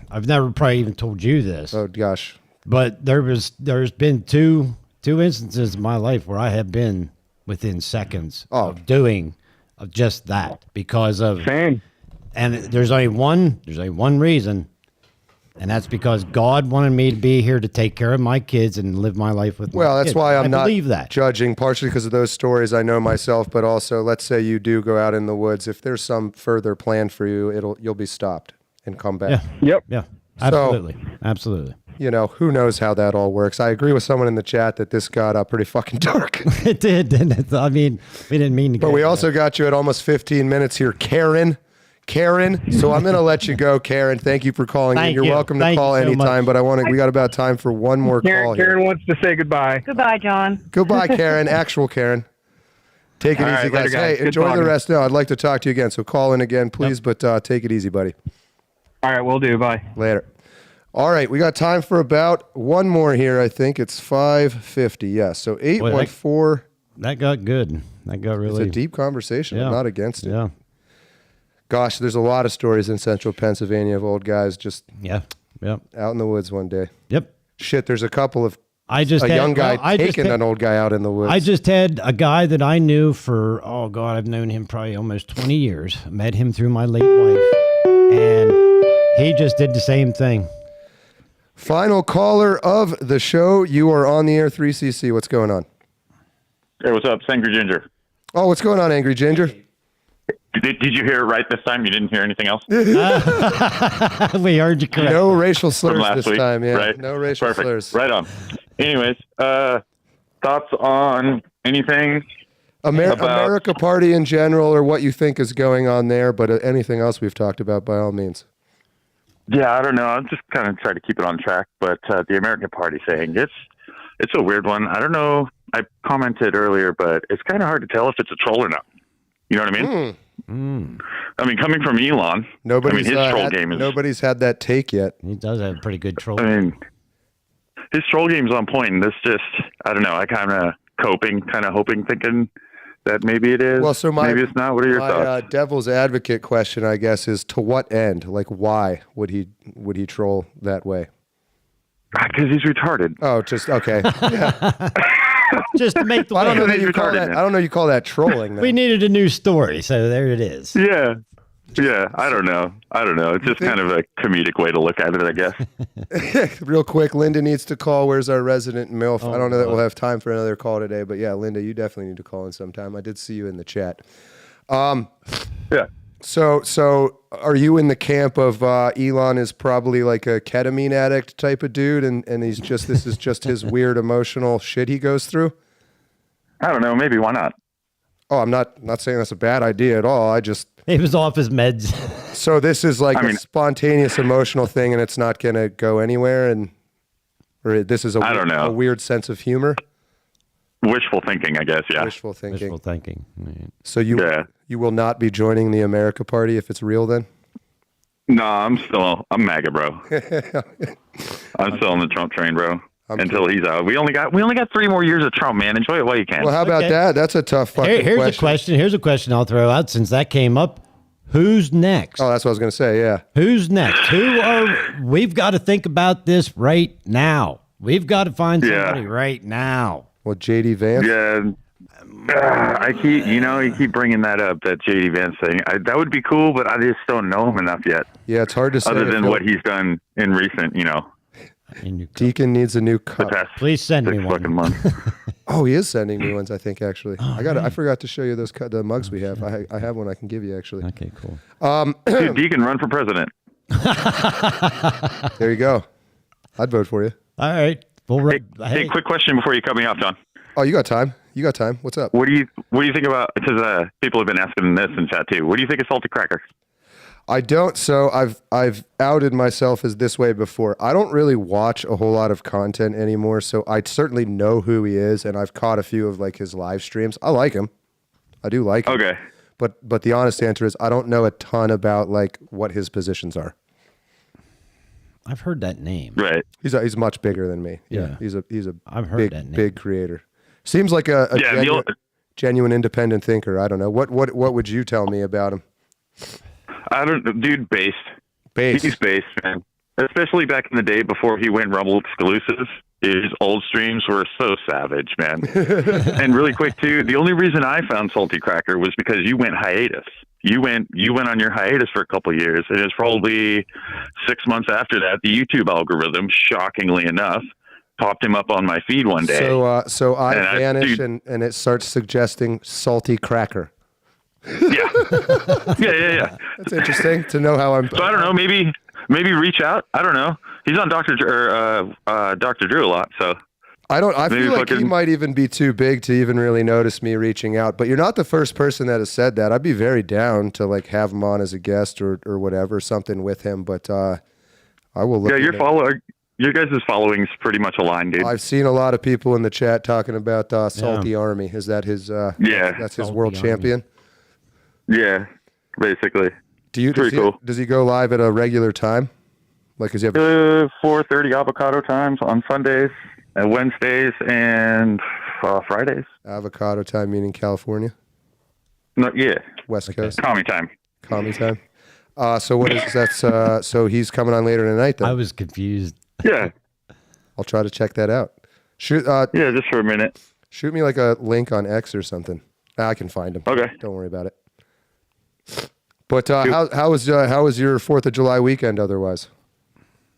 I've never probably even told you this. Oh gosh! But there's been two instances in my life where I have been within seconds of just that because of same. And there's only one reason, and that's because God wanted me to be here to take care of my kids and live my life with. Well, my that's kids. why I'm not that. judging, partially because of those stories I know myself, but also let's say you do go out in the woods. If there's some further plan for you, you'll be stopped and come back. Yeah. Yep. Yeah. Absolutely. Absolutely. Who knows how that all works. I agree with someone in the chat that this got pretty fucking dark. It did, didn't it? I mean, we didn't mean to. But we also got you at almost 15 minutes here, Karen. So I'm going to let you go, Karen. Thank you for calling in. You're welcome to call anytime, but we got about time for one more call here. Karen wants to say goodbye. Goodbye, John. Goodbye, Karen. Actual Karen. Take it easy, right, guys. Hey, enjoy the rest. No, I'd like to talk to you again, so call in again, please, but take it easy, buddy. All right, will do. Bye. Later. All right, we got time for about one more here, I think. It's 5:50, yes. So 814. That got good. That got really... It's a deep conversation. I'm not against it. Yeah. Gosh, there's a lot of stories in central Pennsylvania of old guys just out in the woods one day. Yep. Shit, there's a couple of a young guy taking an old guy out in the woods. I just had a guy that I knew for, I've known him probably almost 20 years. Met him through my late wife, and he just did the same thing. Final caller of the show. You are on the air, 3CC. What's going on? Hey, what's up? It's Angry Ginger. Oh, what's going on, Angry Ginger? Did you hear it right this time? You didn't hear anything else? We heard you correct. No racial slurs last this week, time, yeah. right? No racial Perfect. slurs. Right on. Anyways, thoughts on anything? America Party in general, or what you think is going on there, but anything else we've talked about, by all means. Yeah, I don't know. I'm just kind of trying to keep it on track, but the American Party thing, it's a weird one. I don't know. I commented earlier, but it's kind of hard to tell if it's a troll or not. You know what I mean? I mean, coming from Elon, nobody's his troll game is... Nobody's had that take yet. He does have a pretty good troll. I mean, his troll game's on point, and this just, I don't know, I kind of hoping, thinking that maybe it is. Well, so maybe it's not. What are your thoughts? Devil's advocate question, I guess, is to what end? Like, why would he troll that way? Because he's retarded. Oh, just okay. Yeah. Just to make the. I don't know that you call that. I don't know you call that trolling. We needed a new story, so there it is. Yeah. I don't know. It's just kind of a comedic way to look at it, I guess. Real quick, Linda needs to call. Where's our resident MILF? I don't know that we'll have time for another call today, but yeah, Linda, you definitely need to call in sometime. I did see you in the chat. Yeah. So are you in the camp of Elon is probably like a ketamine addict type of dude, and this is just his weird emotional shit he goes through? I don't know. Maybe why not? Oh, I'm not saying that's a bad idea at all. He was off his meds. So this is like a spontaneous emotional thing, and it's not going to go anywhere, or this is a weird sense of humor. Wishful thinking, I guess. Yeah. Wishful thinking. Right. So you will not be joining the America Party if it's real, then? No, I'm MAGA, bro. I'm still on the Trump train, bro. Until he's out. We only got 3 more years of Trump, man. Enjoy it while you can. Well, how about that? That's a tough fucking question. Here's a question I'll throw out since that came up. Who's next? Oh, that's what I was going to say, yeah. Who's next? We've got to think about this right now. We've got to find somebody right now. Well, J.D. Vance? Yeah. You keep bringing that up, that J.D. Vance thing. That would be cool, but I just don't know him enough yet. Yeah, it's hard to say. Other than what he's done in recent, Deacon needs a new The cup. past Please send me 6 one. fucking months. Oh, he is sending me ones, I think, actually. I forgot to show you the mugs we have. I have one I can give you, actually. Okay, cool. Dude, Deacon, run for president. There you go. I'd vote for you. All right. Hey, quick question before you cut me off, John. Oh, you got time. What's up? What do you think about? Because people have been asking this in chat too. What do you think of salty cracker? I don't. So I've outed myself as this way before. I don't really watch a whole lot of content anymore. So I certainly know who he is, and I've caught a few of like his live streams. I like him. I do like him. Okay. But the honest answer is I don't know a ton about like what his positions are. I've heard that name. Right. He's much bigger than me. Yeah. He's a I've heard that name. big creator. Seems like a genuine independent thinker. I don't know. What would you tell me about him? I don't know, dude. Based. He's based, man. Especially back in the day before he went Rumble exclusives. His old streams were so savage, man. And really quick too, the only reason I found Salty Cracker was because you went hiatus. You went on your hiatus for a couple of years, and it's probably 6 months after that the YouTube algorithm, shockingly enough, popped him up on my feed one day. So I vanish and it starts suggesting Salty Cracker. Yeah. That's interesting to know how I'm. So I don't know. Maybe reach out. I don't know. He's on Dr. Drew a lot, so. I feel like he might even be too big to even really notice me reaching out. But you're not the first person that has said that. I'd be very down to like have him on as a guest or whatever, something with him. But I will look. Yeah, your guys' following's pretty much aligned, dude. I've seen a lot of people in the chat talking about Salty Army. Is that his? That's his world champion. Yeah, basically. Does he go live at a regular time? Like, is he have 4:30 avocado times on Sundays and Wednesdays and Fridays. Avocado time meaning California? No, yeah. West Coast. Commie time. Commie time. So what is that? So he's coming on later tonight then? I was confused. Yeah. I'll try to check that out. Shoot. Yeah, just for a minute. Shoot me like a link on X or something. I can find him. Okay. Don't worry about it. But how was your 4th of July weekend otherwise?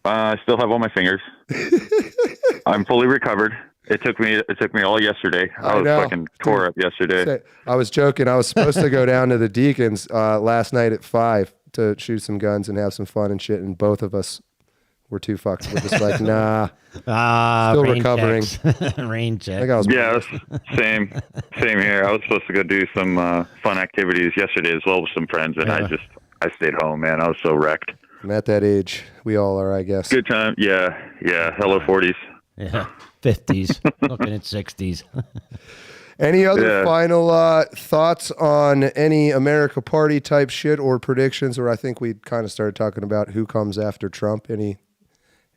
I still have all my fingers. I'm fully recovered. It took me all yesterday. I was fucking tore up yesterday. I was joking. I was supposed to go down to the Deacons last night at 5 to shoot some guns and have some fun and shit, and both of us were too fucked. We're just like, nah. Still recovering. Rain check. Same here. I was supposed to go do some fun activities yesterday as well with some friends, and I stayed home, man. I was so wrecked. I'm at that age. We all are, I guess. Good time. Yeah. Hello 40s. Yeah. 50s. Looking at 60s. Any other final thoughts on any America Party type shit or predictions? Or I think we kind of started talking about who comes after Trump. Any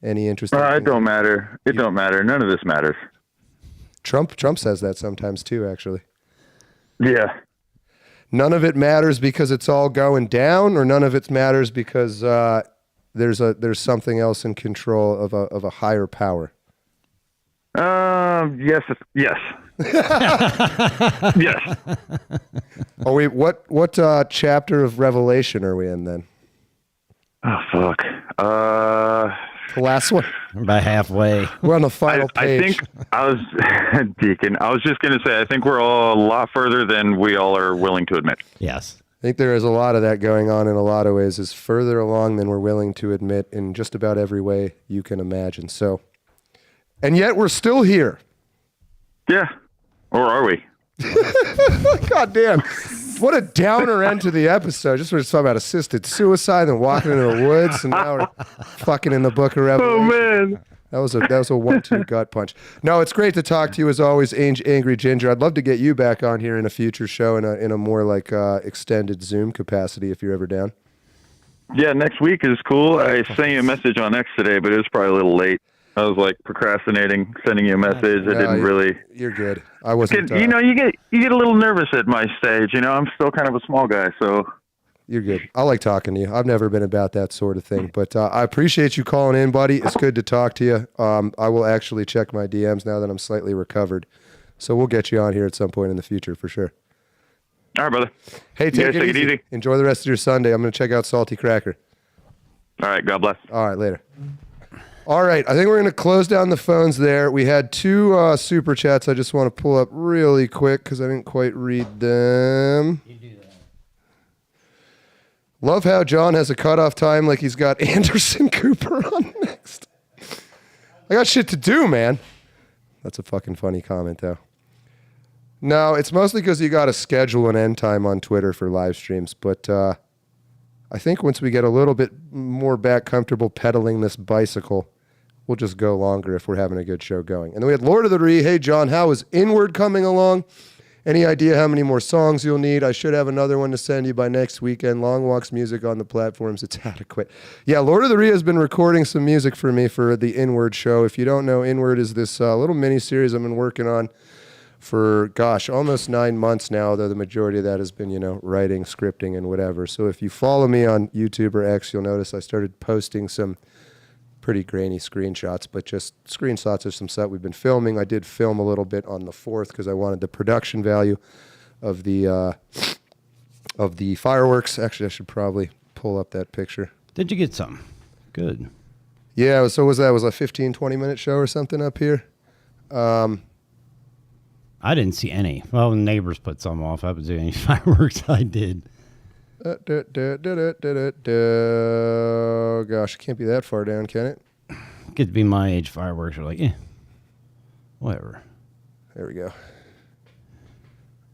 interesting? It don't matter. It don't matter. None of this matters. Trump says that sometimes too, actually. Yeah. None of it matters because it's all going down, or none of it matters because there's something else in control of a higher power. Yes. Yes. Are we what chapter of Revelation are we in then? Oh fuck. The last one. About halfway. We're on the final page. I think I was Deacon. I was just going to say I think we're all a lot further than we all are willing to admit. Yes. I think there is a lot of that going on in a lot of ways. Is further along than we're willing to admit in just about every way you can imagine. So, and yet we're still here. Yeah. Or are we? God damn. What a downer end to the episode. Just we're talking about assisted suicide and walking into the woods, and now we're fucking in the Book of Revelation. Oh, man. That was a 1-2 gut punch. No, it's great to talk to you as always, Angry Ginger. I'd love to get you back on here in a future show in a more like extended Zoom capacity if you're ever down. Yeah, next week is cool. I sent you a message on X today, but it was probably a little late. I was like procrastinating, sending you a message. I didn't really. You're good. I wasn't. You get a little nervous at my stage. I'm still kind of a small guy, so. You're good. I like talking to you. I've never been about that sort of thing, but I appreciate you calling in, buddy. It's good to talk to you. I will actually check my DMs now that I'm slightly recovered, so we'll get you on here at some point in the future for sure. All right, brother. Hey, take it easy. Enjoy the rest of your Sunday. I'm going to check out Salty Cracker. All right. God bless. All right. Later. All right, I think we're going to close down the phones there. We had 2 super chats I just want to pull up really quick because I didn't quite read them. You do that. Love how John has a cutoff time like he's got Anderson Cooper on next. I got shit to do, man. That's a fucking funny comment, though. No, it's mostly because you got to schedule an end time on Twitter for live streams, but I think once we get a little bit more back comfortable pedaling this bicycle, we'll just go longer if we're having a good show going. And then we had Lord of the Ree. Hey, John, how is Inward coming along? Any idea how many more songs you'll need? I should have another one to send you by next weekend. Long Walks music on the platforms. It's adequate. Yeah, Lord of the Ree has been recording some music for me for the Inward show. If you don't know, Inward is this little mini-series I've been working on for, almost 9 months now, though the majority of that has been, writing, scripting, and whatever. So if you follow me on YouTube or X, you'll notice I started posting some pretty grainy screenshots, but just screenshots of some stuff we've been filming. I did film a little bit on the 4th because I wanted the production value of the fireworks. Actually, I should probably pull up that picture. Did you get some? Good. Yeah, so was that a 15, 20-minute show or something up here? I didn't see any. Well, the neighbors put some off. I was doing any fireworks. I did. Oh, gosh, it can't be that far down, can it? Could be my age. Fireworks are like, whatever. There we go.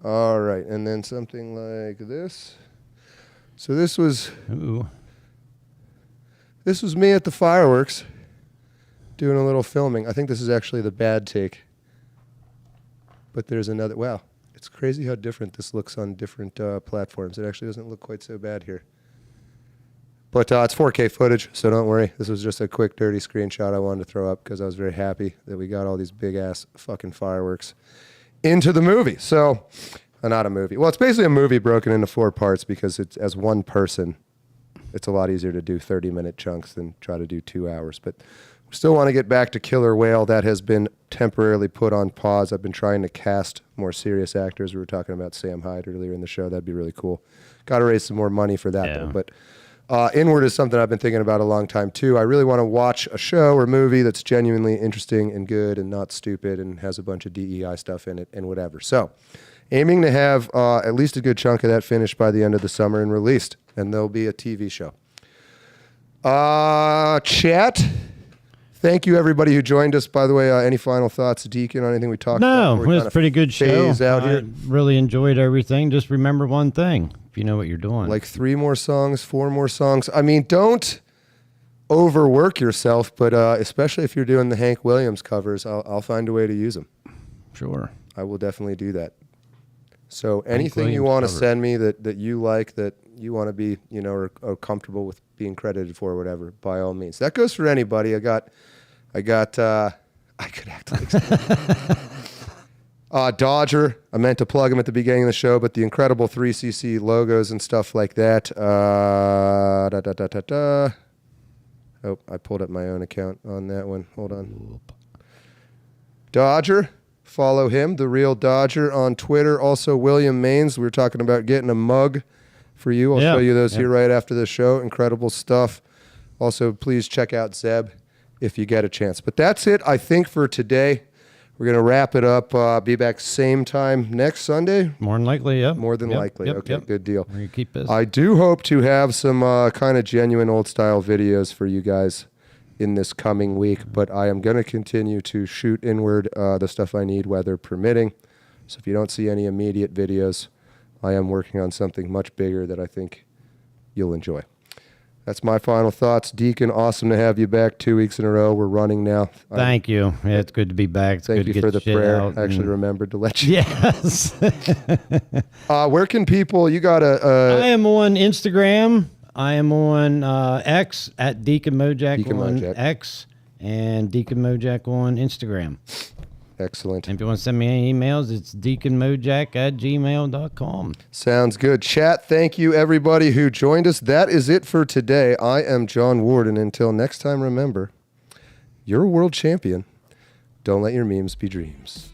All right, and then something like this. So this was me at the fireworks doing a little filming. I think this is actually the bad take. But there's another. Wow. It's crazy how different this looks on different platforms. It actually doesn't look quite so bad here. But it's 4K footage, so don't worry. This was just a quick, dirty screenshot I wanted to throw up because I was very happy that we got all these big-ass fucking fireworks into the movie. So, not a movie. Well, it's basically a movie broken into 4 parts because it's as one person, it's a lot easier to do 30-minute chunks than try to do 2 hours. But we still want to get back to Killer Whale. That has been temporarily put on pause. I've been trying to cast more serious actors. We were talking about Sam Hyde earlier in the show. That'd be really cool. Got to raise some more money for that, though. But Inward is something I've been thinking about a long time, too. I really want to watch a show or movie that's genuinely interesting and good and not stupid and has a bunch of DEI stuff in it and whatever. So aiming to have at least a good chunk of that finished by the end of the summer and released. And there'll be a TV show. Chat. Thank you, everybody who joined us. By the way, any final thoughts, Deacon, on anything we talked about? No, it was a pretty good show. Out here? Really enjoyed everything. Just remember one thing, if you know what you're doing. Like 3 more songs, 4 more songs. I mean, don't overwork yourself, but especially if you're doing the Hank Williams covers, I'll find a way to use them. Sure. I will definitely do that. So anything you want to send me that you like, that you want to be, or comfortable with being credited for or whatever, by all means. That goes for anybody. I could act like Dodger. I meant to plug him at the beginning of the show, but the incredible 3cc logos and stuff like that. Oh, I pulled up my own account on that one. Hold on. Dodger. Follow him, The Real Dodger, on Twitter. Also, William Maines. We were talking about getting a mug for you. I'll show you those here right after the show. Incredible stuff. Also, please check out Zeb if you get a chance. But that's it, I think, for today. We're going to wrap it up. Be back same time next Sunday. More than likely, yeah. More than likely. Okay, good deal. We're going to keep busy. I do hope to have some kind of genuine old-style videos for you guys in this coming week, but I am going to continue to shoot Inward the stuff I need, weather permitting. So if you don't see any immediate videos, I am working on something much bigger that I think you'll enjoy. That's my final thoughts. Deacon, awesome to have you back 2 weeks in a row. We're running now. Thank you. Yeah, it's good to be back. It's Thank good you to for get the prayer. I actually remembered to let you. Yes. Where can people, you got I am on Instagram. I am on X at Deacon Mojack on X and Deacon Mojack on Instagram. Excellent. And if you want to send me any emails, it's deaconmojack@gmail.com. Sounds good. Chat, thank you, everybody who joined us. That is it for today. I am John Ward, and until next time, remember, you're a world champion. Don't let your memes be dreams.